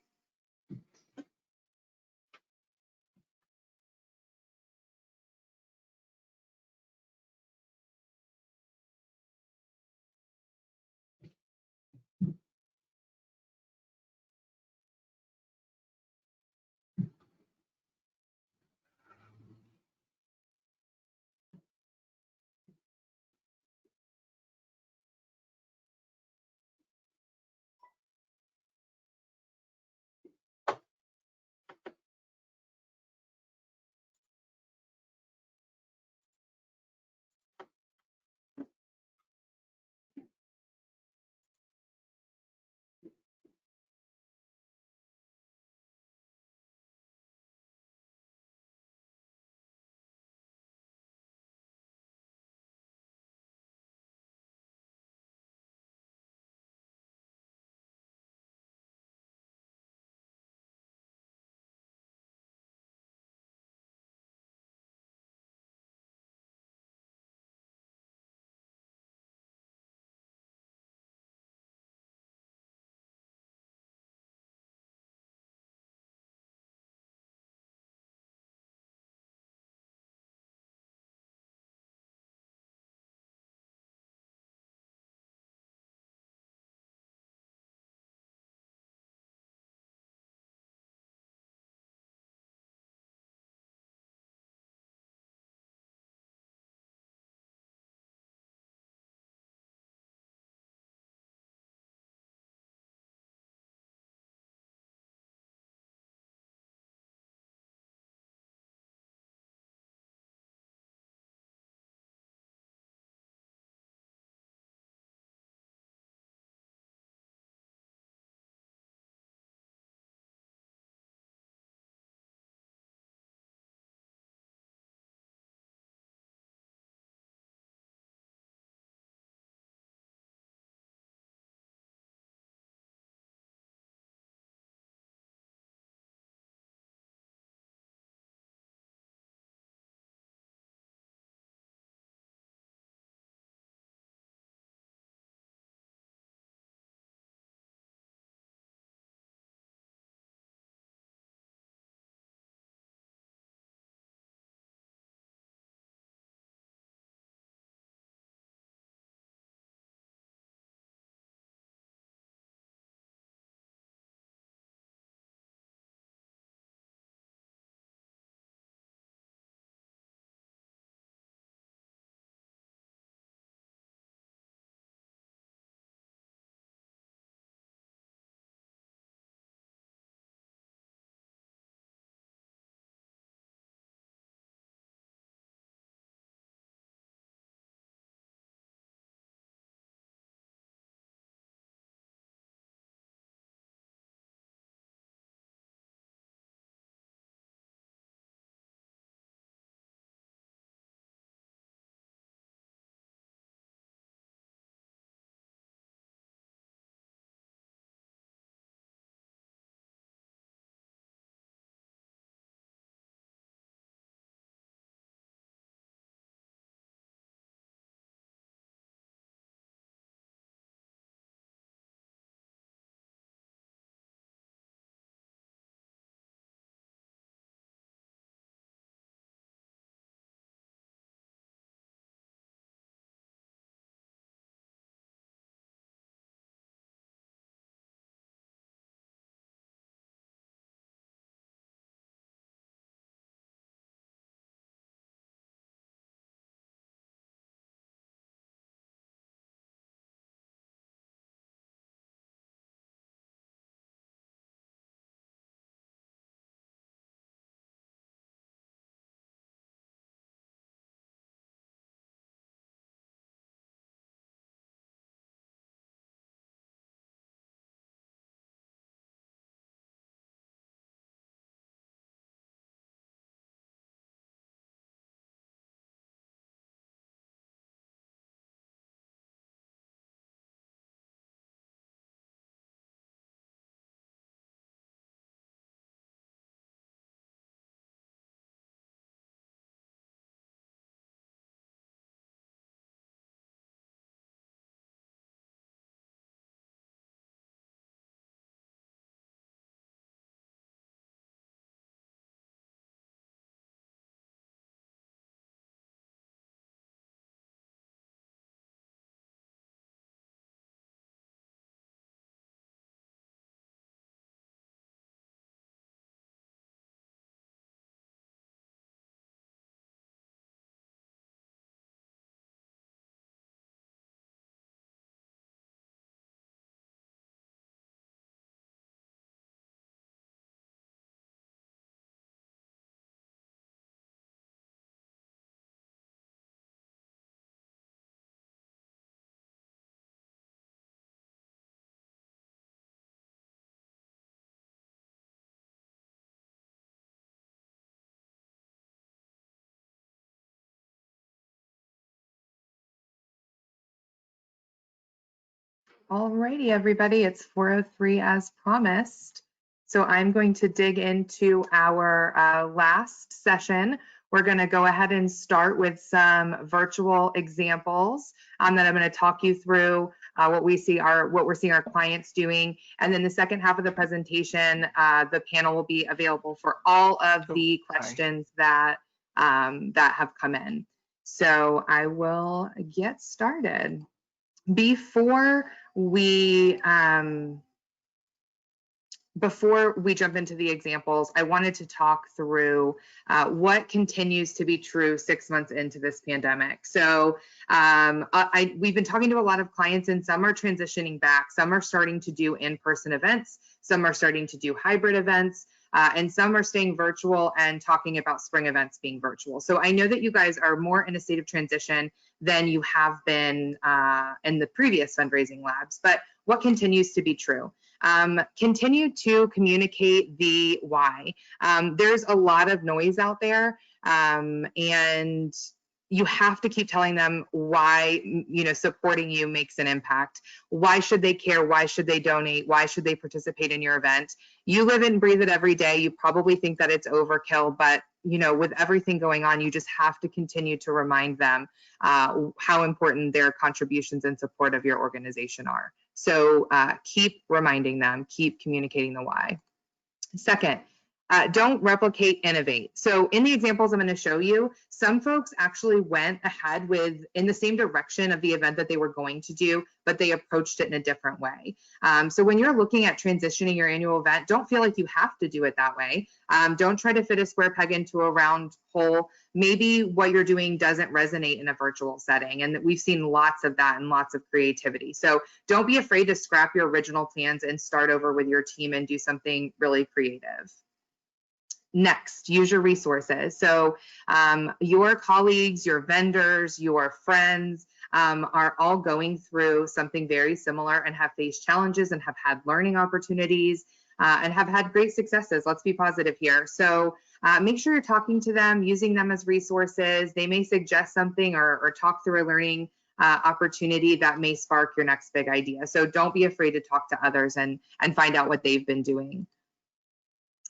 Alrighty, everybody, it's 4:03 as promised. So I'm going to dig into our last session. We're going to go ahead and start with some virtual examples that I'm going to talk you through what we're seeing our clients doing. And then the second half of the presentation, the panel will be available for all of the questions that have come in. So I will get started. Before we jump into the examples, I wanted to talk through what continues to be true 6 months into this pandemic. So we've been talking to a lot of clients, and some are transitioning back. Some are starting to do in-person events. Some are starting to do hybrid events. And some are staying virtual and talking about spring events being virtual. So I know that you guys are more in a state of transition than you have been in the previous fundraising labs. But what continues to be true? Continue to communicate the why. There's a lot of noise out there, and you have to keep telling them why, supporting you makes an impact. Why should they care? Why should they donate? Why should they participate in your event? You live and breathe it every day. You probably think that it's overkill, but with everything going on, you just have to continue to remind them how important their contributions and support of your organization are. So keep reminding them, keep communicating the why. Second, don't replicate, innovate. So in the examples I'm going to show you, some folks actually went ahead in the same direction of the event that they were going to do, but they approached it in a different way. So when you're looking at transitioning your annual event, don't feel like you have to do it that way. Don't try to fit a square peg into a round hole. Maybe what you're doing doesn't resonate in a virtual setting, and we've seen lots of that and lots of creativity. So don't be afraid to scrap your original plans and start over with your team and do something really creative. Next, use your resources. So your colleagues, your vendors, your friends are all going through something very similar and have faced challenges and have had learning opportunities and have had great successes. Let's be positive here. So make sure you're talking to them, using them as resources. They may suggest something or talk through a learning opportunity that may spark your next big idea. So don't be afraid to talk to others and find out what they've been doing.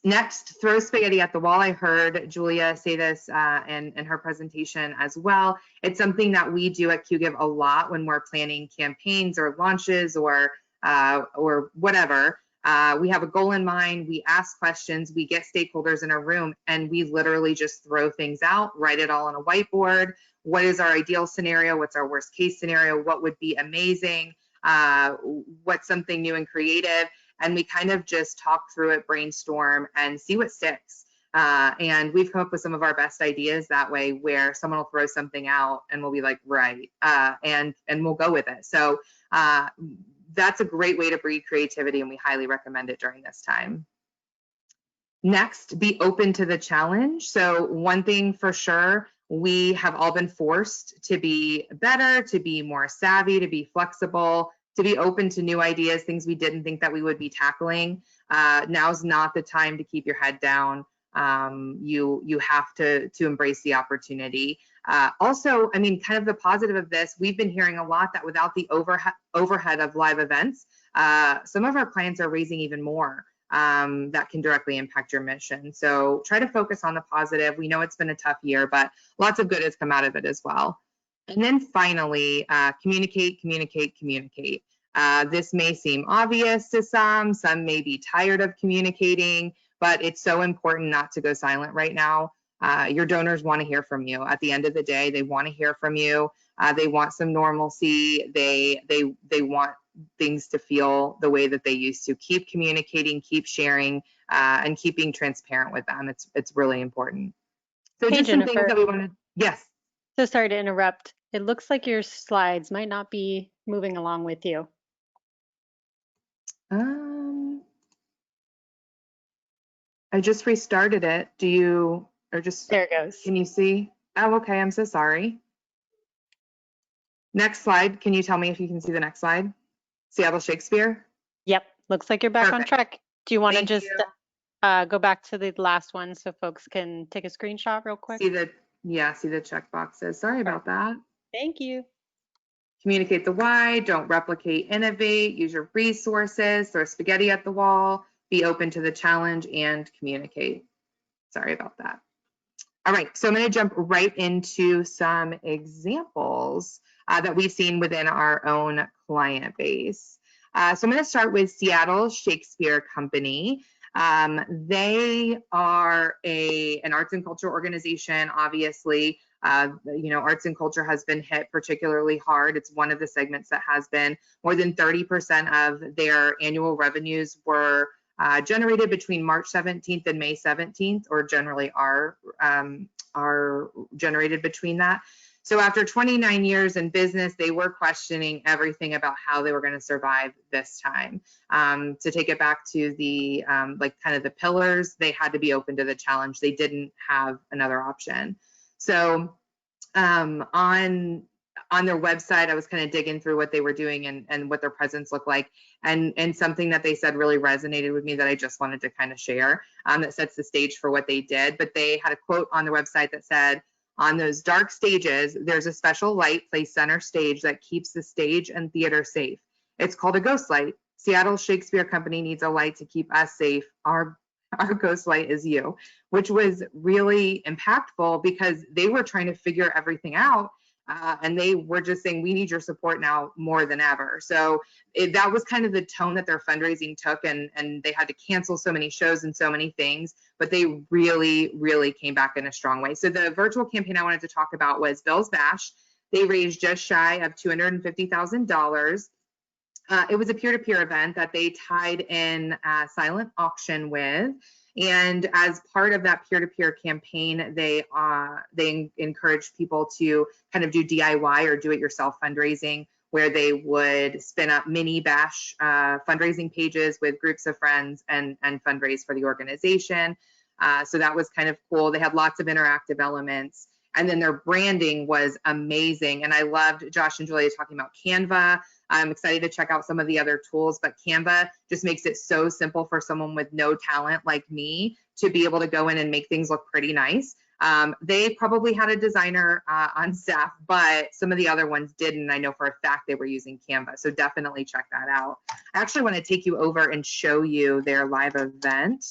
Next, throw spaghetti at the wall. I heard Julia say this in her presentation as well. It's something that we do at QGIVE a lot when we're planning campaigns or launches or whatever. We have a goal in mind, we ask questions, we get stakeholders in a room, and we literally just throw things out, write it all on a whiteboard. What is our ideal scenario? What's our worst case scenario? What would be amazing? What's something new and creative? And we kind of just talk through it, brainstorm, and see what sticks. And we've come up with some of our best ideas that way, where someone will throw something out and we'll be like, right, and we'll go with it. So that's a great way to breed creativity, and we highly recommend it during this time. Next, be open to the challenge. So one thing for sure, we have all been forced to be better, to be more savvy, to be flexible, to be open to new ideas, things we didn't think that we would be tackling. Now's not the time to keep your head down. You have to embrace the opportunity. Also, I mean, kind of the positive of this, we've been hearing a lot that without the overhead of live events, some of our clients are raising even more that can directly impact your mission. So try to focus on the positive. We know it's been a tough year, but lots of good has come out of it as well. And then finally, communicate, communicate, communicate. This may seem obvious to some may be tired of communicating, but it's so important not to go silent right now. Your donors want to hear from you. At the end of the day, they want to hear from you. They want some normalcy. They want things to feel the way that they used to. Keep communicating, keep sharing, and keep being transparent with them. It's really important. So Hey, just Jennifer. some things that we want to, yes. So sorry to interrupt. It looks like your slides might not be moving along with you. I just restarted it. Do you, or just, There it goes. can you see? Oh, okay, I'm so sorry. Next slide. Can you tell me if you can see the next slide? Seattle Shakespeare? Yep, looks like you're back on track. Do you want to just go back to the last one so folks can take a screenshot real quick? See the check boxes. Sorry about that. Thank you. Communicate the why, don't replicate, innovate, use your resources, throw spaghetti at the wall, be open to the challenge, and communicate. Sorry about that. All right, so I'm going to jump right into some examples that we've seen within our own client base. So I'm going to start with Seattle Shakespeare Company. They are an arts and culture organization. Obviously, arts and culture has been hit particularly hard. It's one of the segments that has been. More than 30% of their annual revenues were generated between March 17th and May 17th, or generally are generated between that. So after 29 years in business, they were questioning everything about how they were going to survive this time. To take it back to the kind of the pillars, they had to be open to the challenge. They didn't have another option. So on their website, I was kind of digging through what they were doing and what their presence looked like. And something that they said really resonated with me that I just wanted to kind of share, that sets the stage for what they did. But they had a quote on their website that said, on those dark stages, there's a special light placed center stage that keeps the stage and theater safe. It's called a ghost light. Seattle Shakespeare Company needs a light to keep us safe. Our ghost light is you, which was really impactful because they were trying to figure everything out. And they were just saying, we need your support now more than ever. So that was kind of the tone that their fundraising took, and they had to cancel so many shows and so many things, but they really, really came back in a strong way. So the virtual campaign I wanted to talk about was Bill's Bash. They raised just shy of $250,000. It was a peer-to-peer event that they tied in a silent auction with. And as part of that peer-to-peer campaign, they encouraged people to kind of do DIY or do-it-yourself fundraising, where they would spin up mini bash fundraising pages with groups of friends and fundraise for the organization. So that was kind of cool. They had lots of interactive elements. And then their branding was amazing. And I loved Josh and Julia talking about Canva. I'm excited to check out some of the other tools, but Canva just makes it so simple for someone with no talent like me to be able to go in and make things look pretty nice. They probably had a designer on staff, but some of the other ones didn't. I know for a fact they were using Canva, so definitely check that out. I actually want to take you over and show you their live event.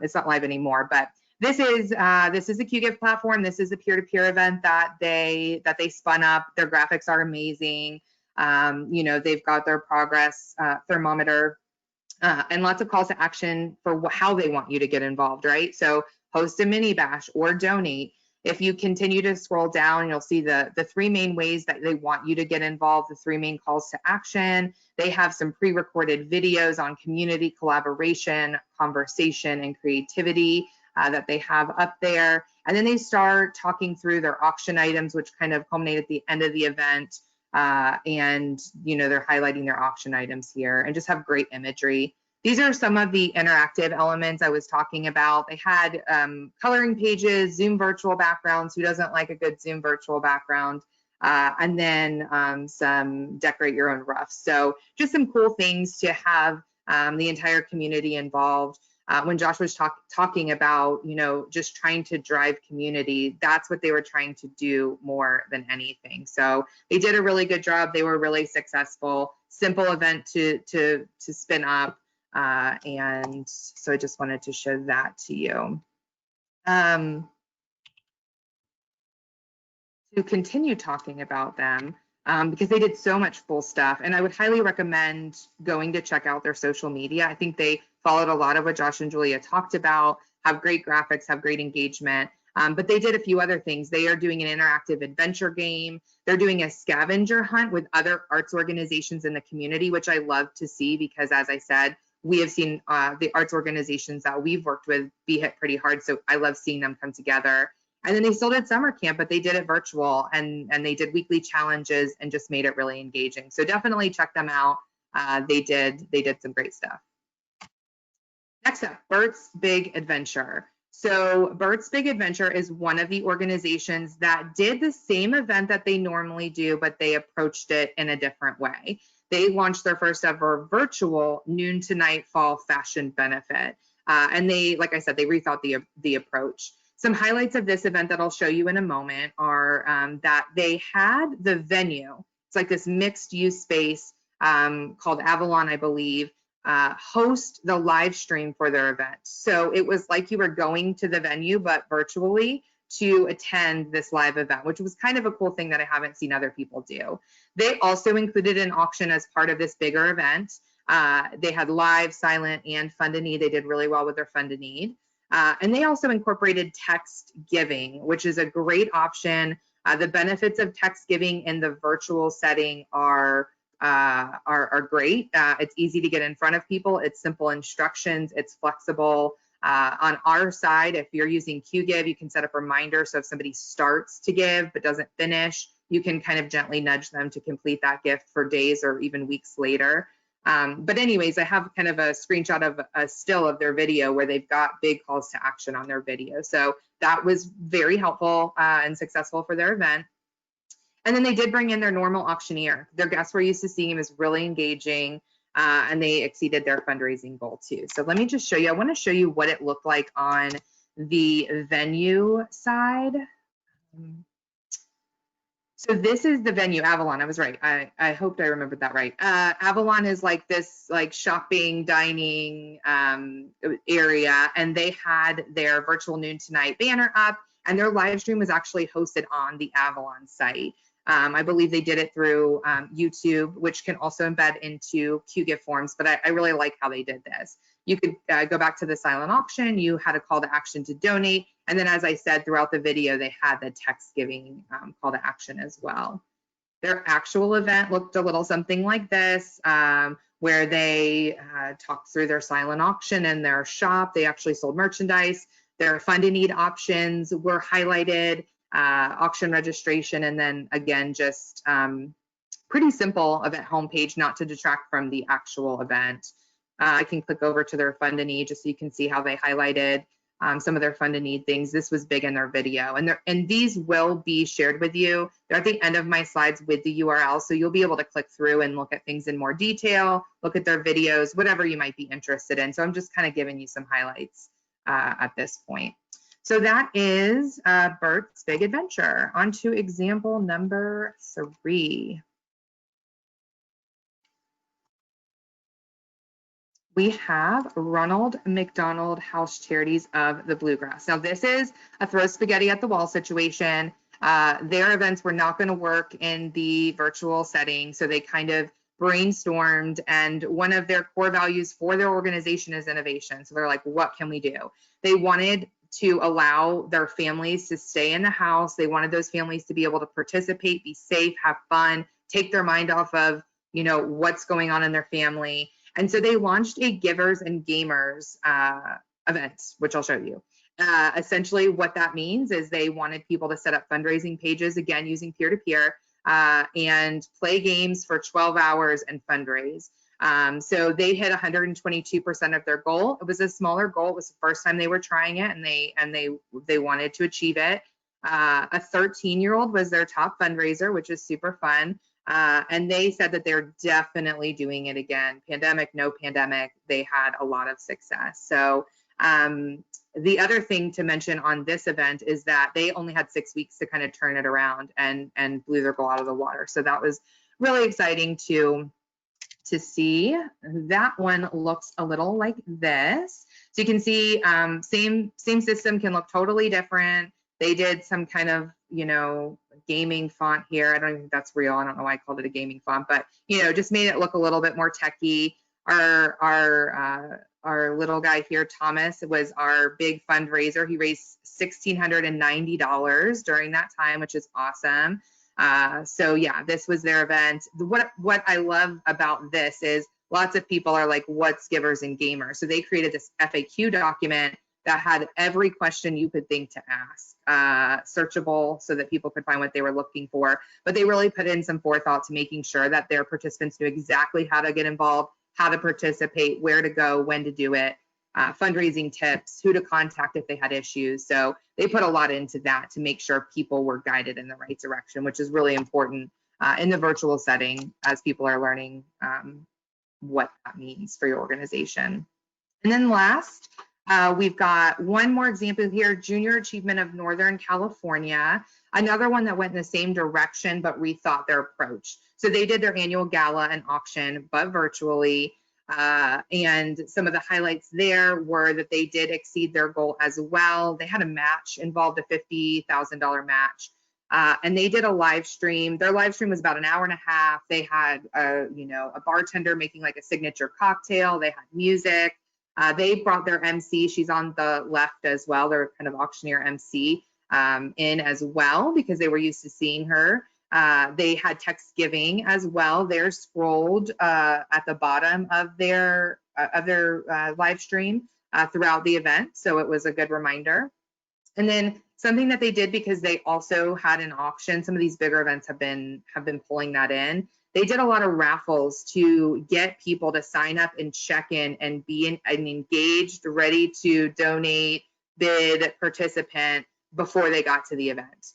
It's not live anymore, but this is a QGIF platform. This is a peer-to-peer event that they spun up. Their graphics are amazing. They've got their progress thermometer and lots of calls to action for how they want you to get involved, right? So host a mini bash or donate. If you continue to scroll down, you'll see the three main ways that they want you to get involved, the three main calls to action. They have some pre-recorded videos on community collaboration, conversation, and creativity that they have up there. And then they start talking through their auction items, which kind of culminate at the end of the event. And they're highlighting their auction items here and just have great imagery. These are some of the interactive elements I was talking about. They had coloring pages, Zoom virtual backgrounds. Who doesn't like a good Zoom virtual background? And then some decorate your own roughs. So just some cool things to have the entire community involved. When Josh was talking about, just trying to drive community, that's what they were trying to do more than anything. So they did a really good job. They were really successful. Simple event to spin up. And so I just wanted to show that to you. To continue talking about them, because they did so much cool stuff, and I would highly recommend going to check out their social media. I think they followed a lot of what Josh and Julia talked about, have great graphics, have great engagement, but they did a few other things. They are doing an interactive adventure game. They're doing a scavenger hunt with other arts organizations in the community, which I love to see because, as I said, we have seen the arts organizations that we've worked with be hit pretty hard. So I love seeing them come together. And then they still did summer camp, but they did it virtual and they did weekly challenges and just made it really engaging. So definitely check them out. They did some great stuff. Next up, Bert's Big Adventure. So Bert's Big Adventure is one of the organizations that did the same event that they normally do, but they approached it in a different way. They launched their first ever virtual noon to night fall fashion benefit. And they, like I said, they rethought the approach. Some highlights of this event that I'll show you in a moment are that they had the venue it's like this mixed use space called Avalon, I believe, host the live stream for their event. So it was like you were going to the venue, but virtually, to attend this live event, which was kind of a cool thing that I haven't seen other people do. They also included an auction as part of this bigger event. They had live, silent, and fund a need. They did really well with their fund a need. And they also incorporated text giving, which is a great option. The benefits of text giving in the virtual setting are great. It's easy to get in front of people. It's simple instructions. It's flexible. On our side, if you're using QGive, you can set up reminders. So if somebody starts to give but doesn't finish, you can kind of gently nudge them to complete that gift for days or even weeks later. But anyways, I have kind of a screenshot of a still of their video where they've got big calls to action on their video. So that was very helpful and successful for their event. And then they did bring in their normal auctioneer. Their guests were used to seeing him as really engaging, and they exceeded their fundraising goal too. So let me just show you. I want to show you what it looked like on the venue side. So this is the venue, Avalon. I was right. I hoped I remembered that right. Avalon is like this like shopping, dining area, and they had their virtual noon tonight banner up, and their live stream was actually hosted on the Avalon site. I believe they did it through YouTube, which can also embed into QGive forms, but I really like how they did this. You could go back to the silent auction, you had a call to action to donate, and then as I said throughout the video, they had the text giving call to action as well. Their actual event looked a little something like this, where they talked through their silent auction and their shop. They actually sold merchandise. Their fund and need options were highlighted, auction registration, and then again, just pretty simple event homepage, not to detract from the actual event. I can click over to their fund and need just so you can see how they highlighted some of their fund and need things. This was big in their video, and these will be shared with you. They're at the end of my slides with the URL, so you'll be able to click through and look at things in more detail, look at their videos, whatever you might be interested in. So I'm just kind of giving you some highlights at this point. So that is Bert's Big Adventure. On to example number 3. We have Ronald McDonald House Charities of the Bluegrass. Now this is a throw spaghetti at the wall situation. Their events were not going to work in the virtual setting, so they kind of brainstormed, and one of their core values for their organization is innovation. So they're like, what can we do? They wanted to allow their families to stay in the house. They wanted those families to be able to participate, be safe, have fun, take their mind off of, you know, what's going on in their family. And so they launched a Givers and Gamers event, which I'll show you. Essentially what that means is they wanted people to set up fundraising pages, again, using peer-to-peer, and play games for 12 hours and fundraise. So they hit 122% of their goal. It was a smaller goal. It was the first time they were trying it, and they wanted to achieve it. A 13-year-old was their top fundraiser, which is super fun. And they said that they're definitely doing it again. Pandemic, no pandemic, they had a lot of success. So the other thing to mention on this event is that they only had 6 weeks to kind of turn it around and blew their goal out of the water. So that was really exciting to see. That one looks a little like this. So you can see same system can look totally different. They did some kind of, you know, gaming font here. I don't even think that's real. I don't know why I called it a gaming font, but, you know, just made it look a little bit more techy. Our little guy here, Thomas, was our big fundraiser. He raised $1,690 during that time, which is awesome. So yeah, this was their event. What I love about this is lots of people are like, what's Givers and Gamers? So they created this FAQ document that had every question you could think to ask, searchable so that people could find what they were looking for. But they really put in some forethought to making sure that their participants knew exactly how to get involved, how to participate, where to go, when to do it, fundraising tips, who to contact if they had issues. So they put a lot into that to make sure people were guided in the right direction, which is really important in the virtual setting as people are learning what that means for your organization. And then last, We've got one more example here, Junior Achievement of Northern California, another one that went in the same direction but rethought their approach. So they did their annual gala and auction, but virtually. And some of the highlights there were that they did exceed their goal as well. They had a match, involved a $50,000 match. And they did a live stream. Their live stream was about an hour and a half. They had a bartender making like a signature cocktail. They had music. They brought their MC. She's on the left as well. They're kind of auctioneer MC in as well because they were used to seeing her. They had text giving as well. They're scrolled at the bottom of their live stream throughout the event. So it was a good reminder. And then something that they did, because they also had an auction, some of these bigger events have been pulling that in. They did a lot of raffles to get people to sign up and check in and be engaged, ready to donate, bid, participant before they got to the event,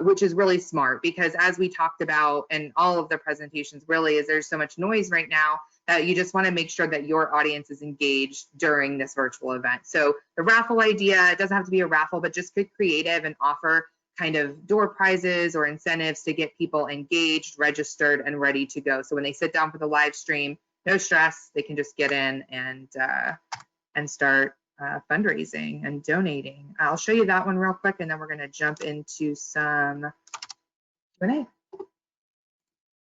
which is really smart because as we talked about in all of the presentations really is there's so much noise right now that you just want to make sure that your audience is engaged during this virtual event. So the raffle idea, it doesn't have to be a raffle, but just get creative and offer kind of door prizes or incentives to get people engaged, registered, and ready to go. So when they sit down for the live stream, no stress, they can just get in and start fundraising and donating. I'll show you that one real quick, and then we're going to jump into some Q&A.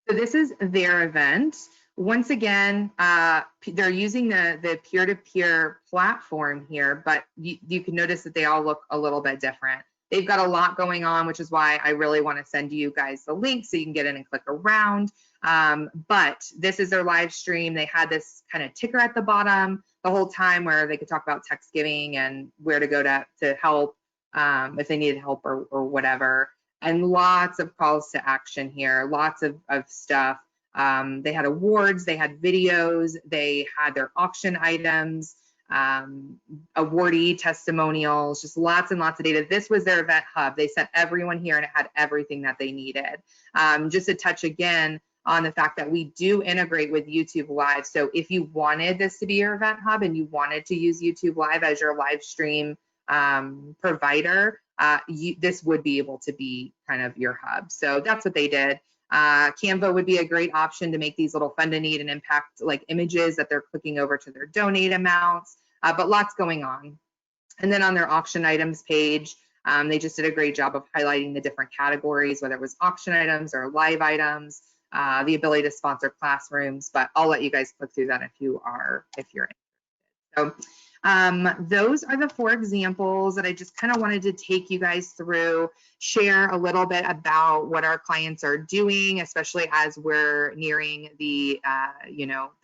So this is their event. Once again, they're using the peer-to-peer platform here, but you can notice that they all look a little bit different. They've got a lot going on, which is why I really want to send you guys the link so you can get in and click around. But this is their live stream. They had this kind of ticker at the bottom the whole time where they could talk about text giving and where to go to help if they needed help or whatever. And lots of calls to action here, lots of stuff. They had awards, they had videos, they had their auction items, awardee testimonials, just lots and lots of data. This was their event hub. They sent everyone here and it had everything that they needed. Just to touch again on the fact that we do integrate with YouTube Live. So if you wanted this to be your event hub and you wanted to use YouTube Live as your live stream provider, this would be able to be kind of your hub. So that's what they did. Canva would be a great option to make these little fun to need and impact like images that they're clicking over to their donate amounts, but lots going on. And then on their auction items page, they just did a great job of highlighting the different categories, whether it was auction items or live items, the ability to sponsor classrooms, but I'll let you guys click through that if you're interested. So those are the 4 examples that I just kind of wanted to take you guys through, share a little bit about what our clients are doing, especially as we're nearing the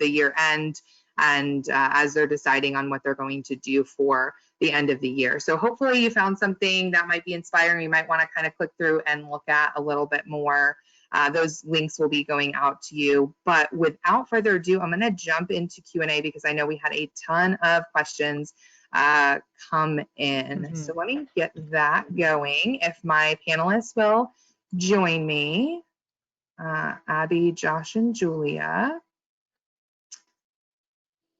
year end and as they're deciding on what they're going to do for the end of the year. So hopefully you found something that might be inspiring. You might want to kind of click through and look at a little bit more. Those links will be going out to you. But without further ado, I'm going to jump into Q&A because I know we had a ton of questions come in. So let me get that going. If my panelists will join me, Abby, Josh, and Julia.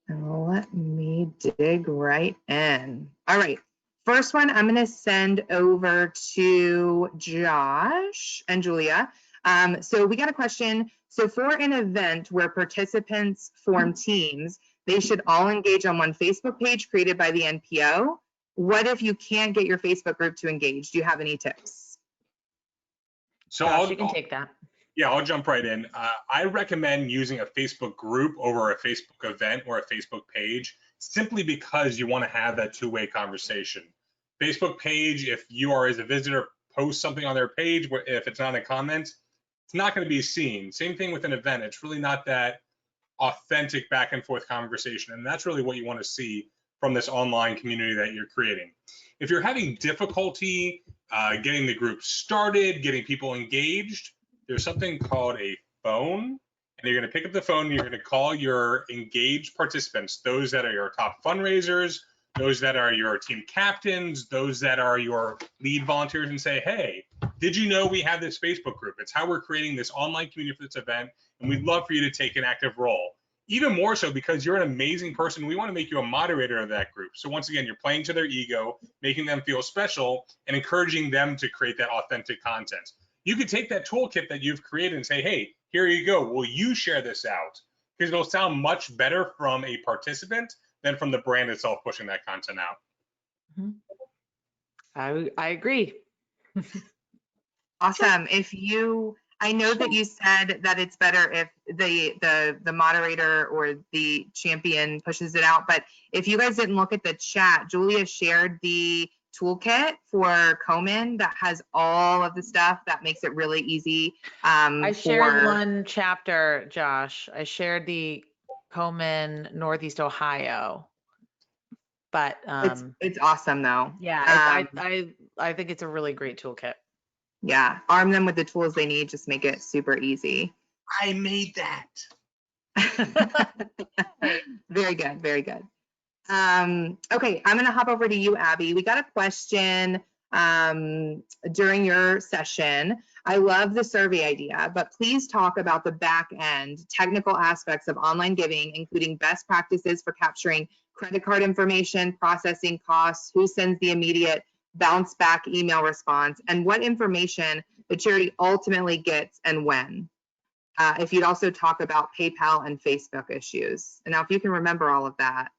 And let me dig right in. All right. First one, I'm going to send over to Josh and Julia. So we got a question. So for an event where participants form teams, they should all engage on one Facebook page created by the NPO. What if you can't get your Facebook group to engage? Do you have any tips? So Josh, you can take that. Yeah, I'll jump right in. I recommend using a Facebook group over a Facebook event or a Facebook page, simply because you want to have that two-way conversation. Facebook page, if you are as a visitor, post something on their page, if it's not a comment, it's not going to be seen. Same thing with an event. It's really not that authentic back and forth conversation. And that's really what you want to see from this online community that you're creating. If you're having difficulty getting the group started, getting people engaged, there's something called a phone, and you're going to pick up the phone and you're going to call your engaged participants, those that are your top fundraisers, those that are your team captains, those that are your lead volunteers, and say, hey, did you know we have this Facebook group? It's how we're creating this online community for this event, and we'd love for you to take an active role. even more so because you're an amazing person. We want to make you a moderator of that group. So once again, you're playing to their ego, making them feel special, and encouraging them to create that authentic content. You could take that toolkit that you've created and say, hey, here you go. Will you share this out? Because it'll sound much better from a participant than from the brand itself pushing that content out. I agree. Awesome. I know that you said that it's better if the moderator or the champion pushes it out, but if you guys didn't look at the chat, Julia shared the toolkit for Komen that has all of the stuff that makes it really easy. I shared one chapter, Josh. I shared the Komen Northeast Ohio, but it's awesome though. Yeah, I think it's a really great toolkit. Yeah, arm them with the tools they need, just make it super easy. I made that. Very good, very good. Okay, I'm gonna hop over to you, Abby. We got a question during your session. I love the survey idea, but please talk about the back end technical aspects of online giving, including best practices for capturing credit card information, processing costs, who sends the immediate bounce back email response, and what information the charity ultimately gets and when. If you'd also talk about PayPal and Facebook issues. And now if you can remember all of that,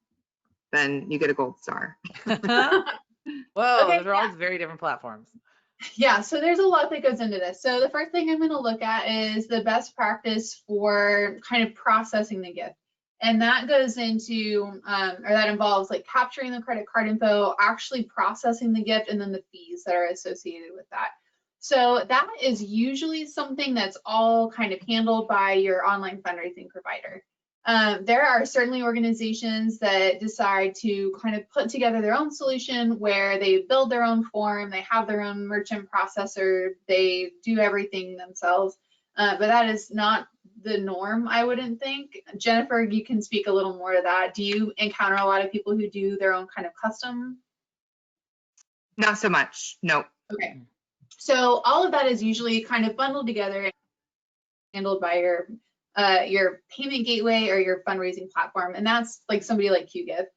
then you get a gold star. Whoa, Okay, those are all very different platforms. Yeah, so there's a lot that goes into this. So the first thing I'm going to look at is the best practice for kind of processing the gift. And that goes into, or that involves like capturing the credit card info, actually processing the gift, and then the fees that are associated with that. So that is usually something that's all kind of handled by your online fundraising provider. There are certainly organizations that decide to kind of put together their own solution where they build their own form, they have their own merchant processor, they do everything themselves, but that is not the norm, I wouldn't think. Jennifer, you can speak a little more to that. Do you encounter a lot of people who do their own kind of custom? Not so much, no. Okay, so all of that is usually kind of bundled together and handled by your payment gateway or your fundraising platform, and that's like somebody like QGive.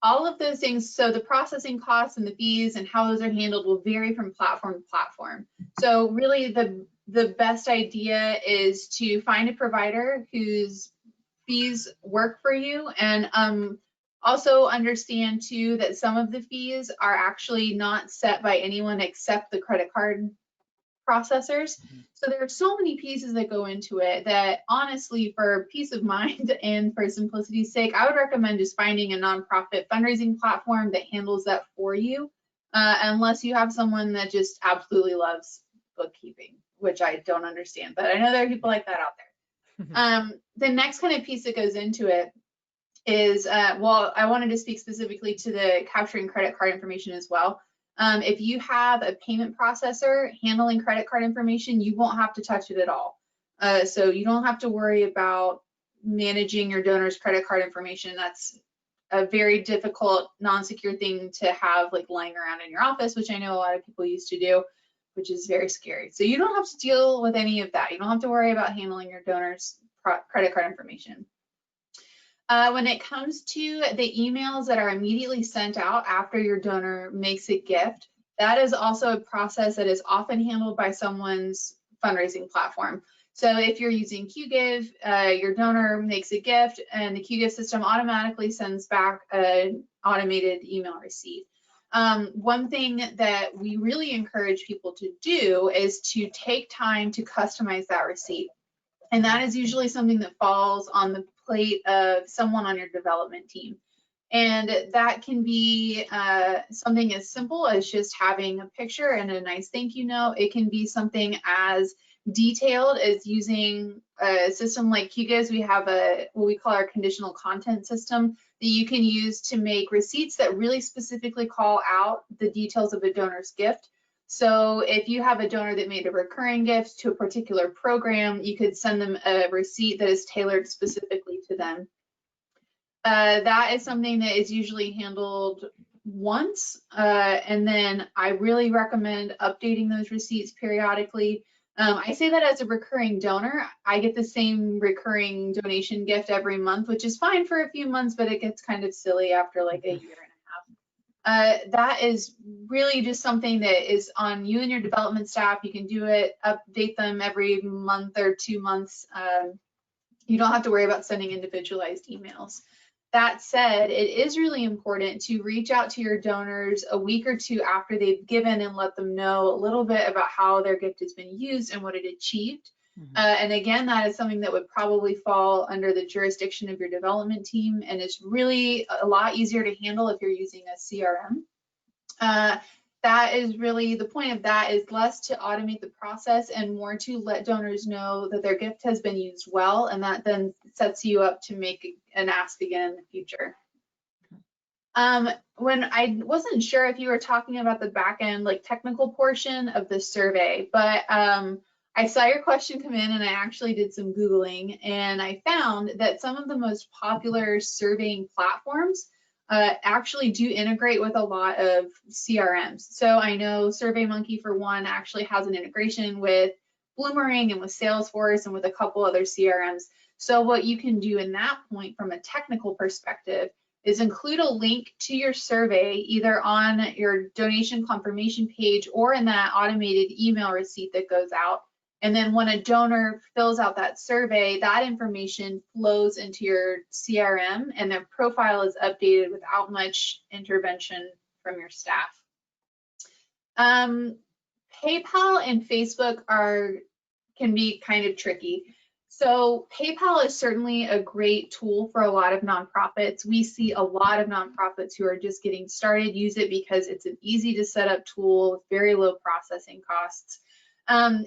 All of those things, so the processing costs and the fees and how those are handled will vary from platform to platform. So really the best idea is to find a provider whose fees work for you, and also understand too that some of the fees are actually not set by anyone except the credit card processors. So there are so many pieces that go into it that honestly, for peace of mind and for simplicity's sake, I would recommend just finding a nonprofit fundraising platform that handles that for you, unless you have someone that just absolutely loves bookkeeping, which I don't understand, but I know there are people like that out there. The next kind of piece that goes into it is, well, I wanted to speak specifically to the capturing credit card information as well. If you have a payment processor handling credit card information, you won't have to touch it at all. So you don't have to worry about managing your donor's credit card information. That's a very difficult, non-secure thing to have like lying around in your office, which I know a lot of people used to do, which is very scary. So you don't have to deal with any of that. You don't have to worry about handling your donor's credit card information. When it comes to the emails that are immediately sent out after your donor makes a gift, that is also a process that is often handled by someone's fundraising platform. So if you're using QGive, your donor makes a gift and the QGive system automatically sends back an automated email receipt. One thing that we really encourage people to do is to take time to customize that receipt. And that is usually something that falls on the plate of someone on your development team. And that can be something as simple as just having a picture and a nice thank you note. It can be something as detailed as using a system like QGive. We have what we call our conditional content system that you can use to make receipts that really specifically call out the details of a donor's gift. So if you have a donor that made a recurring gift to a particular program, you could send them a receipt that is tailored specifically to them. That is something that is usually handled once, and then I really recommend updating those receipts periodically. I say that as a recurring donor. I get the same recurring donation gift every month, which is fine for a few months, but it gets kind of silly after like a year and a half. That is really just something that is on you and your development staff. You can do it, update them every month or 2 months. You don't have to worry about sending individualized emails. That said, it is really important to reach out to your donors a week or two after they've given and let them know a little bit about how their gift has been used and what it achieved. And again, that is something that would probably fall under the jurisdiction of your development team, and it's really a lot easier to handle if you're using a CRM. That is really the point of that, is less to automate the process and more to let donors know that their gift has been used well, and that then sets you up to make an ask again in the future. When I wasn't sure if you were talking about the back end, like technical portion of the survey, but I saw your question come in and I actually did some Googling, and I found that some of the most popular surveying platforms actually do integrate with a lot of CRMs. So I know SurveyMonkey, for one, actually has an integration with Bloomerang and with Salesforce and with a couple other CRMs. So what you can do in that point from a technical perspective is include a link to your survey either on your donation confirmation page or in that automated email receipt that goes out. And then when a donor fills out that survey, that information flows into your CRM and their profile is updated without much intervention from your staff. PayPal and Facebook can be kind of tricky. So PayPal is certainly a great tool for a lot of nonprofits. We see a lot of nonprofits who are just getting started use it because it's an easy to set up tool with very low processing costs.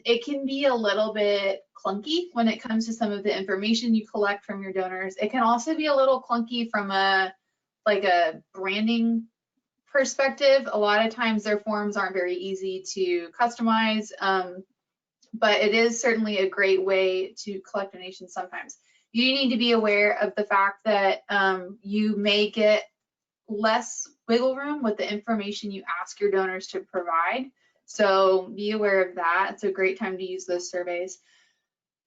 It can be a little bit clunky when it comes to some of the information you collect from your donors. It can also be a little clunky from a branding perspective. A lot of times their forms aren't very easy to customize, but it is certainly a great way to collect donations sometimes. You need to be aware of the fact that you may get less wiggle room with the information you ask your donors to provide. So be aware of that. It's a great time to use those surveys.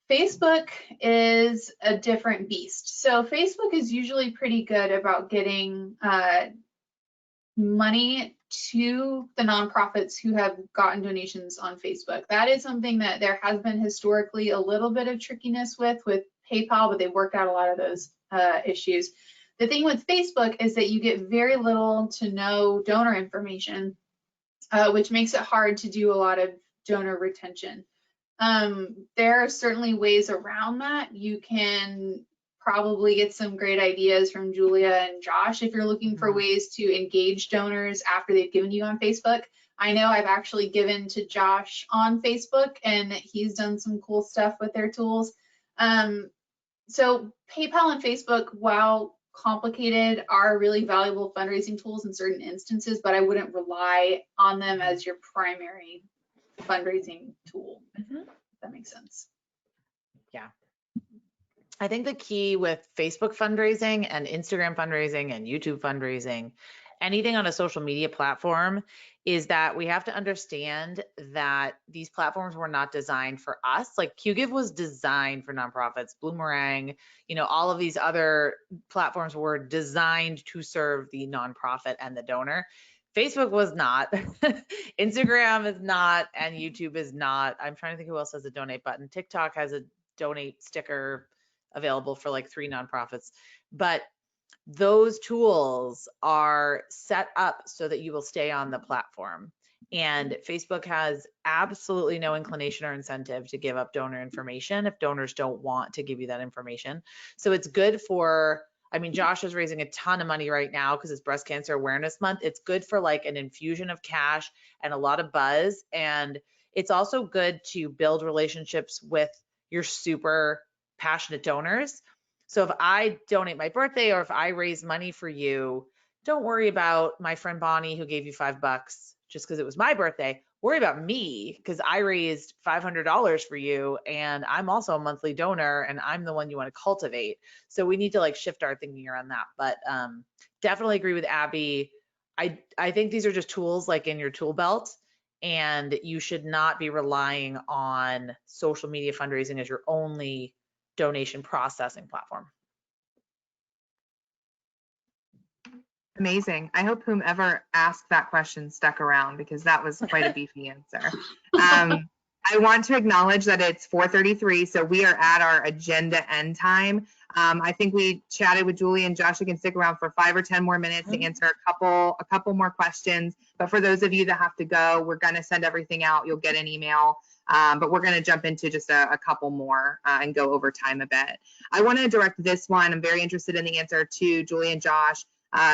Facebook is a different beast. So Facebook is usually pretty good about getting money to the nonprofits who have gotten donations on Facebook. That is something that there has been historically a little bit of trickiness with PayPal, but they've worked out a lot of those issues. The thing with Facebook is that you get very little to no donor information, which makes it hard to do a lot of donor retention. There are certainly ways around that. You can probably get some great ideas from Julia and Josh if you're looking for ways to engage donors after they've given you on Facebook. I know I've actually given to Josh on Facebook and he's done some cool stuff with their tools. So PayPal and Facebook, while complicated, are really valuable fundraising tools in certain instances, but I wouldn't rely on them as your primary fundraising tool, if that makes sense. Yeah. I think the key with Facebook fundraising and Instagram fundraising and YouTube fundraising, anything on a social media platform, is that we have to understand that these platforms were not designed for us. Like QGive was designed for nonprofits, Bloomerang, all of these other platforms were designed to serve the nonprofit and the donor. Facebook was not, Instagram is not, and YouTube is not. I'm trying to think who else has a donate button. TikTok has a donate sticker available for like 3 nonprofits, but those tools are set up so that you will stay on the platform. And Facebook has absolutely no inclination or incentive to give up donor information if donors don't want to give you that information. So it's good for, Josh is raising a ton of money right now because it's Breast Cancer Awareness Month. It's good for like an infusion of cash and a lot of buzz. And it's also good to build relationships with your super passionate donors. So if I donate my birthday or if I raise money for you, don't worry about my friend Bonnie who gave you $5 just because it was my birthday. Worry about me because I raised $500 for you and I'm also a monthly donor and I'm the one you want to cultivate. So we need to like shift our thinking around that. But definitely agree with Abby. I think these are just tools like in your tool belt, and you should not be relying on social media fundraising as your only donation processing platform. Amazing. I hope whomever asked that question stuck around, because that was quite a beefy answer. I want to acknowledge that it's 4:33, so we are at our agenda end time. I think we chatted with Julie and Josh. You can stick around for 5 or 10 more minutes to answer a couple more questions. But for those of you that have to go, we're going to send everything out. You'll get an email. But we're going to jump into just a couple more and go over time a bit. I want to direct this one. I'm very interested in the answer to Julie and Josh.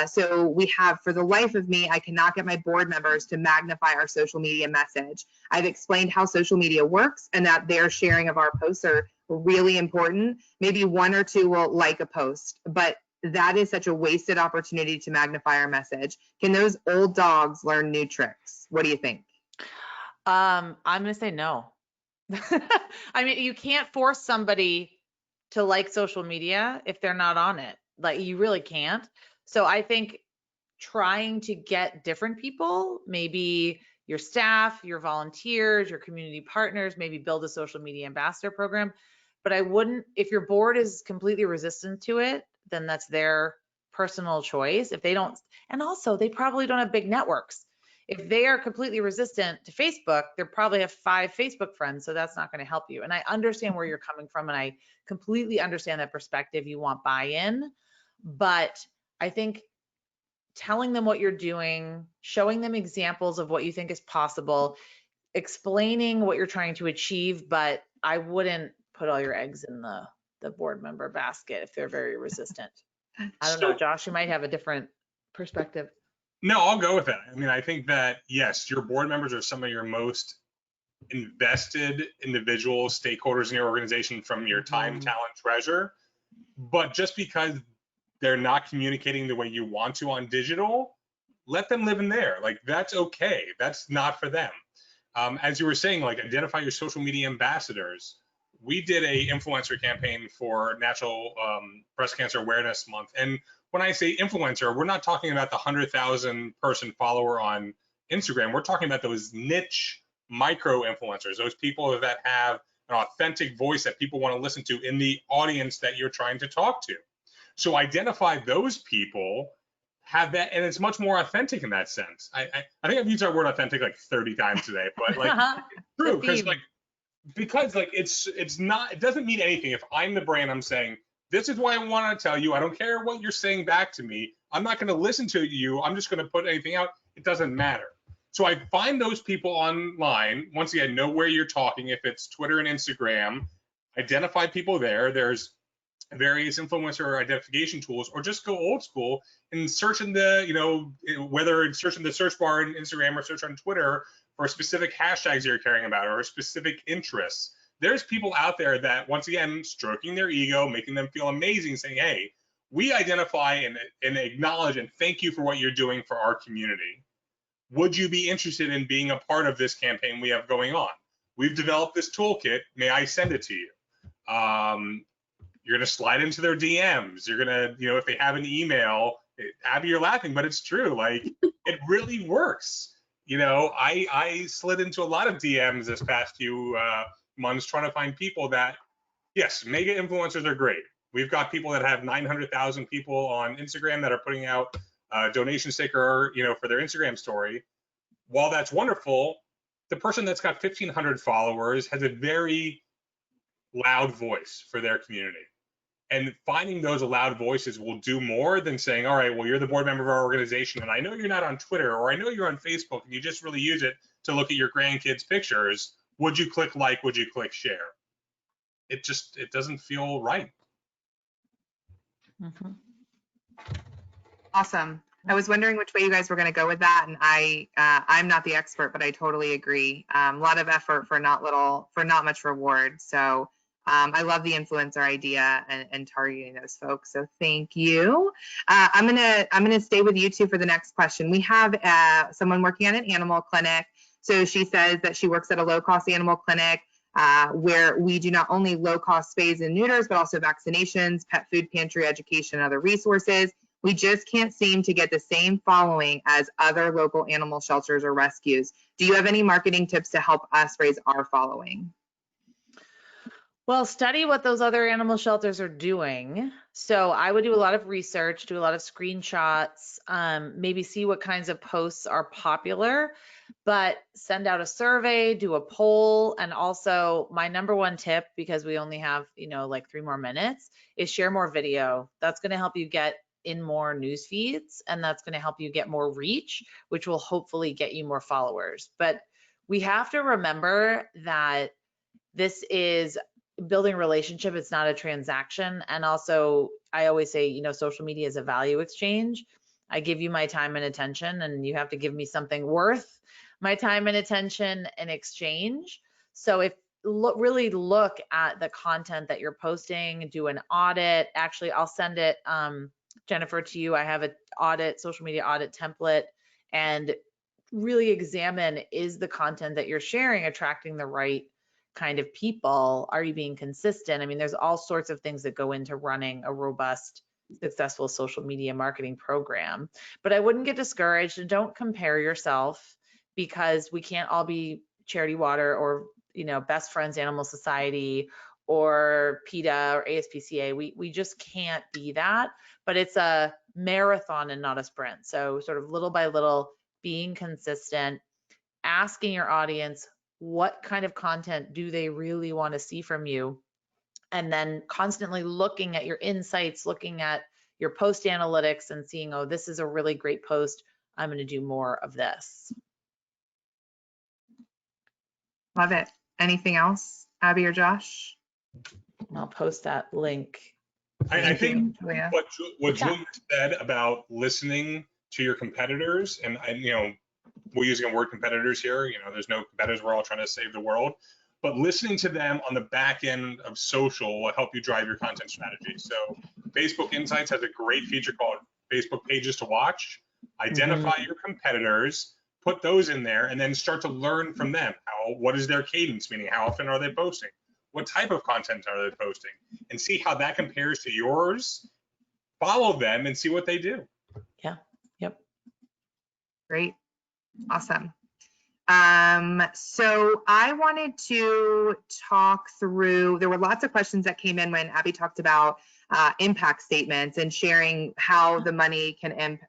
So we have, for the life of me, I cannot get my board members to magnify our social media message. I've explained how social media works and that their sharing of our posts are really important. Maybe 1 or 2 will like a post, but that is such a wasted opportunity to magnify our message. Can those old dogs learn new tricks? What do you think? I'm going to say no. I mean, you can't force somebody to like social media if they're not on it. Like, you really can't. So I think trying to get different people, maybe your staff, your volunteers, your community partners, maybe build a social media ambassador program. But I wouldn't, if your board is completely resistant to it, then that's their personal choice. If they don't, and also they probably don't have big networks. If they are completely resistant to Facebook, they probably have 5 Facebook friends, so that's not going to help you. And I understand where you're coming from, and I completely understand that perspective. You want buy-in, but I think telling them what you're doing, showing them examples of what you think is possible, explaining what you're trying to achieve, but I wouldn't put all your eggs in the board member basket if they're very resistant. I don't know, Josh, you might have a different perspective. No, I'll go with that. I mean, I think that, yes, your board members are some of your most invested individual stakeholders in your organization, from your time, talent, treasure. But just because they're not communicating the way you want to on digital, let them live in there. Like, that's okay. That's not for them. As you were saying, like, identify your social media ambassadors. We did a influencer campaign for National Breast Cancer Awareness Month. And when I say influencer, we're not talking about the 100,000 person follower on Instagram. We're talking about those niche micro influencers, those people that have an authentic voice that people want to listen to in the audience that you're trying to talk to. So identify those people, have that, and it's much more authentic in that sense. I think I've used our word authentic like 30 times today, but like it's true, because it's not, it doesn't mean anything if I'm the brand. I'm saying, this is what I want to tell you. I don't care what you're saying back to me. I'm not going to listen to you. I'm just going to put anything out. It doesn't matter. So I find those people online. Once again, know where you're talking. If it's Twitter and Instagram, identify people there. There's various influencer identification tools, or just go old school and search in the, whether it's search in the search bar in Instagram or search on Twitter for specific hashtags you're caring about or specific interests. There's people out there that, once again, stroking their ego, making them feel amazing, saying, hey, we identify and acknowledge and thank you for what you're doing for our community. Would you be interested in being a part of this campaign we have going on? We've developed this toolkit. May I send it to you? You're going to slide into their DMs. You're going to, if they have an email, Abby, you're laughing, but it's true. Like, it really works. I slid into a lot of DMs this past few months trying to find people that, yes, mega influencers are great. We've got people that have 900,000 people on Instagram that are putting out a donation sticker, for their Instagram story. While that's wonderful, the person that's got 1,500 followers has a very loud voice for their community. And finding those loud voices will do more than saying, all right, well, you're the board member of our organization, and I know you're not on Twitter, or I know you're on Facebook, and you just really use it to look at your grandkids' pictures. Would you click like? Would you click share? It doesn't feel right. Mm-hmm. Awesome. I was wondering which way you guys were going to go with that, and I'm not the expert, but I totally agree. A lot of effort for not much reward. So I love the influencer idea and targeting those folks. So thank you. I'm gonna stay with you two for the next question. We have someone working at an animal clinic. So she says that she works at a low-cost animal clinic where we do not only low-cost spays and neuters, but also vaccinations, pet food pantry, education, and other resources. We just can't seem to get the same following as other local animal shelters or rescues. Do you have any marketing tips to help us raise our following? Well, study what those other animal shelters are doing. So I would do a lot of research, do a lot of screenshots, maybe see what kinds of posts are popular, but send out a survey, do a poll. And also my number one tip, because we only have, like 3 more minutes, is share more video. That's going to help you get in more news feeds, and that's going to help you get more reach, which will hopefully get you more followers. But we have to remember that this is building a relationship. It's not a transaction. And also, I always say, social media is a value exchange. I give you my time and attention, and you have to give me something worth my time and attention in exchange. So if really look at the content that you're posting, do an audit. Actually, I'll send it, Jennifer, to you. I have an social media audit template, and really examine, is the content that you're sharing attracting the right kind of people? Are you being consistent? I mean, there's all sorts of things that go into running a robust, successful social media marketing program. But I wouldn't get discouraged, and don't compare yourself, because we can't all be Charity Water or, Best Friends Animal Society or PETA or ASPCA. We just can't be that, but it's a marathon and not a sprint. So sort of little by little, being consistent, asking your audience, what kind of content do they really want to see from you? And then constantly looking at your insights, looking at your post analytics and seeing, oh, this is a really great post. I'm going to do more of this. Love it. Anything else, Abby or Josh? I'll post that link. I think Julia. what Julia said about listening to your competitors, and we're using a word competitors here. There's no competitors. We're all trying to save the world. But listening to them on the back end of social will help you drive your content strategy. So Facebook Insights has a great feature called Facebook Pages to Watch. Identify your competitors, put those in there, and then start to learn from them. What is their cadence, meaning how often are they posting? What type of content are they posting? And see how that compares to yours. Follow them and see what they do. Yeah. Yep. Great. Awesome. So I wanted to talk through, there were lots of questions that came in when Abby talked about impact statements and sharing how the money can,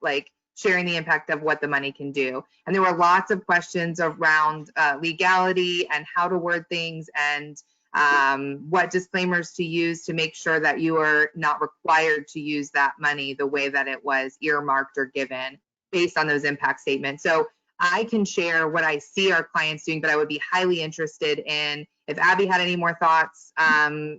sharing the impact of what the money can do. And there were lots of questions around legality and how to word things, and what disclaimers to use to make sure that you are not required to use that money the way that it was earmarked or given based on those impact statements. So I can share what I see our clients doing, but I would be highly interested in if Abby had any more thoughts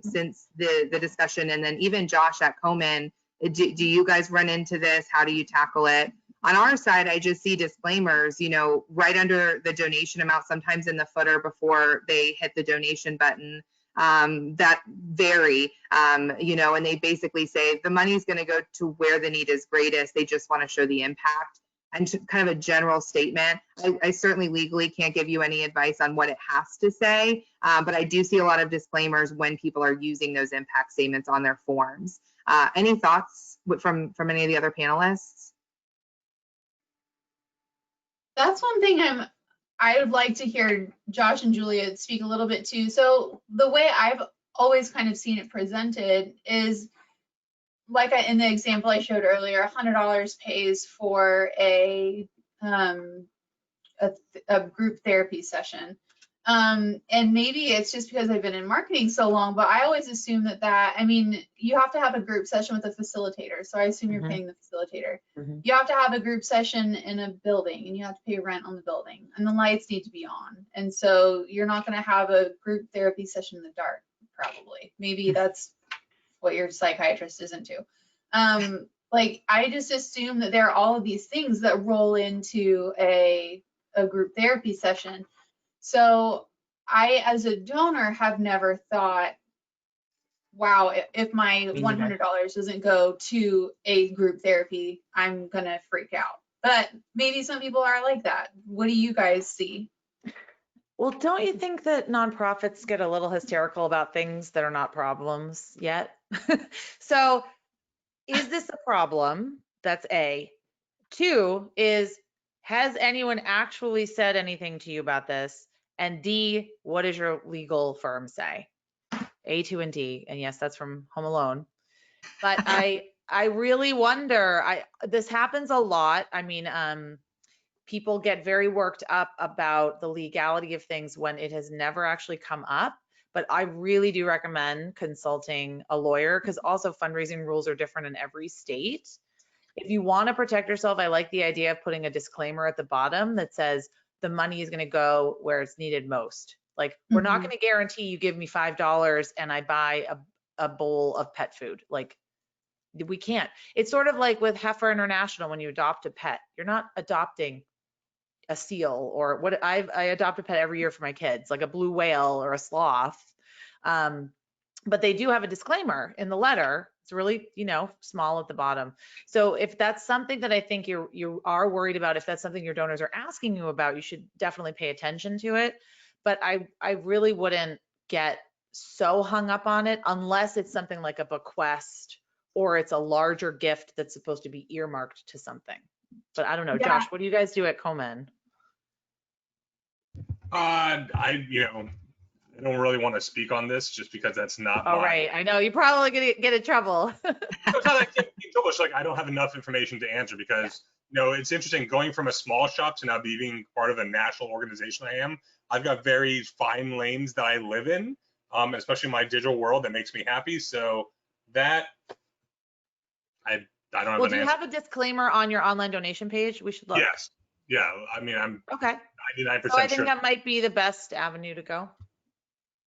since the discussion, and then even Josh at Komen, do you guys run into this? How do you tackle it? On our side, I just see disclaimers, right under the donation amount, sometimes in the footer before they hit the donation button, that vary, and they basically say the money's going to go to where the need is greatest. They just want to show the impact. And kind of a general statement. I certainly legally can't give you any advice on what it has to say, but I do see a lot of disclaimers when people are using those impact statements on their forms. Any thoughts from any of the other panelists? That's one thing I would like to hear Josh and Julia speak a little bit to. So the way I've always kind of seen it presented is, like in the example I showed earlier, $100 pays for a group therapy session. And maybe it's just because I've been in marketing so long, but I always assume you have to have a group session with a facilitator. So I assume you're paying the facilitator. You have to have a group session in a building, and you have to pay rent on the building, and the lights need to be on. And so you're not going to have a group therapy session in the dark, probably. Maybe that's what your psychiatrist is into. I just assume that there are all of these things that roll into a group therapy session. So I, as a donor, have never thought, wow, if my $100 doesn't go to a group therapy, I'm gonna freak out. But maybe some people are like that. What do you guys see? Well, don't you think that nonprofits get a little hysterical about things that are not problems yet? So is this a problem? that's A. 2 is, has anyone actually said anything to you about this? And D, what does your legal firm say? A, 2, and D. And yes, that's from Home Alone. But I really wonder, this happens a lot. I mean, people get very worked up about the legality of things when it has never actually come up. But I really do recommend consulting a lawyer, because also fundraising rules are different in every state. If you want to protect yourself, I like the idea of putting a disclaimer at the bottom that says the money is going to go where it's needed most. Like, we're not going to guarantee you give me $5 and I buy a bowl of pet food. Like, we can't. It's sort of like with Heifer International, when you adopt a pet, you're not adopting a seal or what. I adopt a pet every year for my kids, like a blue whale or a sloth. But they do have a disclaimer in the letter. It's really, small at the bottom. So if that's something that I think you are worried about, if that's something your donors are asking you about, you should definitely pay attention to it. But I really wouldn't get so hung up on it unless it's something like a bequest or it's a larger gift that's supposed to be earmarked to something. But I don't know, Josh, what do you guys do at Komen? I don't really want to speak on this just because that's not All right, I know you're probably gonna get in trouble. It's not like I get in trouble. It's like I don't have enough information to answer because it's interesting going from a small shop to now being part of a national organization. I've got very fine lanes that I live in, especially in my digital world, that makes me happy. So that I don't have Well, an do you answer. have a disclaimer on your online donation page? We should look. Yes. Yeah. I mean, I'm okay. 99% So I think sure. that might be the best avenue to go.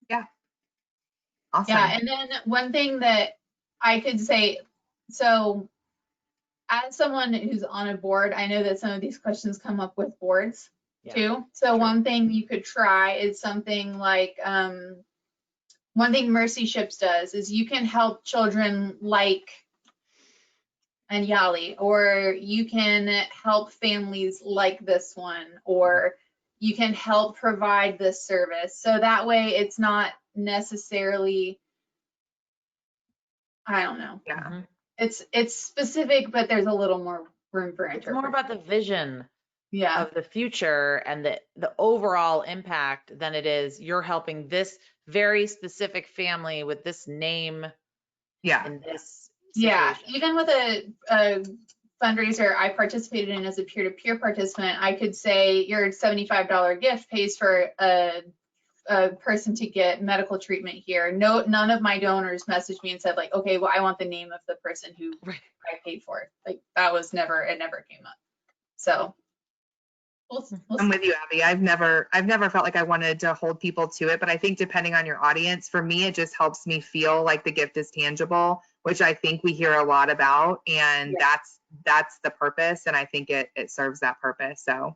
Yeah. Awesome. Yeah, and then one thing that I could say, so as someone who's on a board, I know that some of these questions come up with boards too. So one thing you could try is something like, one thing Mercy Ships does is you can help children like Anyali, or you can help families like this one, or you can help provide this service. So that way it's not necessarily, I don't know. Yeah. It's specific, but there's a little more room for interpretation. It's more about the vision yeah. of the future and the overall impact than it is you're helping this very specific family with this name. Yeah. In this yeah. situation. Even with a fundraiser I participated in as a peer-to-peer participant, I could say your $75 gift pays for a person to get medical treatment here. None of my donors messaged me and said like, okay, well, I want the name of the person who I paid for it. Like that was never came up. So we'll I'm with you, Abby. I've never felt like I wanted to hold people to it, but I think depending on your audience, for me, it just helps me feel like the gift is tangible, which I think we hear a lot about, and that's the purpose, and I think it serves that purpose. So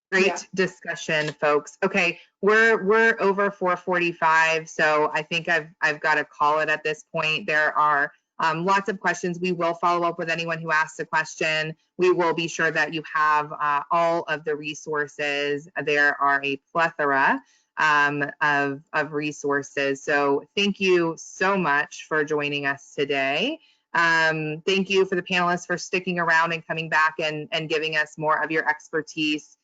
great discussion, folks. Okay, we're over 4:45, so I think I've got to call it at this point. There are lots of questions. We will follow up with anyone who asks a question. We will be sure that you have all of the resources. There are a plethora of resources. So thank you so much for joining us today. Thank you for the panelists for sticking around and coming back and giving us more of your expertise.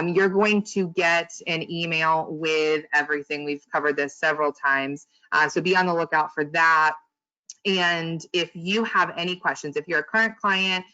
You're going to get an email with everything. We've covered this several times, so be on the lookout for that. And if you have any questions, if you're a current client,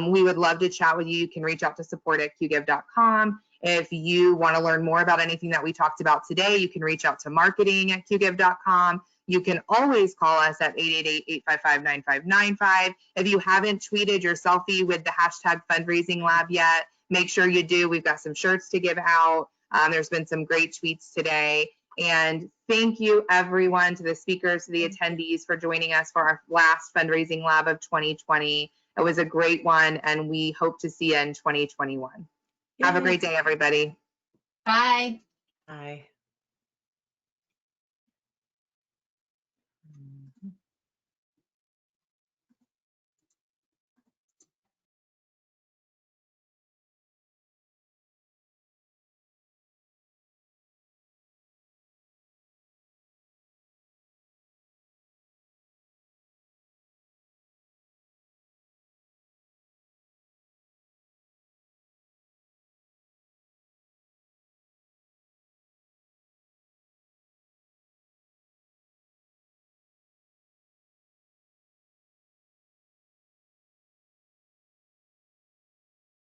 we would love to chat with you. You can reach out to support@qgive.com. If you want to learn more about anything that we talked about today, you can reach out to marketing@qgive.com. You can always call us at 888-855-9595. If you haven't tweeted your selfie with the hashtag Fundraising Lab yet, make sure you do. We've got some shirts to give out. There's been some great tweets today. And thank you, everyone, to the speakers, to the attendees for joining us for our last Fundraising Lab of 2020. It was a great one, and we hope to see you in 2021. Have a great day, everybody. Bye. Bye.